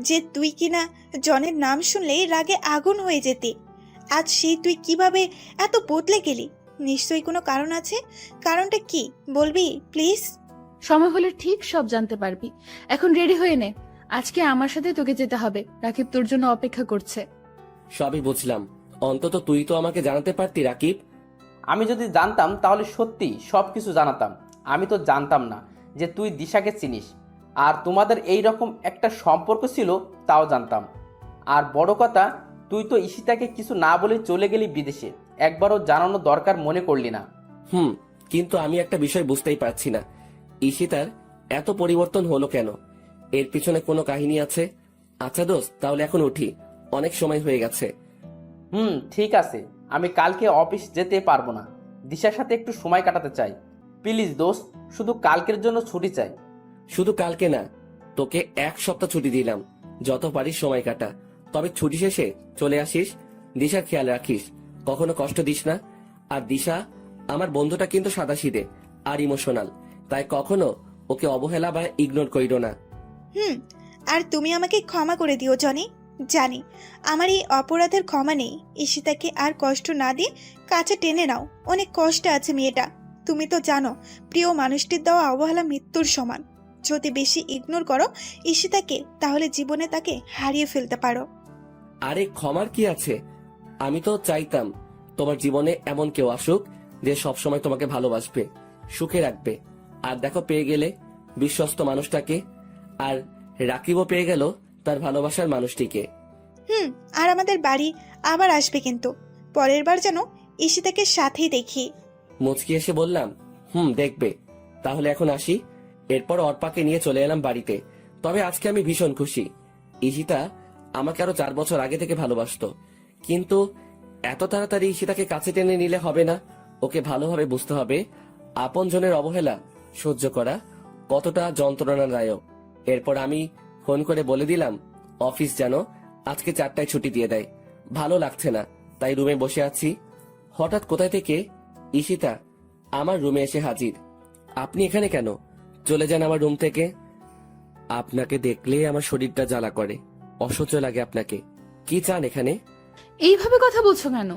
যে তুই কিনা জনের নাম শুনলেই রাগে আগুন হয়ে যেতি, আজ সেই তুই কিভাবে এত বদলে গেলি? নিশ্চয়ই কোনো কারণ আছে। কারণটা কি বলবি প্লিজ? সময় হলে ঠিক সব জানতে পারবি। এখন রেডি হয়ে নে, আজকে আমার সাথে তোকে যেতে হবে। রাকিব তোর জন্য অপেক্ষা করছে। সবই বুঝলাম, অন্তত তুই তো আমাকে জানাতে পারতি রাকিব। আমি যদি জানতাম তাহলে সত্যি সব কিছু জানাতাম। আমি তো জানতাম না যে তুই দিশাকে চিনিস, আর তোমাদের এই রকম একটা সম্পর্ক ছিল তাও জানতাম। আর বড় কথা, তুই তো ঈশিতাকে কিছু না বলে চলে গেলি বিদেশে, একবারও জানানো দরকার মনে করলি না। কিন্তু আমি একটা বিষয় বুঝতেই পারছি না, ঈশিতার এত পরিবর্তন হলো কেন? এর পিছনে কোনো কাহিনী আছে? আচ্ছা দোস্ত, তাহলে এখন উঠি, অনেক সময় হয়ে গেছে। ঠিক আছে, আমি কালকে অফিস যেতে পারবো না। দিশার সাথে একটু সময় কাটাতে চাই। প্লিজ দোস্ত, শুধু কালকের জন্য ছুটি চাই। শুধু কালকে না, তোকে 1 সপ্তাহ ছুটি দিলাম, যত পারিস সময় কাটা। তবে ছুটি শেষে চলে আসিস। দিশার খেয়াল রাখিস, কখনো কষ্ট দিস না। আর দিশা আমার বন্ধুটা কিন্তু সাদাসিধে আর ইমোশনাল, তাই কখনো ওকে অবহেলা বা ইগনোর করিও না। আর তুমি আমাকে ক্ষমা করে দিও জনি। জানি আমার এই অপরাধের ক্ষমা নেই। ঈশিতাকে আর কষ্ট না দিয়ে কাছে টেনে নাও। অনেক কষ্ট আছে মেয়েটা। তুমি তো জানো, প্রিয় মানুষটির দেওয়া অবহেলা মৃত্যুর সমান। যদি বেশি ইগনোর করো ঈশিতাকে, তাহলে জীবনে তাকে হারিয়ে ফেলতে পারো। আরে ক্ষমার কি আছে? আমি তো চাইতাম তোমার জীবনে এমন কেউ আসুক যে সবসময় তোমাকে ভালোবাসবে, সুখে রাখবে। আর দেখো পেয়ে গেলে। বিশ্বস্ত মানুষটাকে, আর রাকিবও পেয়ে গেল তার ভালোবাসার মানুষটিকে। আর আমাদের বাড়ি আবার আসবে কিন্তু পরের বার যেন ঈশিতাকে সাথেই দেখি। মুচকি এসে বললাম, দেখবে। তাহলে এখন আসি। এরপর অর্পাকে নিয়ে চলে এলাম বাড়িতে। তবে আজকে আমি ভীষণ খুশি। ঈশিতা আমাকে আরো 4 বছর আগে থেকে ভালোবাসতো, কিন্তু এত তাড়াতাড়ি ঈশিতাকে কাছে টেনে নিলে হবে না। ওকে ভালোভাবে বুঝতে হবে আপনজনের অবহেলা সহ্য করা কতটা যন্ত্রণাদায়ক। এরপর আমি ফোন করে বলে দিলাম অফিস যেন আজকে 4টায় ছুটি দিয়ে দেয়। ভালো লাগছে না, তাই রুমে বসে আছি। হঠাৎ কোথায় থেকে ঈশিতা আমার রুমে এসে হাজির। আপনি এখানে কেন? চলে যান আমার রুম থেকে। আপনাকে দেখলে আমার শরীরটা জ্বালা করে, অসহ্য লাগে আপনাকে। কি চান এখানে? এইভাবে কথা বলছো কেন?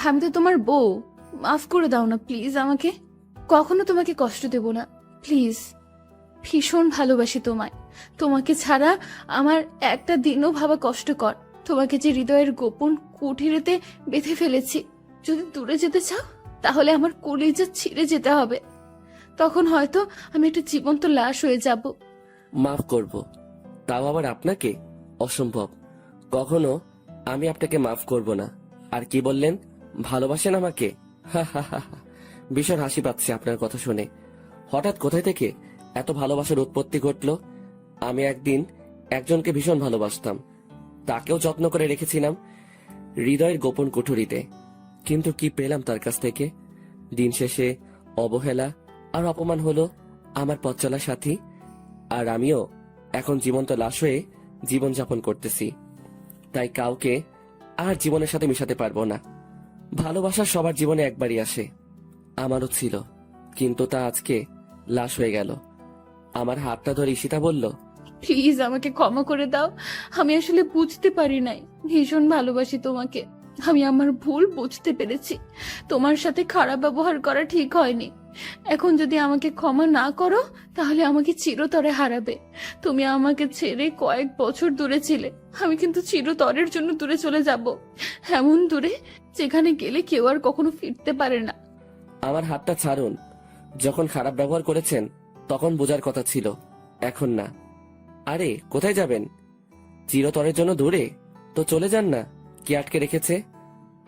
আমি তো তোমার বউ, মাফ করে দাও না প্লিজ আমাকে। কখনো তোমাকে কষ্ট দেব না প্লিজ। ভীষণ ভালোবাসি তোমায়। তোমাকে ছাড়া আমার একটা দিনও ভাবা কষ্টকর। তোমাকে যে হৃদয়ের গোপন কুঠিরেতে বেঁধে ফেলেছি, যদি দূরে যেতে চাও তাহলে আমার কলিজা ছিঁড়ে যেতে হবে। তখন হয়তো আমি একটা জীবন্ত লাশ হয়ে যাব। মাফ করব, তাও আবার আপনাকে? অসম্ভব। কখনো আমি আপনাকে মাফ করব না। আর কি বললেন? ভালোবাসেন আমাকে? ভীষণ হাসি পাচ্ছে আপনার কথা শুনে। হঠাৎ কোথায় থেকে এত ভালোবাসার উৎপত্তি ঘটলো? আমি একদিন একজনকে ভীষণ ভালোবাসতাম, তাকেও যত্ন করে রেখেছিলাম হৃদয়ের গোপন কুঠুরিতে। কিন্তু কি পেলাম তার কাছ থেকে? দিন শেষে অবহেলা আর অপমান হলো আমার পথ চলার সাথী। আর আমিও এখন জীবন্ত লাশ হয়ে জীবনযাপন করতেছি। তাই কাউকে আর জীবনের সাথে মিশাতে পারবো না। ভালোবাসা সবার জীবনে একবারই আসে, আমারও ছিল, কিন্তু তা আজকে লাশ হয়ে গেল। আমার হাতটা ধরে ঈশিতা বলল, প্লিজ আমাকে ক্ষমা করে দাও। আমি আসলে বুঝতে পারি নাই, ভীষণ ভালোবাসি তোমাকে। আমি আমার ভুল বুঝতে পেরেছি। তোমার সাথে খারাপ ব্যবহার করা ঠিক হয়নি। এখন যদি আমাকে ক্ষমা না করো তাহলে আমাকে চিরতরে হারাবে। তুমি আমাকে ছেড়ে কয়েক বছর দূরে ছিলে, আমি কিন্তু চিরতরের জন্য দূরে চলে যাব, এমন দূরে যেখানে গেলে কেউ আর কখনো ফিরতে পারে না। আমার হাতটা ছাড়ুন। যখন খারাপ ব্যবহার করেছেন তখন বোঝার কথা ছিল, এখন না। আরে কোথায় যাবেন? চিরতরের জন্য দূরে? তো চলে যান না, কি আটকে রেখেছে?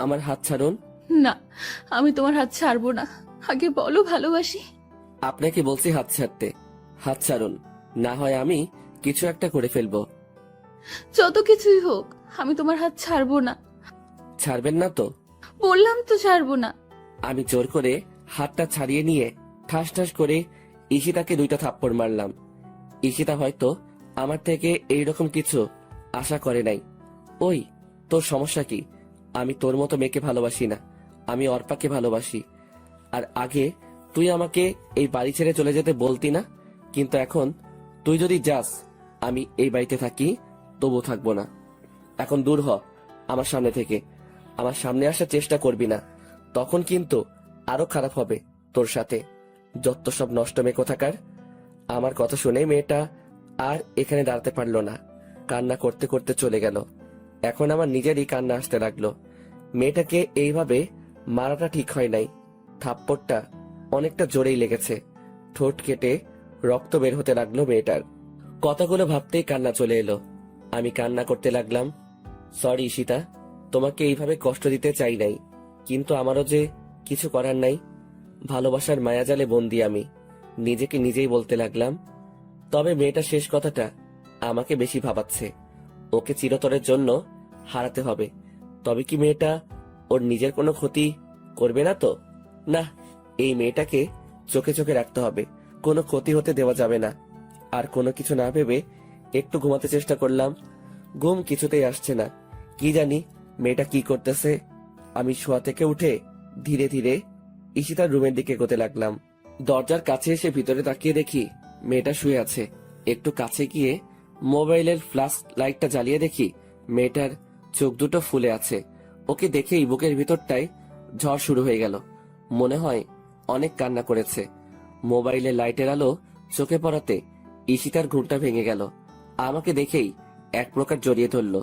আমার হাত ছাড়ুন। না, আমি তোমার হাত ছাড়বো না। আগে বলো ভালোবাসি। আপনাকে বলছি হাত ছাড়তে। হাত ছাড়ুন, না হয় আমি কিছু একটা করে ফেলবো। যত কিছুই হোক আমি তোমার হাত ছাড়বো না। ছাড়বেন না তো? বললাম তো ছাড়বো না। আমি জোর করে হাতটা ছাড়িয়ে নিয়ে ঠাস ঠাস করে ঈশিতাকে 2টা থাপ্পড় মারলাম। ঈশিতা হয়তো আমার থেকে এইরকম কিছু আশা করে নাই। ওই, তোর সমস্যা কি? আমি তোর মতো মেয়েকে ভালোবাসি না, আমি অর্পাকে ভালোবাসি। আর আগে তুই আমাকে এই বাড়ি ছেড়ে চলে যেতে বলতি না, কিন্তু এখন তুই যদি যাস আমি এই বাড়িতে থাকি তবু থাকবো না। এখন দূর হ আমার সামনে থেকে। আমার সামনে আসার চেষ্টা করবি না, তখন কিন্তু আরো খারাপ হবে তোর সাথে। যত সব নষ্ট মেয়ে কোথাকার। আমার কথা শুনে মেয়েটা আর এখানে দাঁড়াতে পারলো না, কান্না করতে করতে চলে গেল। এখন আমার নিজেরই কান্না আসতে লাগলো। মেয়েটাকে এইভাবে মারাটা ঠিক হয় নাই। থাপ্পড়টা অনেকটা জোরেই লেগেছে, ঠোঁট কেটে রক্ত বের হতে লাগলো মেয়েটার। কথাগুলো ভাবতেই কান্না চলে এলো। আমি কান্না করতে লাগলাম, সরি ঈশিতা, তোমাকে এইভাবে কষ্ট দিতে চাই নাই, কিন্তু আমারও যে কিছু করার নাই। ভালোবাসার মায়াজালে বন্দি আমি, নিজেকে নিজেই বলতে লাগলাম। তবে মেয়েটা শেষ কথাটা আমাকে বেশি ভাবাচ্ছে। ওকে চিরতরের জন্য হারাতে হবে। তবে কি মেয়েটা ওর নিজের কোনো ক্ষতি করবে না তো? না, এই মেয়েটাকে চোখে চোখে রাখতে হবে, কোনো ক্ষতি হতে দেওয়া যাবে না। আর কোনো কিছু না ভেবে একটু ঘুমাতে চেষ্টা করলাম, ঘুম কিছুতেই আসছে না। কি জানি মেয়েটা কি করতেছে। আমি শোয়া থেকে উঠে ধীরে ধীরে ঈশিতার রুমের দিকে এগোতে লাগলাম। দরজার কাছে এসে ভিতরে তাকিয়ে দেখি মেয়েটা শুয়ে আছে। একটু কাছে গিয়ে মোবাইলের ফ্ল্যাশ লাইটটা জ্বালিয়ে দেখি মেয়েটার চোখ দুটো ফুলে আছে। ওকে দেখেই বুকের ভিতরটায় ঝড় শুরু হয়ে গেল। মনে হয় অনেক কান্না করেছে। মোবাইলের লাইটের আলো চোখে পড়াতে ঈশিতার ঘুমটা ভেঙে গেল। আমাকে দেখেই এক প্রকার জড়িয়ে ধরল।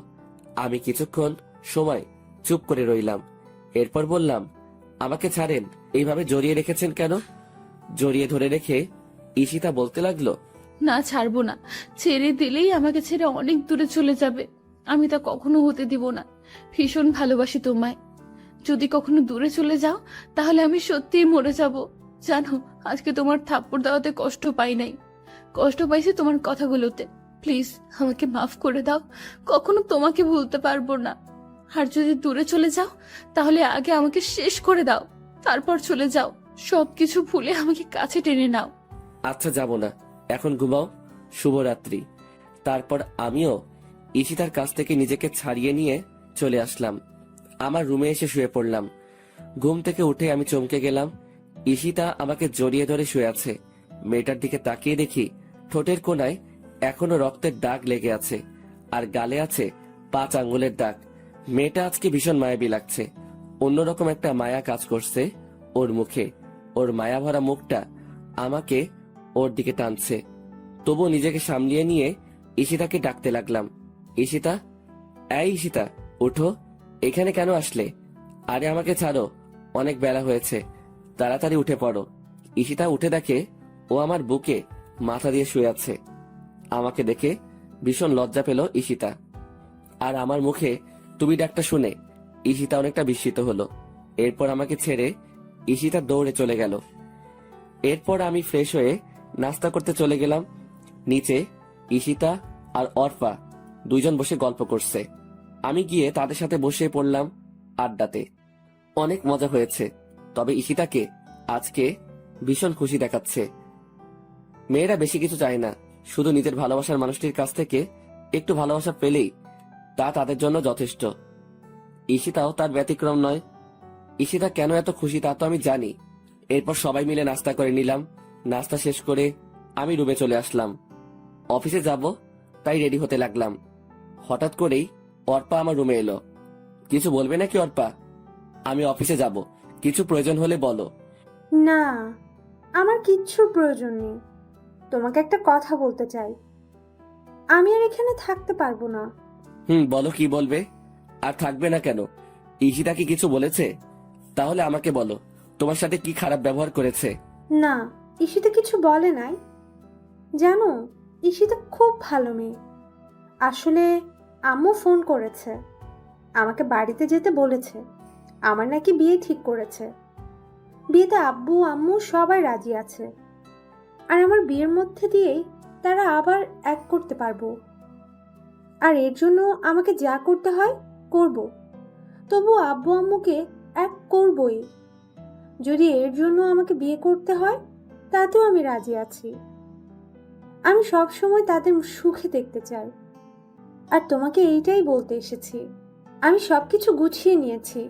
আমি কিছুক্ষণ সময় চুপ করে রইলাম। এরপর বললাম, আমাকে ছাড়েন, এইভাবে জড়িয়ে রেখেছেন কেন? জড়িয়ে ধরে রেখে ঈশিতা বলতে লাগলো, না, ছাড়বো না। ছেড়ে দিলেই আমাকে ছেড়ে অনেক দূরে চলে যাবে। আমি তা কখনো হতে দিব না। ভীষণ ভালোবাসি তোমায়। যদি কখনো দূরে চলে যাও তাহলে আমি সত্যিই মরে যাব। জানো, আজকে তোমার থাপ্পড় দেওয়াতে কষ্ট পাই নাই, কষ্ট পাইছি তোমার কথাগুলোতে। প্লিজ আমাকে মাফ করে দাও। কখনো তোমাকে ভুলতে পারবো না। আর যদি দূরে চলে যাও তাহলে আগে আমাকে শেষ করে দাও, তারপর চলে যাও। সবকিছু ভুলে আমাকে কাছে টেনে নাও। আচ্ছা, যাব না, এখন ঘুমাও। শুভরাত্রি। তারপর আমিও ঈশিতার কাছ থেকে নিজেকে ছাড়িয়ে নিয়ে চলে আসলাম। আমার রুমে এসে শুয়ে পড়লাম। ঘুম থেকে উঠে আমি চমকে গেলাম। ঈশিতা আমাকে জড়িয়ে ধরে শুয়ে আছে। মেয়েটার দিকে তাকিয়ে দেখি ঠোঁটের কোণায় এখনো রক্তের দাগ লেগে আছে, আর গালে আছে 5 আঙ্গুলের দাগ। মেয়েটা আজকে ভীষণ মায়াবী লাগছে। অন্যরকম একটা মায়া কাজ করছে ওর মুখে। ওর মায়া ভরা মুখটা আমাকে ওর দিকে টানছে। তবু নিজেকে সামলিয়ে নিয়ে ঈশিতাকে ডাকতে লাগলাম। ঈশিতা, এই ঈশিতা, উঠো। এখানে কেন আসলে? আরে আমাকে ছাড়ো, অনেক বেলা হয়েছে, তাড়াতাড়ি উঠে পড়ো। ঈশিতা উঠে দেখে ও আমার বুকে মাথা দিয়ে শুয়ে আছে। আমাকে দেখে ভীষণ লজ্জা পেল ঈশিতা। আর আমার মুখে তুমি ডাকটা শুনে ঈশিতা অনেকটা বিস্মিত হলো। এরপর আমাকে ছেড়ে ঈশিতা দৌড়ে চলে গেল। এরপর আমি ফ্রেশ হয়ে নাস্তা করতে চলে গেলাম। নিচে ঈশিতা আর অর্পা দুইজন বসে গল্প করছে। আমি গিয়ে তাদের সাথে বসে পড়লাম আড্ডাতে। অনেক মজা হয়েছে। তবে ঈশিতাকে আজকে ভীষণ খুশি দেখাচ্ছে। মেয়েরা বেশি কিছু চায় না, শুধু নিজের ভালোবাসার মানুষটির কাছ থেকে একটু ভালোবাসা পেলেই তা তাদের জন্য যথেষ্ট। ঈশিতাও তার ব্যতিক্রম নয়। ঈশিতা কেন এত খুশি তা তো আমি জানি। এরপর সবাই মিলে নাস্তা করে নিলাম। নাস্তা শেষ করে আমি রুমে চলে আসলাম। অফিসে যাব তাই রেডি হতে লাগলাম। হঠাৎ করেই অর্পা আমার রুমে এলো। কিছু বলবে নাকি অর্পা? আমি অফিসে যাব, কিছু প্রয়োজন হলে বলো। না, আমার কিচ্ছুর প্রয়োজন নেই। তোমাকে একটা কথা বলতে চাই। আমি আর এখানে থাকতে পারবো না। বলো, কি বলবে? আর থাকবে না কেন? ঈশিতা কি কিছু বলেছে? তাহলে আমাকে বলো, তোমার সাথে কি খারাপ ব্যবহার করেছে? না, ঈশিতা কিছু বলে নাই। জানো, ঈশিতা খুব ভালো মেয়ে। আসলে আম্মু ফোন করেছে, আমাকে বাড়িতে যেতে বলেছে। আমার নাকি বিয়ে ঠিক করেছে। বিয়েতে আব্বু আম্মু সবাই রাজি আছে। আর আমার বিয়ের মধ্যে দিয়েই তারা আবার এক করতে পারবো। আর এর জন্য আমাকে যা করতে হয় করব। তবু আব্বু আম্মুকে এক করবই। যদি এর জন্য আমাকে বিয়ে করতে হয় তাতেও আমি রাজি আছি। আমি সব সময় তাদের সুখে দেখতে চাই। আর তোমাকে এইটাই বলতে এসেছি। আমি সবকিছু গুছিয়ে নিয়েছি।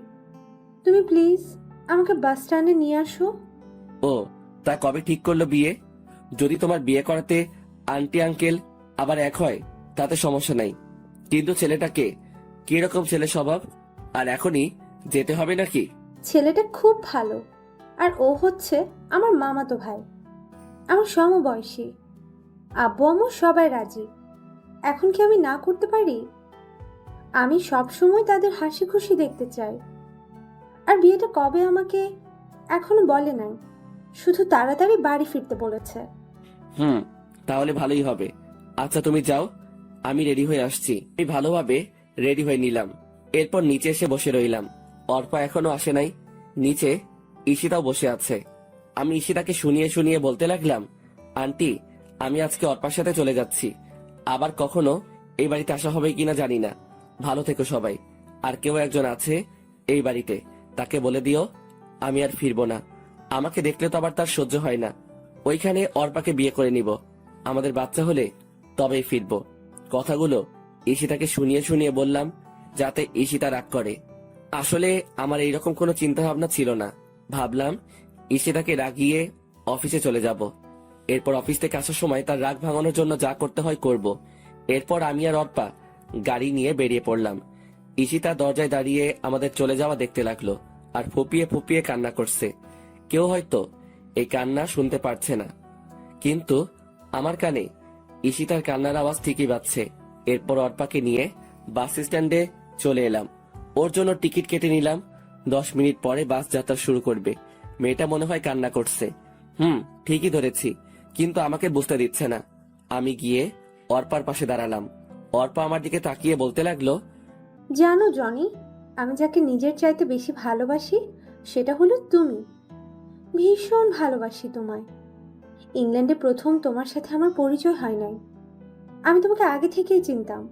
তুমি প্লিজ আমাকে বাস স্ট্যান্ডে নিয়ে আসো। ও, তা কবে ঠিক করলো বিয়ে? যদি তোমার বিয়ে করাতে আন্টি আঙ্কেল আবার এক হয় তাতে সমস্যা নাই, কিন্তু ছেলেটাকে কিরকম ছেলে স্বভাব? আর এখনই যেতে হবে নাকি? ছেলেটা খুব ভালো। আর ও হচ্ছে আমার মামাতো ভাই, আমার সমবয়সী। আব্বু আম্মু সবাই রাজি। এখন কি আমি না করতে পারি? আমি সব সময় তাদের হাসি খুশি দেখতে চাই। আর বিয়েটা কবে আমাকে এখনো বলে নাই, শুধু তাড়াতাড়ি বাড়ি ফিরতে বলেছে। তাহলে ভালোই হবে। আচ্ছা, তুমি যাও, আমি রেডি হয়ে আসছি। আমি ভালোভাবে রেডি হয়ে নিলাম। এরপর নিচে এসে বসে রইলাম। অর্পা এখনো আসে নাই। নিচে ঈশিতাও বসে আছে। আমি ঈশিতাকে শুনিয়ে শুনিয়ে বলতে লাগলাম, আন্টি, আমি আজকে অর্পার সাথে চলে যাচ্ছি। আবার কখনো এই বাড়িতে আসা হবে কিনা জানি না। ভালো থেকো সবাই। আর কেউ একজন আছে এই বাড়িতে, তাকে বলে দিও আমি আর ফিরবো না। আমাকে দেখলে তো আবার তার সহ্য হয় না। ওইখানে অর্পাকে বিয়ে করে নিব। আমাদের বাচ্চা হলে তবেই ফিরবো। কথাগুলো ঈশিতাকে শুনিয়ে শুনিয়ে বললাম, যাতে ঈশিতা রাগ করে। আসলে আমার এইরকম কোনো চিন্তা ভাবনা ছিল না। ভাবলাম ঈশিতাকে রাগিয়ে অফিসে চলে যাব। এরপর অফিস থেকে আসার সময় তার রাগ ভাঙানোর জন্য যা করতে হয় করব। এরপর আমি আর অর্পা গাড়ি নিয়ে বেরিয়ে পড়লাম। ঈশিতা দরজায় দাঁড়িয়ে আমাদের চলে যাওয়া দেখতে লাগলো আর ফুপিয়ে ফুপিয়ে কান্না করছে। কেউ হয়তো এই কান্না শুনতে পারছে না, কিন্তু আমার কানে ঈশিতার কান্নার আওয়াজ ঠিকই বাজছে। এরপর অর্পাকে নিয়ে বাস স্ট্যান্ডে চলে এলাম। ওর জন্য টিকিট কেটে নিলাম। 10 মিনিট পরে বাস যাত্রা শুরু করবে। মেয়েটা মনে হয় কান্না করছে। ঠিকই ধরেছি, কিন্তু আমাকে বুঝতে দিচ্ছে না। আমি গিয়ে অর্পার পাশে দাঁড়ালাম। অর্পা আমার দিকে তাকিয়ে বলতে লাগলো, জানো জনি, আমি যাকে নিজের চাইতে বেশি ভালোবাসি সেটা হলো তুমি। ভীষণ ভালোবাসি তোমায়। ইংল্যান্ডে প্রথম তোমার সাথে আমার পরিচয় হয় নাই। আমি তোমাকে আগে থেকেই চিনতাম।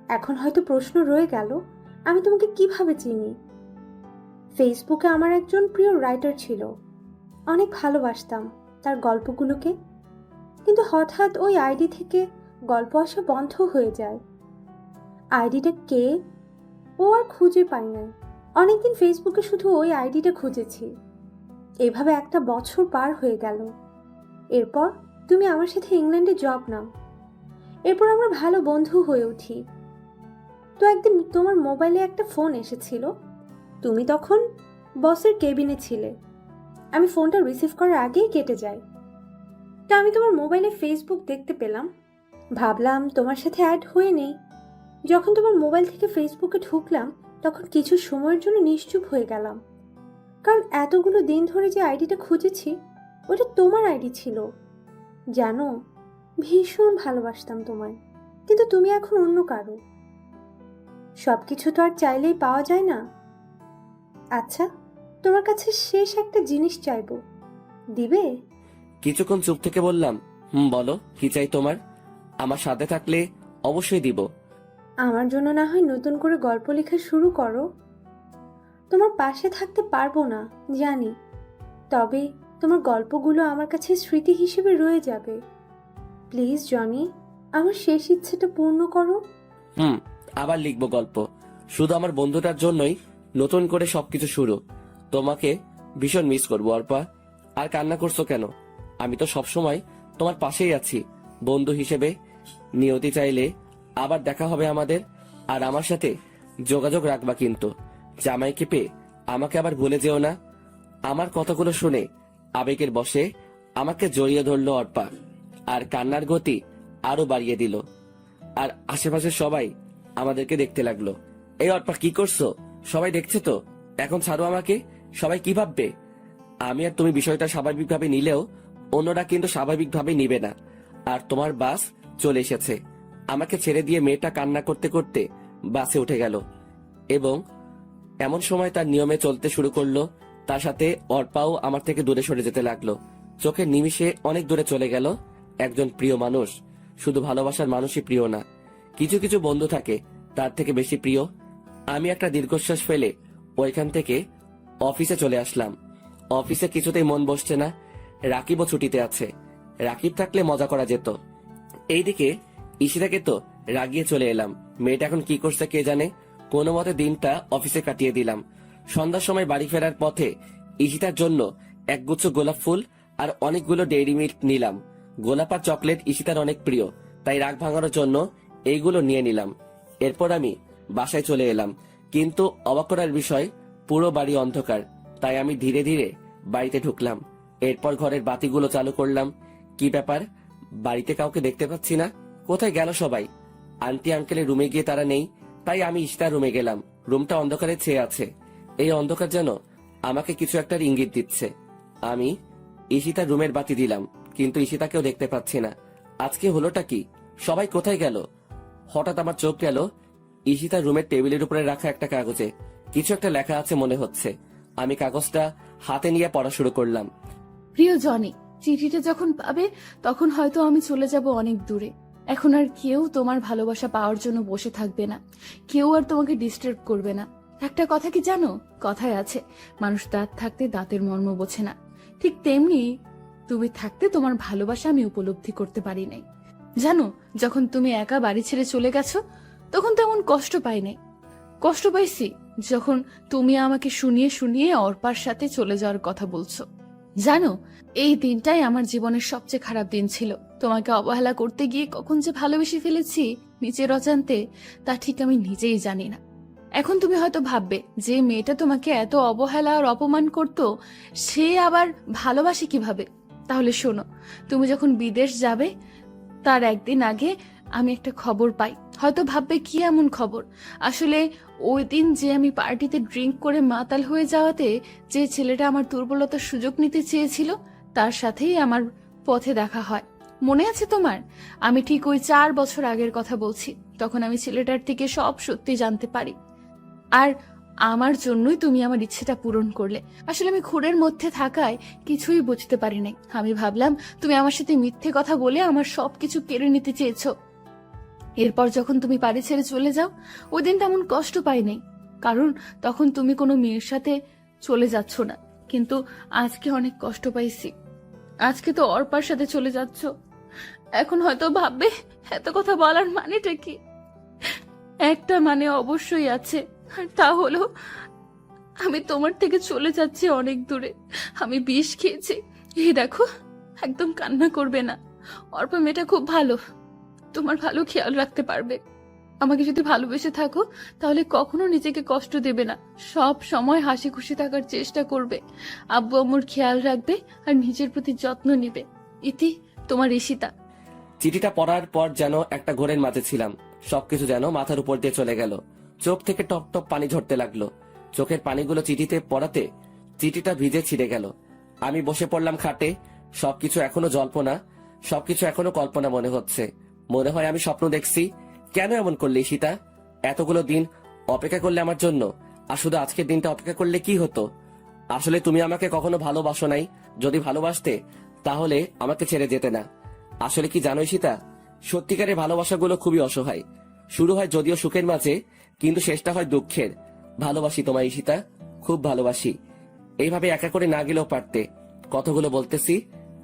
এখন হয়তো প্রশ্ন রয়ে গেল, আমি তোমাকে কিভাবে চিনি। ফেসবুকে আমার একজন প্রিয় রাইটার ছিল, অনেক ভালোবাসতাম তার গল্পগুলোকে। কিন্তু হঠাৎ ওই আইডি থেকে গল্প আসা বন্ধ হয়ে যায়। আইডিটা কে ও আর খুঁজে পাই নাই। অনেকদিন ফেসবুকে শুধু ওই আইডিটা খুঁজেছি। এভাবে একটা বছর পার হয়ে গেল। এরপর তুমি আমার সাথে ইংল্যান্ডে জব নাও। এরপর আমরা ভালো বন্ধু হয়ে উঠি। তো একদিন তোমার মোবাইলে একটা ফোন এসেছিল। তুমি তখন বসের কেবিনে ছিলে। আমি ফোনটা রিসিভ করার আগেই কেটে যাই। তো আমি তোমার মোবাইলে ফেসবুক দেখতে পেলাম। ভাবলাম তোমার সাথে অ্যাড হয়ে নেই। যখন তোমার মোবাইল থেকে ফেসবুকে ঢুকলাম তখন কিছু সময়ের জন্য নিশ্চুপ হয়ে গেলাম, কারণ এতগুলো দিন ধরে যে আইডিটা খুঁজেছি ওটা তোমার আইডি ছিল। জানো, ভীষণ ভালোবাসতাম তোমায়, কিন্তু তুমি এখন অন্য কারো। সবকিছু তো আর চাইলেই পাওয়া যায় না। আচ্ছা, তোমার কাছে শেষ একটা জিনিস চাইবো, দিবে? কিছুক্ষণ চুপ থেকে বললাম, বলো কি চাই তোমার? আমার সাথে থাকলে অবশ্যই দিব। আমার জন্য না হয় নতুন করে গল্প লেখা শুরু করো। তোমার পাশে থাকতে পারবো না জানি, তবে তোমার গল্পগুলো আমার কাছে স্মৃতি হিসেবে রয়ে যাবে। প্লিজ জনি, আমার শেষ ইচ্ছেটা পূর্ণ করো। আবার লিখবো গল্প, শুধু আমার বন্ধুটার জন্যই নতুন করে সবকিছু শুরু। তোমাকে ভীষণ মিস করবো অর্পা। আর কান্না করছো কেন? আমি তো সবসময় তোমার পাশেই আছি বন্ধু হিসেবে। নিয়তি চাইলে আবার দেখা হবে আমাদের। আর আমার সাথে যোগাযোগ রাখবা কিন্তু। জামাইকে পেয়ে আমাকে আবার ভুলে যেও না। আমার কথাগুলো শুনে আবেগের বশে আমাকে জড়িয়ে ধরলো অর্পা, আর কান্নার গতি আরো বাড়িয়ে দিল। আর আশেপাশে সবাই আমাদেরকে দেখতে লাগলো। এই অর্পা কি করছো? সবাই দেখছে তো, এখন ছাড়ো আমাকে। সবাই কি ভাববে? আমি আর তুমি বিষয়টা স্বাভাবিকভাবে নিলেও অন্যরা কিন্তু স্বাভাবিকভাবে নিবে না। আর তোমার বাস চলে এসেছে। আমাকে ছেড়ে দিয়ে মেয়েটা কান্না করতে করতে বাসে উঠে গেল এবং এমন সময় তার নিয়মে চলতে শুরু করলো। তার সাথে অর্পাও আমার থেকে দূরে সরে যেতে লাগলো। চোখের নিমিষে অনেক দূরে চলে গেল একজন প্রিয় মানুষ। শুধু ভালোবাসার মানুষই প্রিয় না, কিছু কিছু বন্ধু থাকে তার থেকে বেশি প্রিয়। আমি একটা দীর্ঘশ্বাস ফেলে ওইখান থেকে অফিসে চলে আসলাম। অফিসে কিছুতেই মন বসছে না। রাকিবও ছুটিতে আছে। রাকিব থাকলে মজা করা যেত। এইদিকে ঈশিতাকে তো রাগিয়ে চলে এলাম। মেয়েটা এখন কি করছে কে জানে। কোনো মতে দিনটা অফিসে কাটিয়ে দিলাম। সন্ধ্যার সময় বাড়ি ফেরার পথে ঈশিতার জন্য একগুচ্ছ গোলাপ ফুল আর অনেকগুলো ডেইরি মিল্ক নিলাম। গোলাপ আর চকলেট ঈশিতার অনেক প্রিয়, তাই রাগ ভাঙানোর জন্য এইগুলো নিয়ে নিলাম। এরপর আমি বাসায় চলে এলাম, কিন্তু অবাক করার বিষয় পুরো বাড়ি অন্ধকার। তাই আমি ধীরে ধীরে বাড়িতে ঢুকলাম। এরপর ঘরের বাতিগুলো চালু করলাম। কি ব্যাপার, বাড়িতে কাউকে দেখতে পাচ্ছি না। কোথায় গেল সবাই? আন্টি আঙ্কেলের রুমে গিয়ে তারা নেই, তাই আমি ঈশিতার রুমে গেলাম। রুমটা অন্ধকারে ছেয়ে আছে। এই অন্ধকার যেন আমাকে কিছু একটা ইঙ্গিত দিচ্ছে। আমি ঈশিতার রুমের বাতি দিলাম, কিন্তু ঈশিতাকেও দেখতে পাচ্ছি না। আজকে হলোটা কি? সবাই কোথায় গেল? হঠাৎ আমার চোখ গেল ঈশিতার রুমের টেবিলের উপরে রাখা একটা কাগজে। কিছু একটা লেখা আছে মনে হচ্ছে। আমি কাগজটা হাতে নিয়ে পড়া শুরু করলাম। প্রিয় জনি, চিঠিটা যখন পাবে তখন হয়তো আমি চলে যাব অনেক দূরে। এখন আর কেউ তোমার ভালোবাসা পাওয়ার জন্য বসে থাকবে না, কেউ আর তোমাকে ডিস্টার্ব করবে না। একটা কথা কি জানো, কথায় আছে মানুষ দাঁত থাকতে দাঁতের মর্ম বোঝে না। ঠিক তেমনি তুমি থাকতে তোমার ভালোবাসা আমি উপলব্ধি করতে পারি নাই। জানো, যখন তুমি একা বাড়ি ছেড়ে চলে গেছো তখন তেমন কষ্ট পাই নাই। কষ্ট পাইছি যখন তুমি আমাকে শুনিয়ে শুনিয়ে অর্পার সাথে চলে যাওয়ার কথা বলছো। জানো, এই দিনটাই আমার জীবনের সবচেয়ে খারাপ দিন ছিল। তোমাকে অবহেলা করতে গিয়ে কখন যে ভালোবেসে ফেলেছি নিজের অজান্তে, তা ঠিক আমি নিজেই জানি না। এখন তুমি হয়তো ভাববে যে মেয়েটা তোমাকে এত অবহেলা আর অপমান করতো সে আবার ভালোবাসে কিভাবে। তাহলে শোনো, তুমি যখন বিদেশ যাবে তার একদিন আগে আমি একটা খবর পাই। হয়তো ভাববে কি এমন খবর। আসলে ওই দিন যে আমি পার্টিতে ড্রিঙ্ক করে মাতাল হয়ে যাওয়াতে যে ছেলেটা আমার দুর্বলতার সুযোগ নিতে চেয়েছিল তার সাথেই আমার পথে দেখা হয়। মনে আছে তোমার? আমি ঠিক ওই 4 বছর আগের কথা বলছি। তখন আমি ছেলেটার থেকে সব সত্যি জানতে পারি, আর আমার জন্যই তুমি আমার ইচ্ছেটা পূরণ করলে। আসলে আমি ঘোরের মধ্যে থাকায় কিছুই বুঝতে পারি নাই। আমি ভাবলাম তুমি আমার সাথে মিথ্যে কথা বলে আমার সবকিছু কেড়ে নিতে চেয়েছো। এরপর যখন তুমি বাড়ি ছেড়ে চলে যাও, ওই দিন তেমন কষ্ট পাই নাই, কারণ তখন তুমি কোনো মেয়ের সাথে চলে যাচ্ছ না। কিন্তু আজকে অনেক কষ্ট পাইছি। আজকে তো অর্পার সাথে চলে যাচ্ছ। এখন হয়তো ভাববে এত কথা বলার মানেটা কি। একটা মানে অবশ্যই আছে, আর তা হলো আমি তোমার থেকে চলে যাচ্ছি অনেক দূরে। আমি বিষ খেয়েছি। এই দেখো, একদম কান্না করবে না। অর্পা মেয়েটা খুব ভালো, তোমার ভালো খেয়াল রাখতে পারবে। আমাকে যদি ভালোবেসে থাকো তাহলে কখনো নিজেকে কষ্ট দেবে না, সব সময় হাসি খুশি থাকার চেষ্টা করবে, আব্বু আম্মুর খেয়াল রাখবে আর নিজের প্রতি যত্ন নিবে। ইতি, তোমার ঈশিতা। চিঠিটা পড়ার পর যেন একটা ঘোরের মাঝে ছিলাম। সবকিছু যেন মাথার উপর দিয়ে চলে গেল। চোখ থেকে টপ টপ পানি ঝরতে লাগলো। চোখের পানিগুলো চিঠিতে পড়াতে চিঠিটা ভিজে ছিঁড়ে গেল। আমি বসে পড়লাম খাটে। সবকিছু এখনো জল্পনা, সবকিছু এখনো কল্পনা মনে হচ্ছে। মনে হয় আমি স্বপ্ন দেখছি। কেন এমন করলে ঈশিতা? এতগুলো দিন অপেক্ষা করলে আমার জন্য, আর শুধু আজকের দিনটা অপেক্ষা করলে কি হতো? আসলে তুমি আমাকে কখনো ভালোবাসো নাই। যদি ভালোবাসতে তাহলে আমাকে ছেড়ে যেতে না। আসলে কি জানো ঈশিতা, সত্যিকারের ভালোবাসাগুলো খুবই অসহায়। শুরু হয় যদিও সুখের মাঝে, কিন্তু শেষটা হয় দুঃখের। ভালোবাসি তোমায় ঈশিতা, খুব ভালোবাসি। এইভাবে একা করে না গেলেও পারতে। কতগুলো বলতেছি,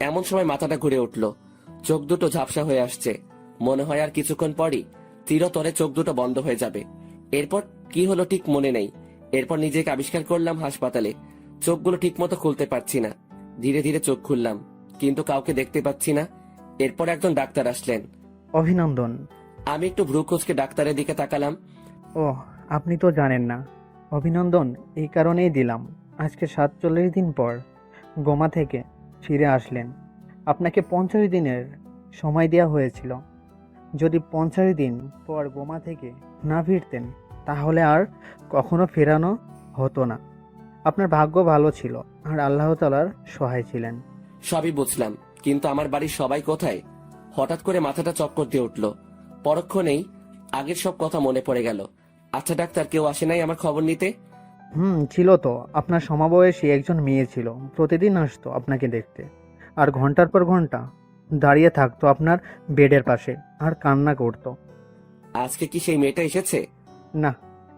এমন সময় মাথাটা ঘুরে উঠলো। চোখ দুটো ঝাপসা হয়ে আসছে। মনে হয় আর কিছুক্ষণ পরই চিরতরে চোখ দুটো বন্ধ হয়ে যাবে। এরপর কি হলো ঠিক মনে নেই। এরপর নিজেকে আবিষ্কার করলাম হাসপাতালে। চোখগুলো ঠিক মতো খুলতে পারছি না। ধীরে ধীরে চোখ খুললাম, কিন্তু কাউকে দেখতে পাচ্ছি না। এরপর একজন ডাক্তার আসলেন। অভিনন্দন। আমি একটু ভ্রু কুঁচকে ডাক্তারের দিকে তাকালাম। ও, আপনি তো জানেন না। অভিনন্দন এই কারণেই দিলাম, আজকে 47 দিন পর গোমা থেকে ফিরে আসলেন। আপনাকে 50 দিনের সময় দেওয়া হয়েছিল। যদি 50 দিন পর গোমা থেকে না ফিরতেন তাহলে আর কখনো ফেরানো হতো না। আপনার ভাগ্য ভালো ছিল আর আল্লাহ তাআলার সহায় ছিলেন। সবই বুঝলাম, কিন্তু আমার বাড়ির সবাই কোথায়? হঠাৎ করে মাথাটা চক্কর দিয়ে উঠলো। পরক্ষণেই আগের সব কথা মনে পড়ে গেল। আচ্ছা ডাক্তার, কেউ আসে নাই আমার খবর নিতে? ছিল তো। আপনার সমবয়সী একজন মেয়ে ছিল, প্রতিদিন আসতো আপনাকে দেখতে, আর ঘন্টার পর ঘন্টা দাঁড়িয়ে থাকতো আপনার বেডের পাশে আর কান্না করতো। আজকে কি সেই মেয়েটা এসেছে? না,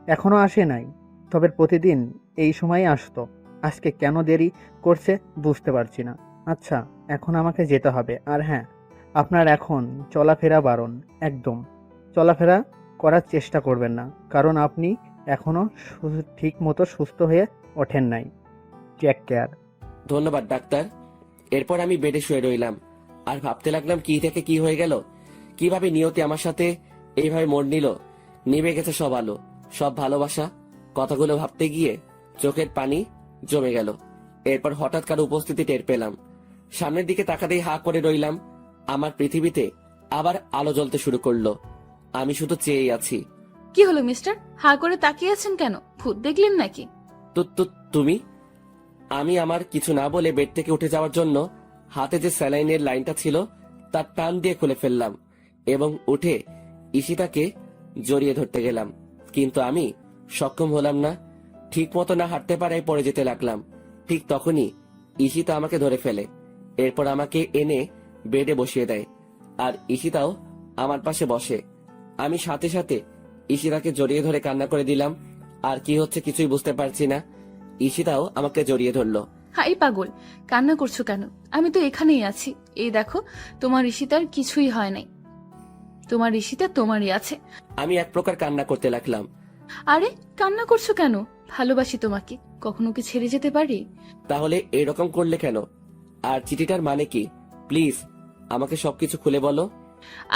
এখনো আসে নাই, তবে প্রতিদিন এই সময় আসতো। আজকে কেন দেরি করছে বুঝতে পারছি না। আচ্ছা, এখন আমাকে যেতে হবে। আর হ্যাঁ, আপনার এখন চলাফেরা বারণ। একদম চলাফেরা করার চেষ্টা করবেন না, কারণ আপনি এখনো ঠিক মতো সুস্থ হয়ে ওঠেন নাই। Take care. ধন্যবাদ ডাক্তার। এরপর আমি বেডে শুয়ে রইলাম আর ভাবতে লাগলাম কি থেকে কি হয়ে গেল। কিভাবে নিয়তি আমার সাথে এইভাবে মোড় নিল। নিভে গেছে সব আলো, সব ভালোবাসা। কথাগুলো ভাবতে গিয়ে চোখের পানি জমে গেল। এরপর হঠাৎ কারো উপস্থিতি টের পেলাম। সামনের দিকে তাকাতেই হা করে রইলাম। আমার পৃথিবীতে আবার আলো জ্বলতে শুরু করলো। আমি শুধু চেয়েই আছি। কি হলো মিস্টার, হা করে তাকিয়ে আছেন কেন? ভূত দেখলেন নাকি? তুমি? আমি আমার কিছু না বলে বেড থেকে উঠে যাওয়ার জন্য হাতে যে স্যালাইনের লাইনটা ছিল তার টান দিয়ে খুলে ফেললাম এবং উঠে ঈশিতাকে জড়িয়ে ধরতে গেলাম, কিন্তু আমি সক্ষম হলাম না। ঠিক মতো না হাঁটতে পারায় পড়ে যেতে লাগলাম। ঠিক তখনই ঈশিতা আমাকে ধরে ফেলে। এরপর আমাকে এনে বেডে বসিয়ে দেয়, আর ঈশিতাও আমার পাশে বসে। আমি সাথে সাথে ঈশিতাকে জড়িয়ে ধরে কান্না করে দিলাম। আর কি হচ্ছে কিছুই বুঝতে পারছি না। ঈশিতাও আমাকে জড়িয়ে ধরলো। হাই পাগল, কান্না করছো কেন? আমি তো এখানেই আছি। এই দেখো, তোমার ঈশিতার কিছুই হয় নাই। তোমার ঈশিতা তোমারই আছে। আমি এক প্রকার কান্না করতে লাগলাম। আরে কান্না করছো কেন? ভালোবাসি তোমাকে, কখনো কি ছেড়ে যেতে পারি? তাহলে এরকম করলে কেন? আর চিঠিটার মানে কি? প্লিজ আমাকে সবকিছু খুলে বলো।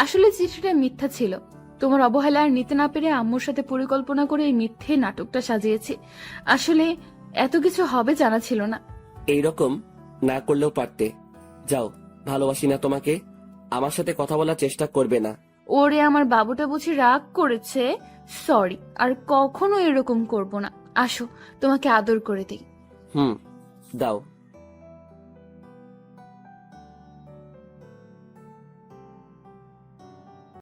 আসলে চিঠিটা মিথ্যা ছিল। তোমার অবহেলা আর নিতে না পেরে আম্মুর সাথে পরিকল্পনা করে এই মিথ্যে নাটকটা সাজিয়েছি। আসলে এত কিছু হবে জানা ছিল না। এইরকম না করলেও পারতে। যাও, ভালোবাসি না তোমাকে। আমার সাথে কথা বলার চেষ্টা করবে না। ওরে আমার বাবুটা বুঝি রাগ করেছে। সরি, আর কখনো এরকম করব না। আসো, তোমাকে আদর করে দিই। দাও।